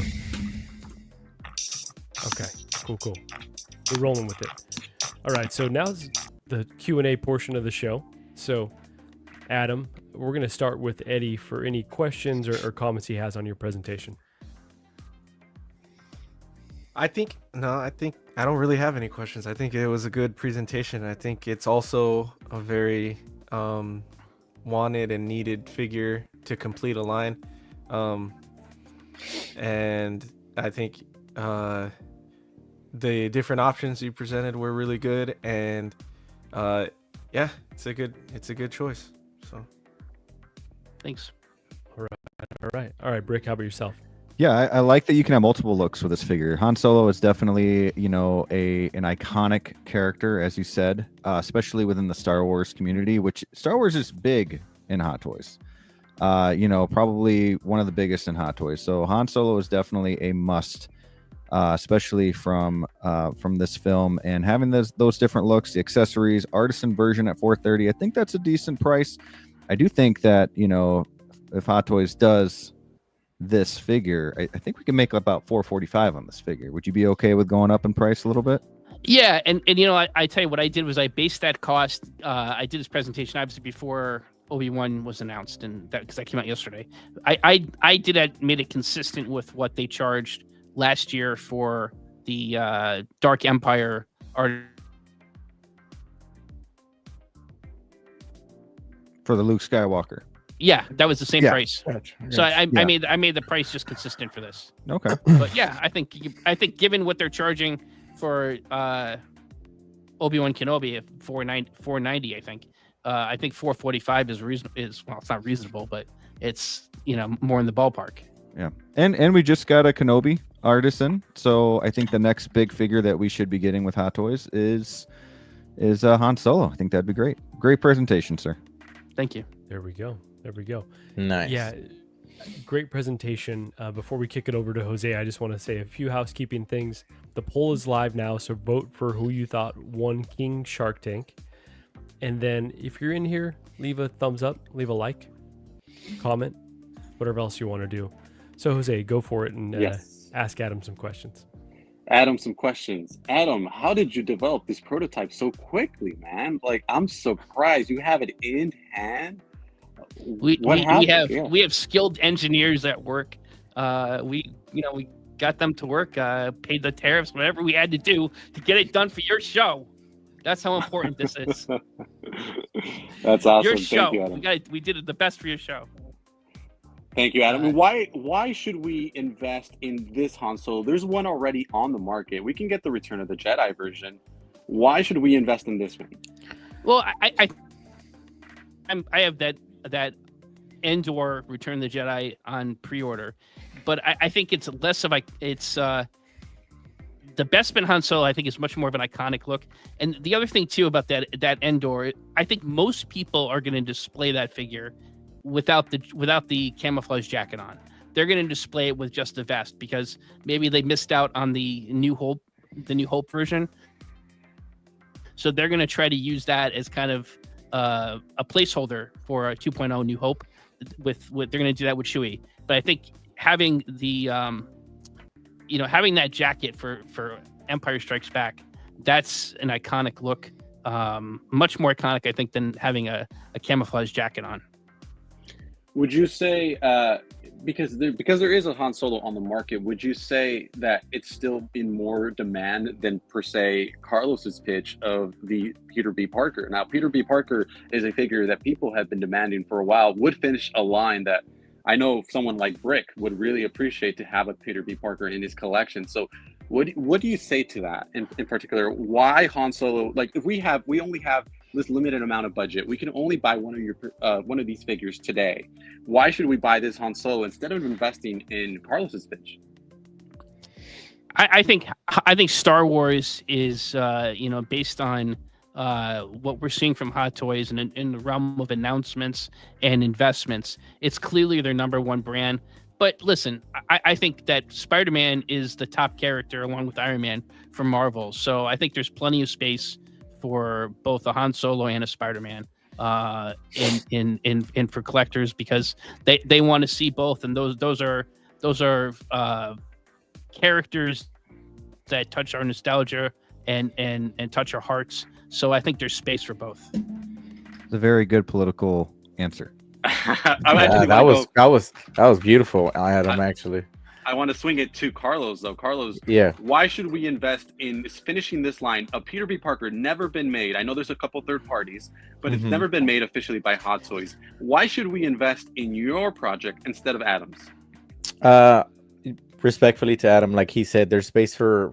Speaker 7: Okay. Cool. We're rolling with it. All right. So now's the Q&A portion of the show. So, Adam, we're going to start with Eddie for any questions or comments he has on your presentation.
Speaker 8: I don't really have any questions. I think it was a good presentation. I think it's also a very wanted and needed figure to complete a line. And I think The different options you presented were really good, and yeah, it's a good choice. So
Speaker 5: Thanks.
Speaker 7: All right, Brick. How about yourself?
Speaker 9: Yeah, I like that you can have multiple looks with this figure. Han Solo is definitely, an iconic character, as you said, especially within the Star Wars community, which Star Wars is big in Hot Toys. Probably one of the biggest in Hot Toys. So Han Solo is definitely a must, especially from this film. And having those different looks, the accessories, artisan version at $430, I think that's a decent price. I do think that, if Hot Toys does this figure, I think we can make about $445 on this figure. Would you be okay with going up in price a little bit?
Speaker 5: Yeah, and I tell you what I did was I based that cost. I did this presentation obviously before Obi-Wan was announced, and that because that came out yesterday. I did that, made it consistent with what they charged last year for the Dark Empire art.
Speaker 9: For the Luke Skywalker.
Speaker 5: Yeah, that was the same price.
Speaker 6: Gotcha.
Speaker 5: So I made the price just consistent for this.
Speaker 9: Okay.
Speaker 5: But yeah, I think given what they're charging for Obi-Wan Kenobi at $490, I think $445 is reasonable. Well, it's not reasonable, but it's more in the ballpark.
Speaker 9: Yeah, and we just got a Kenobi artisan, so I think the next big figure that we should be getting with Hot Toys is Han Solo. I think that'd be great. Great presentation, sir.
Speaker 5: Thank you.
Speaker 7: There we go.
Speaker 6: Nice.
Speaker 7: Yeah, great presentation. Before we kick it over to Jose, I just want to say a few housekeeping things. The poll is live now, so vote for who you thought won King Shark Tank. And then if you're in here, leave a thumbs up, leave a like, comment, whatever else you want to do. So Jose, go for it and ask Adam some questions.
Speaker 10: Adam, some questions. Adam, how did you develop this prototype so quickly, man? Like, I'm surprised you have it in hand.
Speaker 5: We have skilled engineers at work. We got them to work, paid the tariffs, whatever we had to do to get it done for your show. That's how important this is.
Speaker 10: That's awesome.
Speaker 5: Your show.
Speaker 10: Thank you, Adam.
Speaker 5: We did it the best for your show.
Speaker 10: Thank you, Adam. Why should we invest in this Han Solo? There's one already on the market. We can get the Return of the Jedi version. Why should we invest in this one?
Speaker 5: Well, I have that Endor Return of the Jedi on pre-order, but I think it's less of the Bespin Han Solo. I think is much more of an iconic look. And the other thing too about that Endor, I think most people are going to display that figure without the camouflage jacket on. They're going to display it with just the vest because maybe they missed out on the New Hope version. So they're going to try to use that as kind of a placeholder for a 2.0 New Hope. With they're going to do that with Chewie. But I think having the having that jacket for Empire Strikes Back, that's an iconic look. Much more iconic, I think, than having a camouflage jacket on.
Speaker 10: Would you say, because there is a Han Solo on the market, would you say that it's still in more demand than, per se, Carlos's pitch of the Peter B. Parker? Now, Peter B. Parker is a figure that people have been demanding for a while, would finish a line that I know someone like Brick would really appreciate to have a Peter B. Parker in his collection. So what do you say to that in particular? Why Han Solo? Like, if we only have this limited amount of budget, we can only buy one of these figures today. Why should we buy this Han Solo instead of investing in Carlos's pitch?
Speaker 5: I think Star Wars is based on what we're seeing from Hot Toys and in the realm of announcements and investments. It's clearly their number one brand. But listen, I think that Spider-Man is the top character along with Iron Man for Marvel. So I think there's plenty of space for both a Han Solo and a Spider-Man in for collectors because they want to see both, and those are characters that touch our nostalgia and touch our hearts. So I think there's space for both.
Speaker 9: It's a very good political answer.
Speaker 6: That was beautiful, Adam. Actually,
Speaker 10: I want to swing it to Carlos, though. Carlos,
Speaker 6: yeah.
Speaker 10: Why should we invest in finishing this line of Peter B. Parker? Never been made. I know there's a couple third parties, but it's never been made officially by Hot Toys. Why should we invest in your project instead of Adam's?
Speaker 6: respectfully to Adam, like he said, there's space for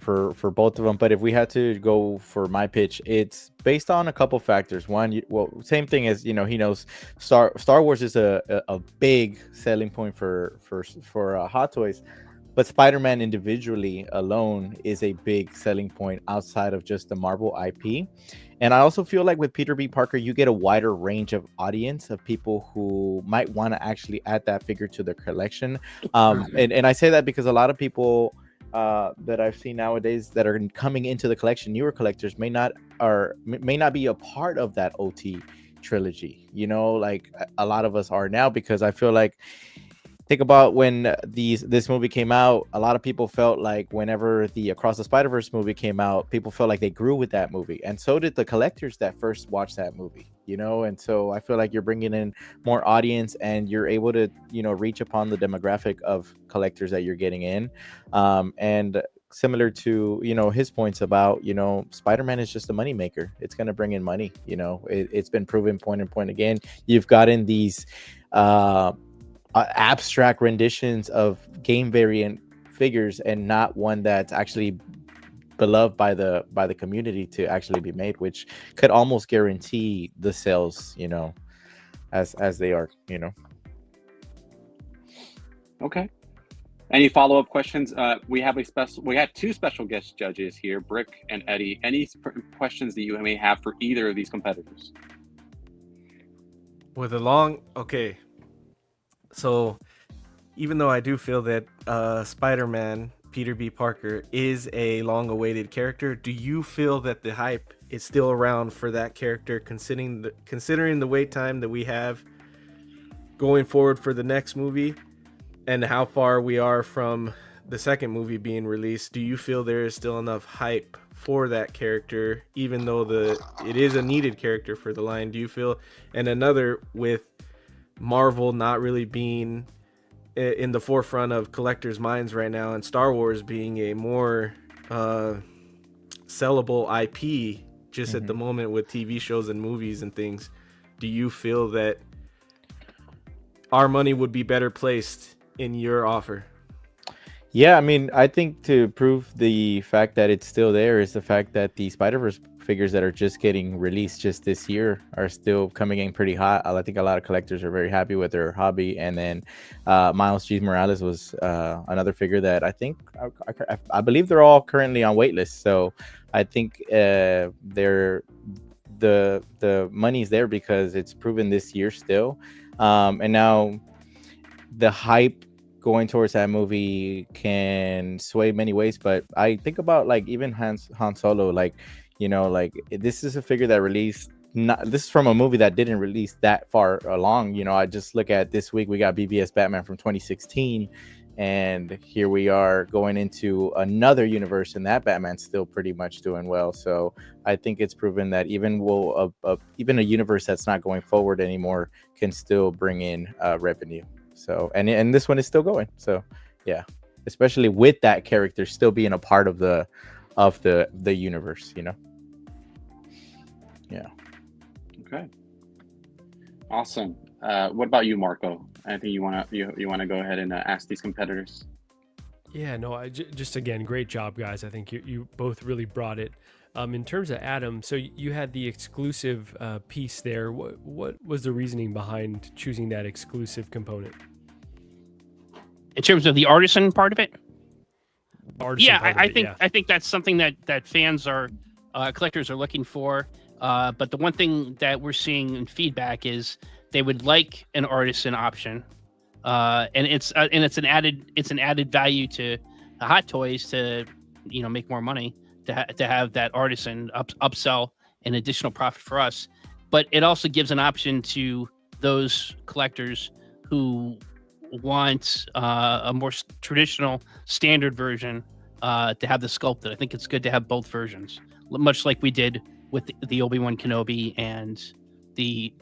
Speaker 6: both of them. But if we had to go for my pitch, it's based on a couple factors. One, well, same thing as he knows Star Wars is a big selling point for Hot Toys, but Spider-Man individually alone is a big selling point outside of just the Marvel IP. And I also feel like with Peter B. Parker, you get a wider range of audience of people who might want to actually add that figure to their collection. And I say that because a lot of people that I've seen nowadays that are coming into the collection, newer collectors, may not be a part of that OT trilogy. Like a lot of us are now, because I feel like, think about when this movie came out, a lot of people felt like whenever the Across the Spider-Verse movie came out, people felt like they grew with that movie, and so did the collectors that first watched that movie. And so I feel like you're bringing in more audience, and you're able to reach upon the demographic of collectors that you're getting in. And similar to his points about Spider-Man is just a money maker. It's going to bring in money. It's been proven point and point again. You've gotten these abstract renditions of game variant figures, and not one that's actually beloved by the community to actually be made, which could almost guarantee the sales as they are.
Speaker 10: Okay. Any follow-up questions? We had two special guest judges here, Brick and Eddie. Any questions that you may have for either of these competitors?
Speaker 8: Okay. So, even though I do feel that Spider-Man, Peter B. Parker, is a long-awaited character, do you feel that the hype is still around for that character, considering the wait time that we have going forward for the next movie, and how far we are from the second movie being released? Do you feel there is still enough hype for that character, even though it is a needed character for the line? Do you feel, and another, with Marvel not really being in the forefront of collectors' minds right now, and Star Wars being a more sellable IP just at the moment with TV shows and movies and things, do you feel that our money would be better placed in your offer?
Speaker 6: Yeah, I mean, I think to prove the fact that it's still there is the fact that the Spider-Verse figures that are just getting released just this year are still coming in pretty hot. I think a lot of collectors are very happy with their hobby. And then Miles G. Morales was another figure that I think I believe they're all currently on wait lists. So I think the money's there because it's proven this year still. And now the hype going towards that movie can sway many ways, but I think about like even Han Solo, like this is a figure that released, this is from a movie that didn't release that far along. I just look at this week, we got BVS Batman from 2016, and here we are going into another universe, and that Batman's still pretty much doing well. So I think it's proven that even a universe that's not going forward anymore can still bring in revenue. So and this one is still going. So yeah, especially with that character still being a part of the universe, Yeah.
Speaker 10: Okay. Awesome. What about you, Marco? I think you wanna go ahead and ask these competitors.
Speaker 7: Yeah, no, just again, great job, guys. I think you both really brought it. In terms of Adam, so you had the exclusive piece there. What was the reasoning behind choosing that exclusive component?
Speaker 5: In terms of the artisan part of it?
Speaker 7: Yeah,
Speaker 5: I think that's something that fans are collectors are looking for. But the one thing that we're seeing in feedback is they would like an artisan option, and it's an added value to the Hot Toys to make more money to have that artisan upsell an additional profit for us. But it also gives an option to those collectors who want a more traditional standard version to have the sculpted. I think it's good to have both versions, much like we did with the Obi-Wan Kenobi and the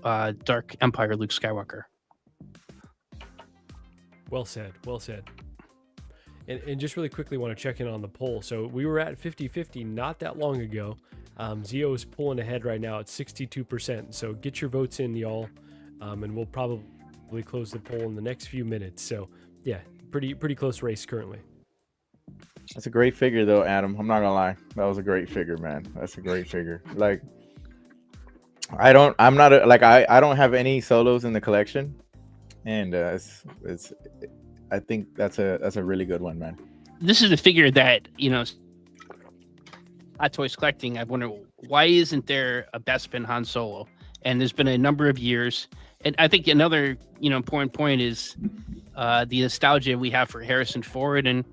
Speaker 5: Dark Empire Luke Skywalker.
Speaker 7: Well said. And just really quickly want to check in on the poll. So we were at 50-50 not that long ago. Zio is pulling ahead right now at 62%. So get your votes in, y'all, and we'll probably close the poll in the next few minutes. So yeah, pretty close race currently.
Speaker 6: That's a great figure, though, Adam. I'm not gonna lie. That was a great figure, man. That's a great figure. Like, I don't have any solos in the collection, and I think that's a really good one, man.
Speaker 5: This is a figure that, Hot Toys collecting. I've wondered, why isn't there a Bespin Han Solo? And there's been a number of years. And I think another, important point is the nostalgia we have for Harrison Ford. And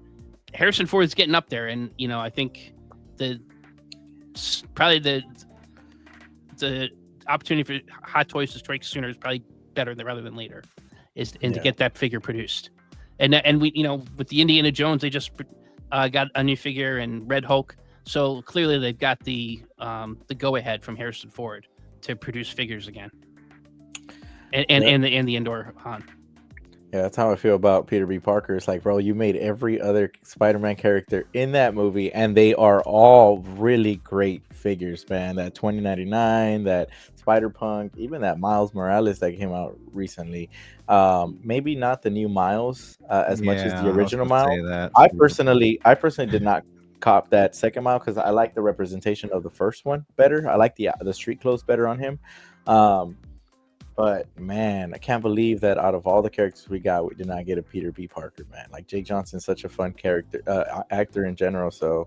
Speaker 5: Harrison Ford is getting up there. And, I think probably the opportunity for Hot Toys to strike sooner is probably better rather than later, to get that figure produced. And we, with the Indiana Jones, they just got a new figure, and Red Hulk. So clearly they've got the go ahead from Harrison Ford to produce figures again, and the indoor Han.
Speaker 6: Yeah, that's how I feel about Peter B. Parker. It's like, bro, you made every other Spider-Man character in that movie, and they are all really great figures, man. That 2099, that Spider-Punk, even that Miles Morales that came out recently. Maybe not the new Miles as much as the original Miles. I personally did not cop that second Miles because I like the representation of the first one better. I like the street clothes better on him. But man, I can't believe that out of all the characters we got, we did not get a Peter B. Parker, man. Like, Jake Johnson's such a fun character, actor in general. So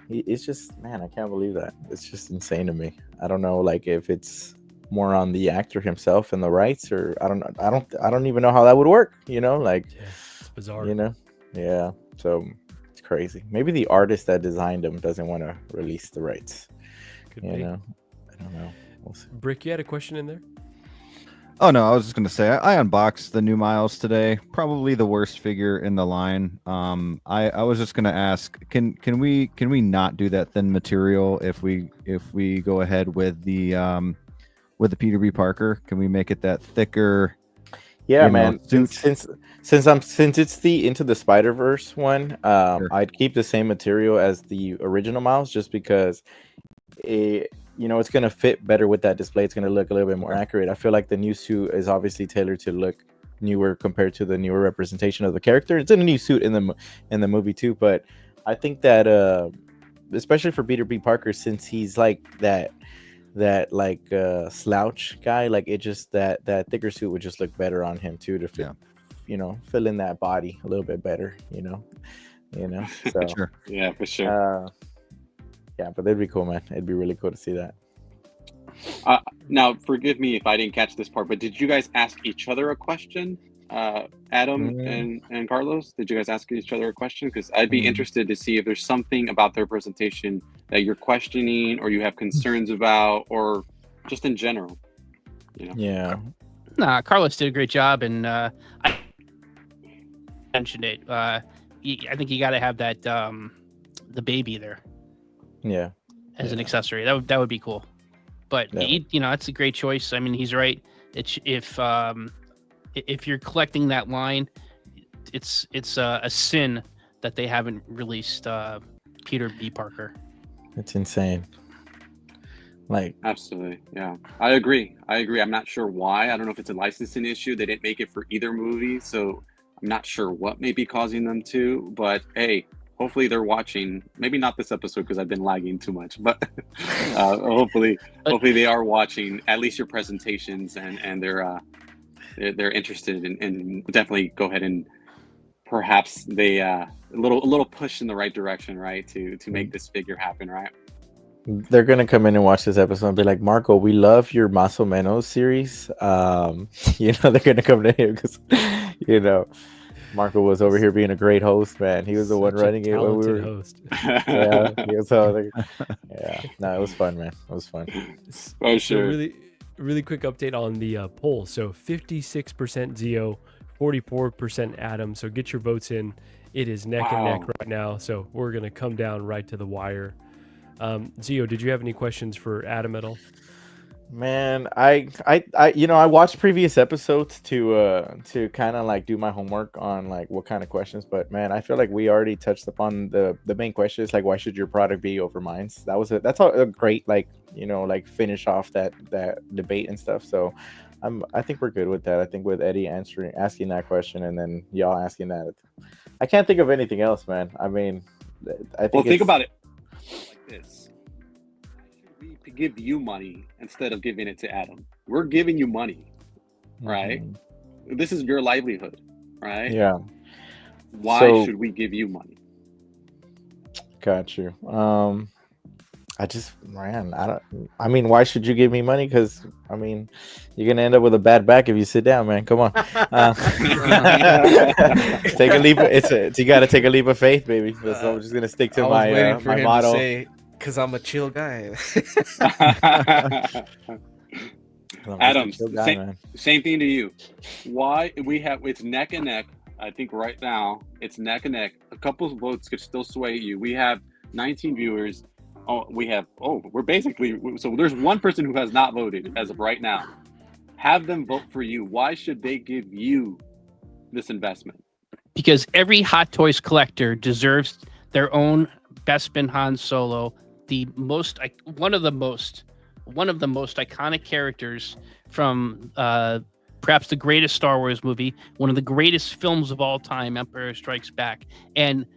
Speaker 6: it's just, man, I can't believe that. It's just insane to me. I don't know, like, if it's more on the actor himself and the rights, or I don't know. I don't even know how that would work. Like,
Speaker 7: it's bizarre.
Speaker 6: Yeah. So it's crazy. Maybe the artist that designed him doesn't want to release the rights.
Speaker 7: Could be.
Speaker 6: I don't know. We'll see.
Speaker 7: Brick, you had a question in there?
Speaker 9: Oh no, I was just gonna say I unboxed the new Miles today. Probably the worst figure in the line. I was just gonna ask, can we not do that thin material if we go ahead with the Peter B. Parker? Can we make it that thicker?
Speaker 6: Yeah, man. Since it's the Into the Spider-Verse one,
Speaker 9: Sure.
Speaker 6: I'd keep the same material as the original Miles, just because it's going to fit better with that display. It's going to look a little bit more accurate. I feel like the new suit is obviously tailored to look newer compared to the newer representation of the character. It's in a new suit in the movie too, but I think that especially for Peter B. Parker, since he's like that slouch guy, like, it just that thicker suit would just look better on him too, to fit, fill in that body a little bit better, so
Speaker 9: Sure.
Speaker 10: Yeah, for sure.
Speaker 6: Yeah, but that'd be cool, man. It'd be really cool to see that.
Speaker 10: Now, forgive me if I didn't catch this part, but did you guys ask each other a question? Adam and Carlos, did you guys ask each other a question? Because I'd be interested to see if there's something about their presentation that you're questioning, or you have concerns about, or just in general.
Speaker 6: Yeah.
Speaker 5: Nah, Carlos did a great job, and I mentioned it. I think you got to have that the baby there.
Speaker 6: Yeah.
Speaker 5: As an accessory, that would be cool. But that's a great choice. I mean, he's right. It's if you're collecting that line, it's a sin that they haven't released Peter B. Parker.
Speaker 6: It's insane. Like,
Speaker 10: absolutely, yeah. I agree. I'm not sure why. I don't know if it's a licensing issue. They didn't make it for either movie, so I'm not sure what may be causing them to. But hey, hopefully they're watching. Maybe not this episode because I've been lagging too much, but hopefully they are watching at least your presentations, and they're interested in definitely go ahead and perhaps they a little push in the right direction, right, to make this figure happen, right?
Speaker 6: They're gonna come in and watch this episode and be like, Marco, we love your Menos series. They're gonna come to him because Marco was over here being a great host, man. He was the one running it when we were.
Speaker 7: Host.
Speaker 6: Yeah, no, it was fun, man. It was fun.
Speaker 10: Oh, sure.
Speaker 7: So really quick update on the poll. So 56% Zio, 44% Adam. So get your votes in. It is neck and neck right now. So we're gonna come down right to the wire. Zio, did you have any questions for Adam at all?
Speaker 6: Man, I watched previous episodes to kind of like do my homework on like what kind of questions, but man, I feel like we already touched upon the main questions, like why should your product be over mine? That's a great like like finish off that debate and stuff. So I think we're good with that. I think with Eddie asking that question and then y'all asking that, I can't think of anything else, man. I mean, I think
Speaker 10: think about it like this. We could give you money instead of giving it to Adam. We're giving you money, right? This is your livelihood, right?
Speaker 6: Yeah.
Speaker 10: Why should we give you money?
Speaker 6: Got you. I mean, why should you give me money? Because I mean, you're gonna end up with a bad back if you sit down, man. Come on. Take a leap. You got to take a leap of faith, baby. So I'm just gonna stick to my motto.
Speaker 8: Because I'm a chill guy.
Speaker 10: Adam, same thing to you. Why it's neck and neck. I think right now it's neck and neck. A couple of votes could still sway you. We have 19 viewers. We're basically, so there's one person who has not voted as of right now. Have them vote for you. Why should they give you this investment?
Speaker 5: Because every Hot Toys collector deserves their own Bespin Han Solo, one of the most iconic characters from perhaps the greatest Star Wars movie, one of the greatest films of all time, Empire Strikes Back. And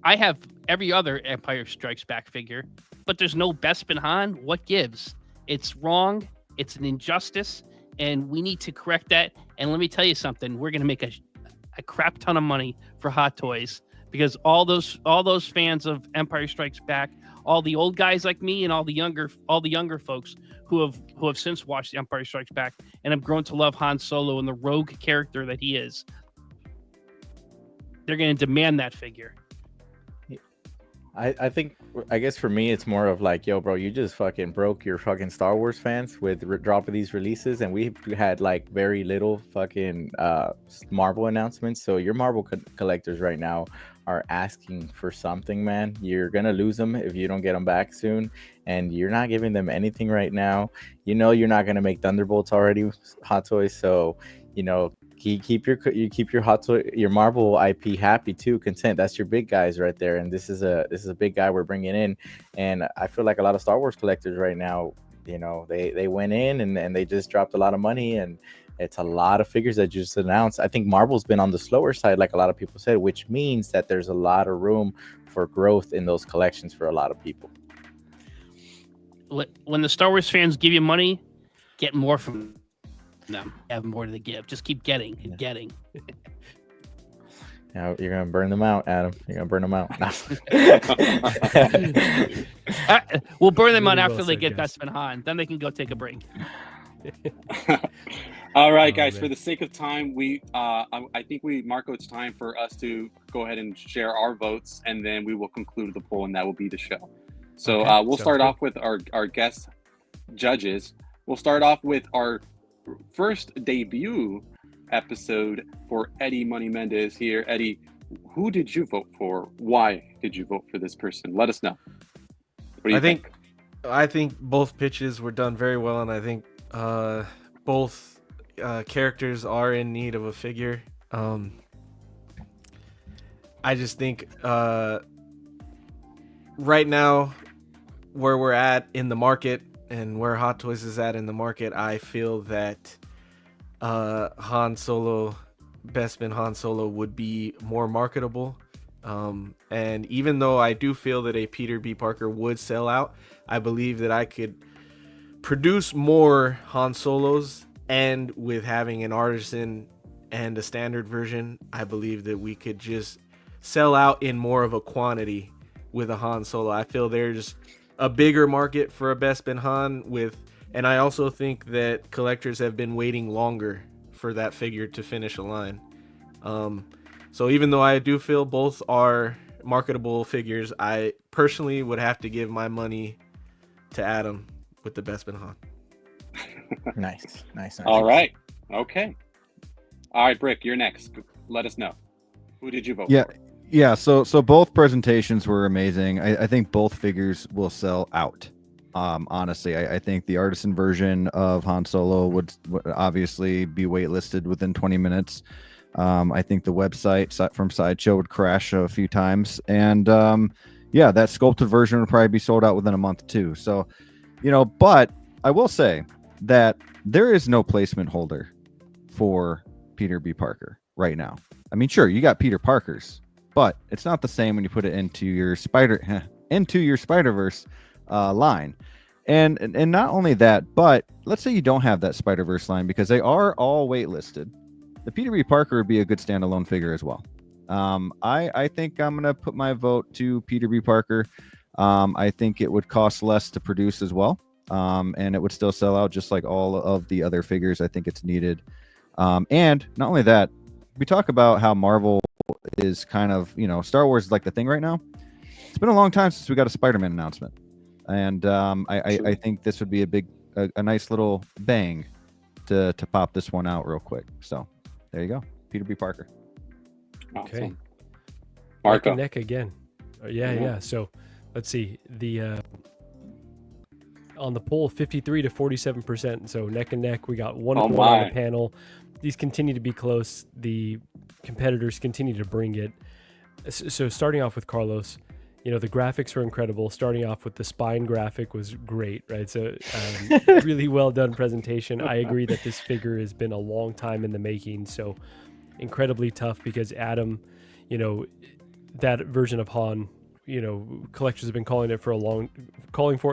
Speaker 5: I have every other Empire Strikes Back figure, but there's no Bespin Han. What gives? It's wrong. It's an injustice, and we need to correct that. And let me tell you something: we're going to make a crap ton of money for Hot Toys because all those fans of Empire Strikes Back, all the old guys like me, and all the younger folks who have since watched Empire Strikes Back and have grown to love Han Solo and the rogue character that he is, they're going to demand that figure.
Speaker 6: I guess for me it's more of like, yo, bro, you just fucking broke your fucking Star Wars fans with the drop of these releases, and we've had like very little fucking Marvel announcements. So your Marvel collectors right now are asking for something, man. You're gonna lose them if you don't get them back soon, and you're not giving them anything right now. You're not gonna make Thunderbolts already, Hot Toys. So keep your Hot Toy, your Marvel IP happy too, content. That's your big guys right there, and this is a big guy we're bringing in. And I feel like a lot of Star Wars collectors right now, they went in and they just dropped a lot of money, and it's a lot of figures that just announced. I think Marvel's been on the slower side, like a lot of people said, which means that there's a lot of room for growth in those collections for a lot of people.
Speaker 5: When the Star Wars fans give you money, get more from them. Have more to give. Just keep getting and getting.
Speaker 6: You're gonna burn them out, Adam. You're gonna burn them out.
Speaker 5: We'll burn them out after they get Bespin Han. Then they can go take a break.
Speaker 10: All right, guys. For the sake of time, I think Marco, it's time for us to go ahead and share our votes, and then we will conclude the poll, and that will be the show. So we'll start off with our guest judges. We'll start off with our first debut episode for Eddie Money Mendez here. Eddie, who did you vote for? Why did you vote for this person? Let us know. What do you think?
Speaker 8: I think both pitches were done very well, and I think both characters are in need of a figure. I just think right now, where we're at in the market and where Hot Toys is at in the market, I feel that Han Solo, Bespin Han Solo would be more marketable. And even though I do feel that a Peter B. Parker would sell out, I believe that I could produce more Han Solos, and with having an artisan and a standard version, I believe that we could just sell out in more of a quantity with a Han Solo. I feel there's a bigger market for a Bespin Han and I also think that collectors have been waiting longer for that figure to finish a line. So even though I do feel both are marketable figures, I personally would have to give my money to Adam with the Bespin Han.
Speaker 6: Nice.
Speaker 10: All right. Okay. All right, Brick, you're next. Let us know. Who did you vote for?
Speaker 9: Yeah. So both presentations were amazing. I think both figures will sell out. Honestly, I think the artisan version of Han Solo would obviously be waitlisted within 20 minutes. I think the website from Sideshow would crash a few times, and yeah, that sculpted version would probably be sold out within a month too. So, but I will say that there is no placement holder for Peter B. Parker right now. I mean, sure, you got Peter Parkers, but it's not the same when you put it into your Spider-Verse line. And not only that, but let's say you don't have that Spider-Verse line, because they are all waitlisted. The Peter B. Parker would be a good standalone figure as well. I think I'm gonna put my vote to Peter B. Parker. I think it would cost less to produce as well, and it would still sell out just like all of the other figures. I think it's needed. And not only that, we talk about how Marvel is kind of, Star Wars is like the thing right now. It's been a long time since we got a Spider-Man announcement, and I think this would be a nice little bang to pop this one out real quick. So there you go, Peter B. Parker.
Speaker 7: Okay.
Speaker 10: Awesome. Marco.
Speaker 7: Neck again. Yeah. So let's see. The on the poll, 53 to 47%. So neck and neck. We got one on the panel. These continue to be close. The competitors continue to bring it. So starting off with Carlos, the graphics were incredible. Starting off with the spine graphic was great, right? So really well done presentation. I agree that this figure has been a long time in the making. So incredibly tough, because Adam, that version of Han, collectors have been calling for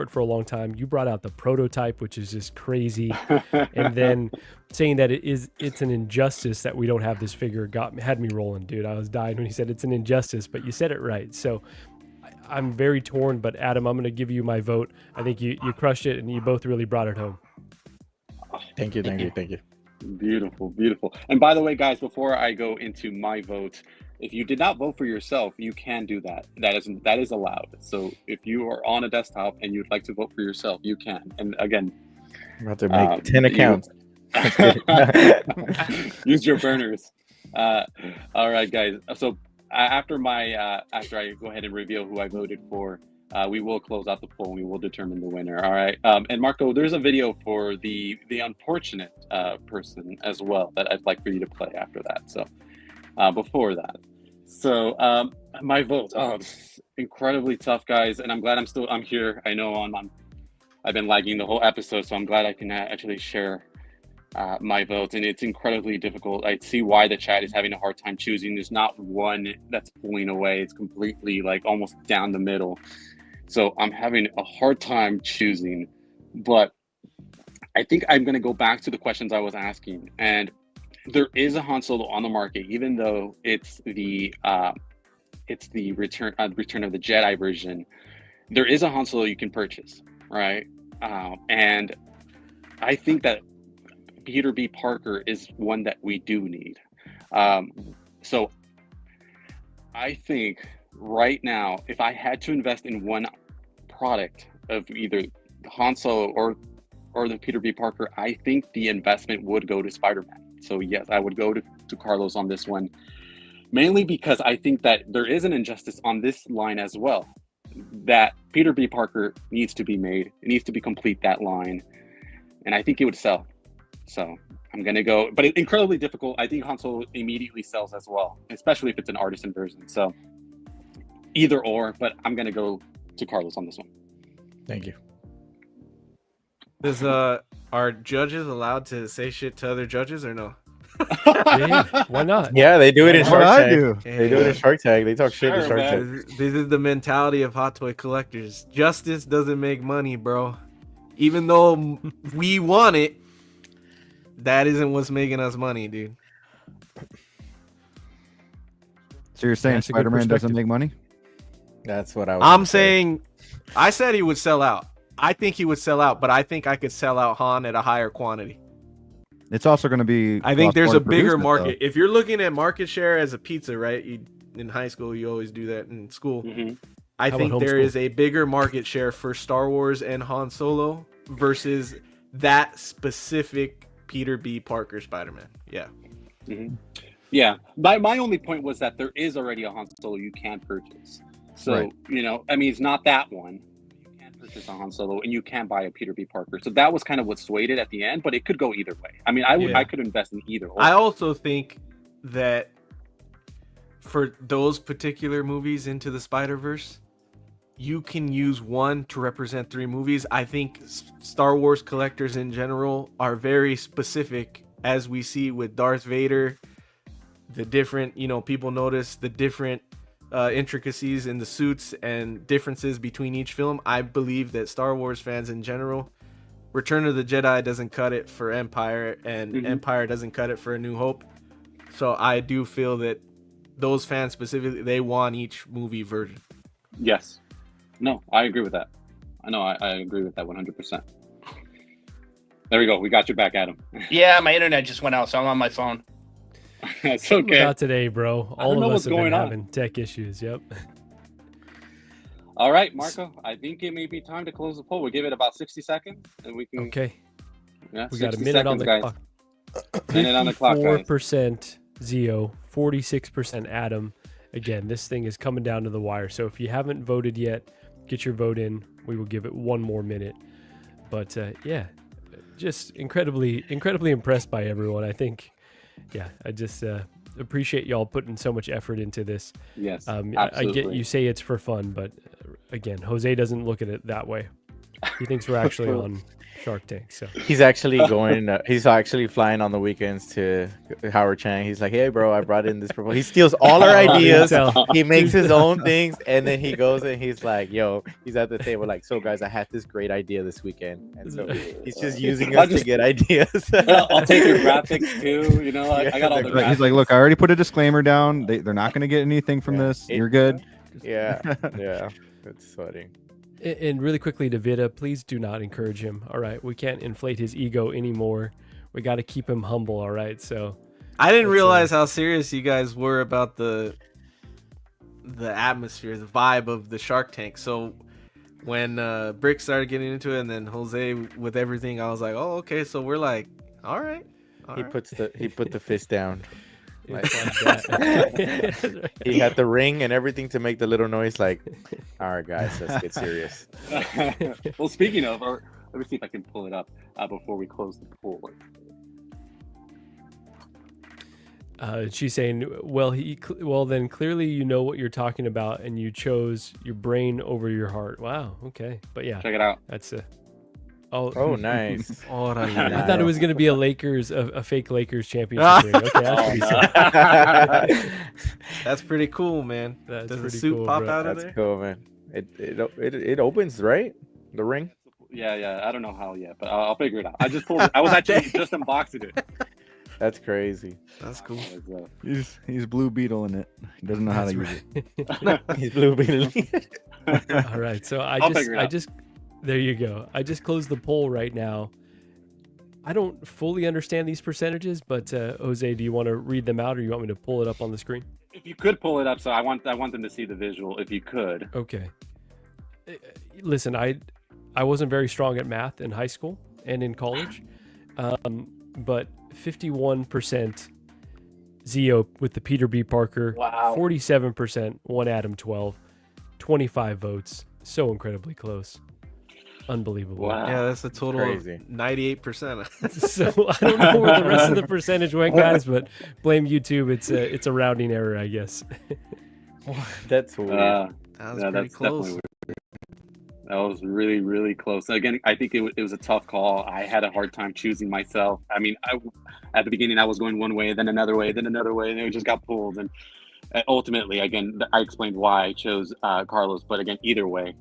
Speaker 7: it for a long time. You brought out the prototype, which is just crazy, and then saying that it's an injustice that we don't have this figure had me rolling, dude. I was dying when he said it's an injustice, but you said it right. So I'm very torn, but Adam, I'm going to give you my vote. I think you crushed it, and you both really brought it home.
Speaker 6: Thank you.
Speaker 10: Beautiful. And by the way, guys, before I go into my vote, if you did not vote for yourself, you can do that. That is allowed. So if you are on a desktop and you'd like to vote for yourself, you can. And again,
Speaker 6: I'm about to make 10 accounts.
Speaker 10: Use your burners. All right, guys. So after I go ahead and reveal who I voted for, we will close out the poll and we will determine the winner. All right. And Marco, there's a video for the unfortunate person as well that I'd like for you to play after that. So before that. So my vote. Oh, incredibly tough, guys. And I'm glad I'm here. I know I've been lagging the whole episode, so I'm glad I can actually share my vote. And it's incredibly difficult. I see why the chat is having a hard time choosing. There's not one that's pulling away. It's completely almost down the middle. So I'm having a hard time choosing, but I think I'm going to go back to the questions I was asking. And there is a Han Solo on the market, even though it's the Return of the Jedi version. There is a Han Solo you can purchase, right? And I think that Peter B. Parker is one that we do need. So I think right now, if I had to invest in one product of either Han Solo or the Peter B. Parker, I think the investment would go to Spider-Man. So yes, I would go to Carlos on this one, mainly because I think that there is an injustice on this line as well, that Peter B. Parker needs to be made. It needs to be complete, that line. And I think it would sell. So I'm going to go, but it's incredibly difficult. I think Han Solo immediately sells as well, especially if it's an artisan version. So either or, but I'm going to go to Carlos on this one.
Speaker 6: Thank you.
Speaker 8: Are judges allowed to say shit to other judges or no?
Speaker 7: Yeah, why not?
Speaker 6: Yeah, they do it in Shark Tank.
Speaker 9: do.
Speaker 6: They do it in Shark Tank. They talk shit in Shark
Speaker 10: man.
Speaker 6: Tank.
Speaker 8: This is the mentality of hot toy collectors. Justice doesn't make money, bro. Even though we want it, that isn't what's making us money, dude.
Speaker 9: So you're saying
Speaker 7: That's a good
Speaker 9: Spider-Man doesn't
Speaker 7: perspective.
Speaker 9: make money?
Speaker 6: That's what I was
Speaker 8: I'm
Speaker 6: gonna say.
Speaker 8: saying, I said he would sell out. I think he would sell out, but I think I could sell out Han at a higher quantity.
Speaker 9: It's also going to be.
Speaker 8: I think
Speaker 9: cost
Speaker 8: there's
Speaker 9: more
Speaker 8: a
Speaker 9: to produce
Speaker 8: bigger
Speaker 9: it,
Speaker 8: market. If you're looking at market share as a pizza, right? In high school, you always do that in school.
Speaker 10: Mm-hmm.
Speaker 8: I
Speaker 7: How
Speaker 8: think
Speaker 7: about
Speaker 8: there
Speaker 7: homeschool?
Speaker 8: is a bigger market share for Star Wars and Han Solo versus that specific Peter B. Parker Spider-Man. Yeah.
Speaker 10: Mm-hmm. Yeah. My only point was that there is already a Han Solo you can purchase. So,
Speaker 9: Right.
Speaker 10: it's not that one. You can purchase a Han Solo, and you can't buy a Peter B. Parker. So that was kind of what swayed it at the end, but it could go either way. I mean, I could invest in either. Or.
Speaker 8: I also think that for those particular movies into the Spider-Verse, you can use one to represent 3 movies. I think Star Wars collectors in general are very specific, as we see with Darth Vader. The different, people notice the different intricacies in the suits and differences between each film. I believe that Star Wars fans in general, Return of the Jedi doesn't cut it for Empire, and Empire doesn't cut it for A New Hope. So I do feel that those fans specifically, they want each movie version.
Speaker 10: Yes. No, I agree with that. I agree with that 100%. There we go. We got you back, Adam.
Speaker 5: Yeah, my internet just went out, so I'm on my phone.
Speaker 10: It's okay.
Speaker 7: About today, bro. All of us have been having tech issues. Yep.
Speaker 10: All right, Marco. I think it may be time to close the poll. We'll give it about 60 seconds, and we can.
Speaker 7: Okay.
Speaker 10: Yeah,
Speaker 7: we got a minute on the clock.
Speaker 10: Minute on the clock, guys.
Speaker 7: 54% Zio, 46% Adam. Again, this thing is coming down to the wire. So if you haven't voted yet, get your vote in. We will give it one more minute. But yeah, just incredibly impressed by everyone. I think. Yeah, I just appreciate y'all putting so much effort into this.
Speaker 10: Yes,
Speaker 7: I get you say it's for fun, but again, Jose doesn't look at it that way. He thinks we're actually on Shark Tank. So
Speaker 6: he's actually going. He's actually flying on the weekends to Howard Chang. He's like, "Hey, bro, I brought in this proposal." He steals all our ideas. He makes his own things, and then he goes and he's like, "Yo," he's at the table like, "So, guys, I had this great idea this weekend," and so he's just using us to get ideas.
Speaker 10: I'll take your graphics too. I got all the.
Speaker 9: He's like, "Look, I already put a disclaimer down. They're not going to get anything from this. You're good."
Speaker 6: Yeah, it's funny.
Speaker 7: And really quickly to Vida, please do not encourage him. All right, we can't inflate his ego anymore. We got to keep him humble. All right, so
Speaker 8: I didn't realize how serious you guys were about the atmosphere, the vibe of the Shark Tank. So when Brick started getting into it, and then Jose with everything, I was like, oh, okay. So we're like, all right.
Speaker 6: He put the fist down.
Speaker 7: Like that.
Speaker 6: He had the ring and everything to make the little noise. Like, all right, guys, let's get serious.
Speaker 10: Well, speaking of, let me see if I can pull it up before we close the poll.
Speaker 7: She's saying, well, then clearly you know what you're talking about, and you chose your brain over your heart. Wow. Okay, but yeah,
Speaker 10: check it out.
Speaker 7: That's
Speaker 6: Oh, nice.
Speaker 7: I thought it was going to be a fake Lakers championship ring. Okay, that's pretty sick.
Speaker 8: That's pretty cool, man.
Speaker 7: That's
Speaker 8: Does the
Speaker 7: pretty
Speaker 8: suit
Speaker 7: cool,
Speaker 8: pop
Speaker 7: bro.
Speaker 8: out of
Speaker 6: That's
Speaker 8: there?
Speaker 6: cool, man. It opens, right? The ring.
Speaker 10: Yeah. I don't know how yet, but I'll figure it out. I just pulled it. I was actually just unboxing it.
Speaker 6: That's crazy.
Speaker 8: That's cool.
Speaker 9: He's Blue Beetle in it. He doesn't know how to use
Speaker 6: it. He's Blue Beetle.
Speaker 7: All right, so I just there you go. I just closed the poll right now. I don't fully understand these percentages, but Jose, do you want to read them out, or you want me to pull it up on the screen?
Speaker 10: If you could pull it up, so I want them to see the visual. If you could.
Speaker 7: Okay. Listen, I wasn't very strong at math in high school and in college, but 51% Zio with the Peter B. Parker.
Speaker 5: Wow.
Speaker 7: 47% OneAdamTwelve. 25 votes. So incredibly close. Unbelievable.
Speaker 10: Wow.
Speaker 8: Yeah, that's a total
Speaker 6: Crazy.
Speaker 8: of 98%.
Speaker 7: So I don't know where the rest of the percentage went, guys, but blame YouTube. It's a rounding error, I guess.
Speaker 6: That's weird.
Speaker 8: That was pretty
Speaker 10: that's
Speaker 8: close.
Speaker 10: definitely weird. That was really, really close. Again, I think it was a tough call. I had a hard time choosing myself. I mean, at the beginning, I was going one way, then another way, and it just got pulled. And ultimately, again, I explained why I chose Carlos. But again, either way,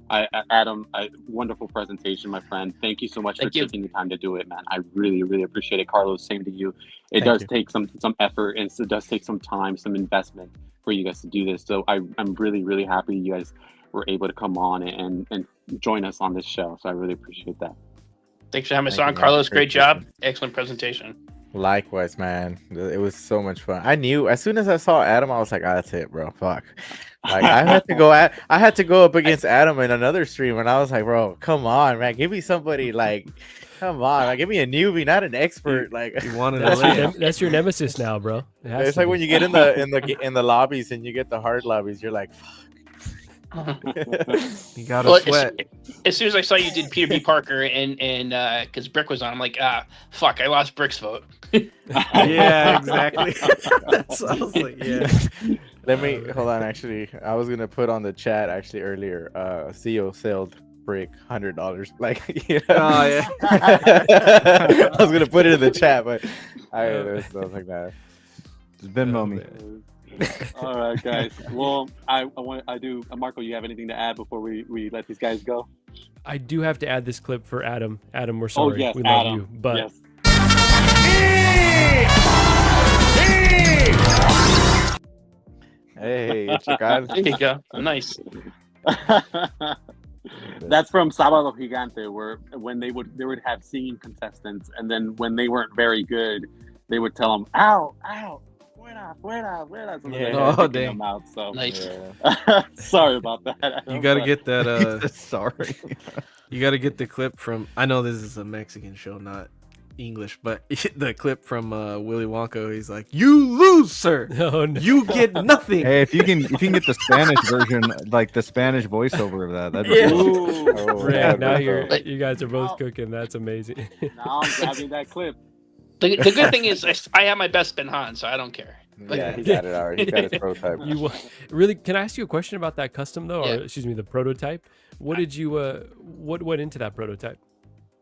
Speaker 10: Adam, wonderful presentation, my friend. Thank you so much for taking the time to do it, man. I really, really appreciate it. Carlos, same to you. It does take some effort, and it does take some time, some investment for you guys to do this. So I'm really, really happy you guys were able to come on and join us on this show. So I really appreciate that.
Speaker 5: Thanks for having us on, Carlos. Great job. Excellent presentation.
Speaker 6: Likewise, man. It was so much fun. I knew as soon as I saw Adam, I was like, that's it, bro. Fuck. Like I had to go up against Adam in another stream, and I was like, bro, come on, man. Give me somebody like, come on, like, give me a newbie, not an expert. Like
Speaker 8: You wanted
Speaker 7: That's your nemesis now, bro.
Speaker 6: it's like when you get in the lobbies and you get the hard lobbies, you're like, fuck.
Speaker 8: You gotta
Speaker 5: Well,
Speaker 8: sweat.
Speaker 5: as soon as I saw you did Peter B. Parker and because Brick was on, I'm like, fuck, I lost Brick's vote.
Speaker 8: Yeah, exactly. That's what I was like, yeah.
Speaker 6: Let me hold on. Actually, I was gonna put on the chat actually earlier. CEO sold Brick $100. Like, you know?
Speaker 8: Oh yeah.
Speaker 6: I was gonna put it in the chat, but I was like that.
Speaker 9: Just Venmo me.
Speaker 10: All right, guys. Well, I do. Marco, you have anything to add before we let these guys go?
Speaker 7: I do have to add this clip for Adam. Adam, we're sorry.
Speaker 10: Yes,
Speaker 7: we love
Speaker 10: Adam.
Speaker 7: you, but
Speaker 10: Yes.
Speaker 6: Hey, Chacal.
Speaker 5: There you go. Nice.
Speaker 10: That's from Sábado Gigante, where when they would have singing contestants, and then when they weren't very good, they would tell them, "Ow, ow, fuera, fuera, fuera." So
Speaker 6: Yeah.
Speaker 10: they
Speaker 8: Oh,
Speaker 10: kicking
Speaker 8: dang.
Speaker 10: them out. So
Speaker 5: Nice.
Speaker 10: sorry about that.
Speaker 8: You gotta get that.
Speaker 9: Sorry.
Speaker 8: You gotta get the clip from. I know this is a Mexican show, not English, but the clip from Willy Wonka. He's like, "You lose, sir.
Speaker 7: oh no.
Speaker 8: You get nothing."
Speaker 9: Hey, if you can get the Spanish version, like the Spanish voiceover of that'd be
Speaker 5: Yeah.
Speaker 9: cool.
Speaker 6: Oh,
Speaker 7: Rick, now
Speaker 5: But-
Speaker 7: you guys are both cooking. That's amazing.
Speaker 10: Now I'm grabbing that clip.
Speaker 5: The good thing is I have my best Ben Han, so I don't care.
Speaker 6: Yeah, he got it already. He got his prototype.
Speaker 7: Really? Can I ask you a question about that custom though,
Speaker 5: Yeah.
Speaker 7: or excuse me, the prototype? What did you? What went into that prototype?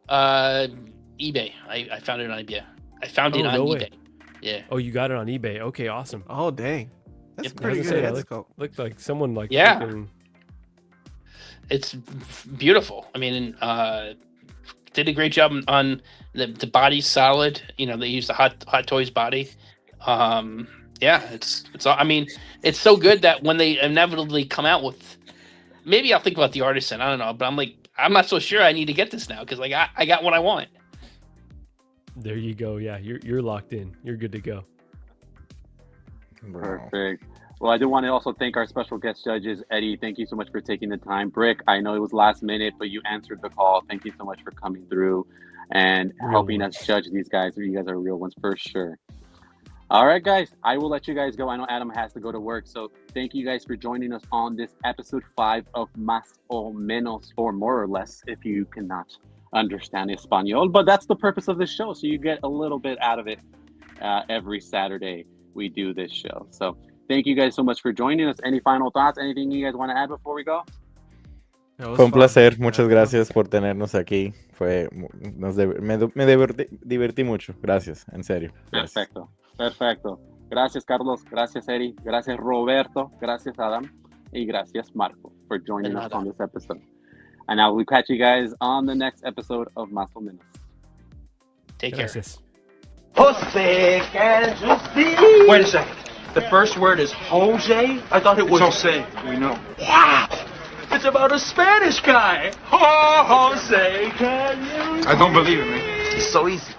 Speaker 5: eBay. I found it on eBay. I found it
Speaker 7: Oh,
Speaker 5: on
Speaker 7: no
Speaker 5: eBay.
Speaker 7: way.
Speaker 5: Yeah.
Speaker 7: Oh, you got it on eBay. Okay, awesome.
Speaker 8: Oh dang, that's
Speaker 5: Yep.
Speaker 8: pretty
Speaker 7: I was
Speaker 8: good.
Speaker 7: gonna say,
Speaker 8: That's cool.
Speaker 7: Looked like someone like
Speaker 5: Yeah.
Speaker 7: freaking-
Speaker 5: It's beautiful. I mean, did a great job on the body's solid. You know, they used the Hot Toys body. Yeah, it's all. I mean, it's so good that when they inevitably come out with, maybe I'll think about the artisan. I don't know, but I'm like, I'm not so sure. I need to get this now because like I got what I want.
Speaker 7: There you go. Yeah, you're locked in. You're good to go.
Speaker 10: Perfect. Well, I do want to also thank our special guest judges. Eddie, thank you so much for taking the time. Brick, I know it was last minute, but you answered the call. Thank you so much for coming through and
Speaker 7: Real
Speaker 10: helping
Speaker 7: ones.
Speaker 10: us judge these guys. You guys are real ones for sure. All right, guys, I will let you guys go. I know Adam has to go to work. So thank you guys for joining us on this episode 5 of Más o Menos, or more or less, if you cannot understand Espanol. But that's the purpose of this show. So you get a little bit out of it every Saturday we do this show. So thank you guys so much for joining us. Any final thoughts? Anything you guys want to add before we go?
Speaker 6: Fue un placer. Muchas gracias por tenernos aquí. Me divertí mucho. Gracias, en serio. Gracias.
Speaker 10: Perfecto. Perfecto. Gracias, Carlos. Gracias, Eddie. Gracias, Roberto. Gracias, Adam. Y gracias, Marco, for joining us on this episode. And now we'll catch you guys on the next episode of Más o Menos.
Speaker 5: Take care.
Speaker 7: Gracias.
Speaker 2: Jose, can't you see?
Speaker 3: Wait a second. The first word is Jose? I thought it was
Speaker 2: Jose, we know.
Speaker 3: Wow! It's about a Spanish guy. Oh, Jose, can you?
Speaker 2: I don't believe it, man. It's so easy.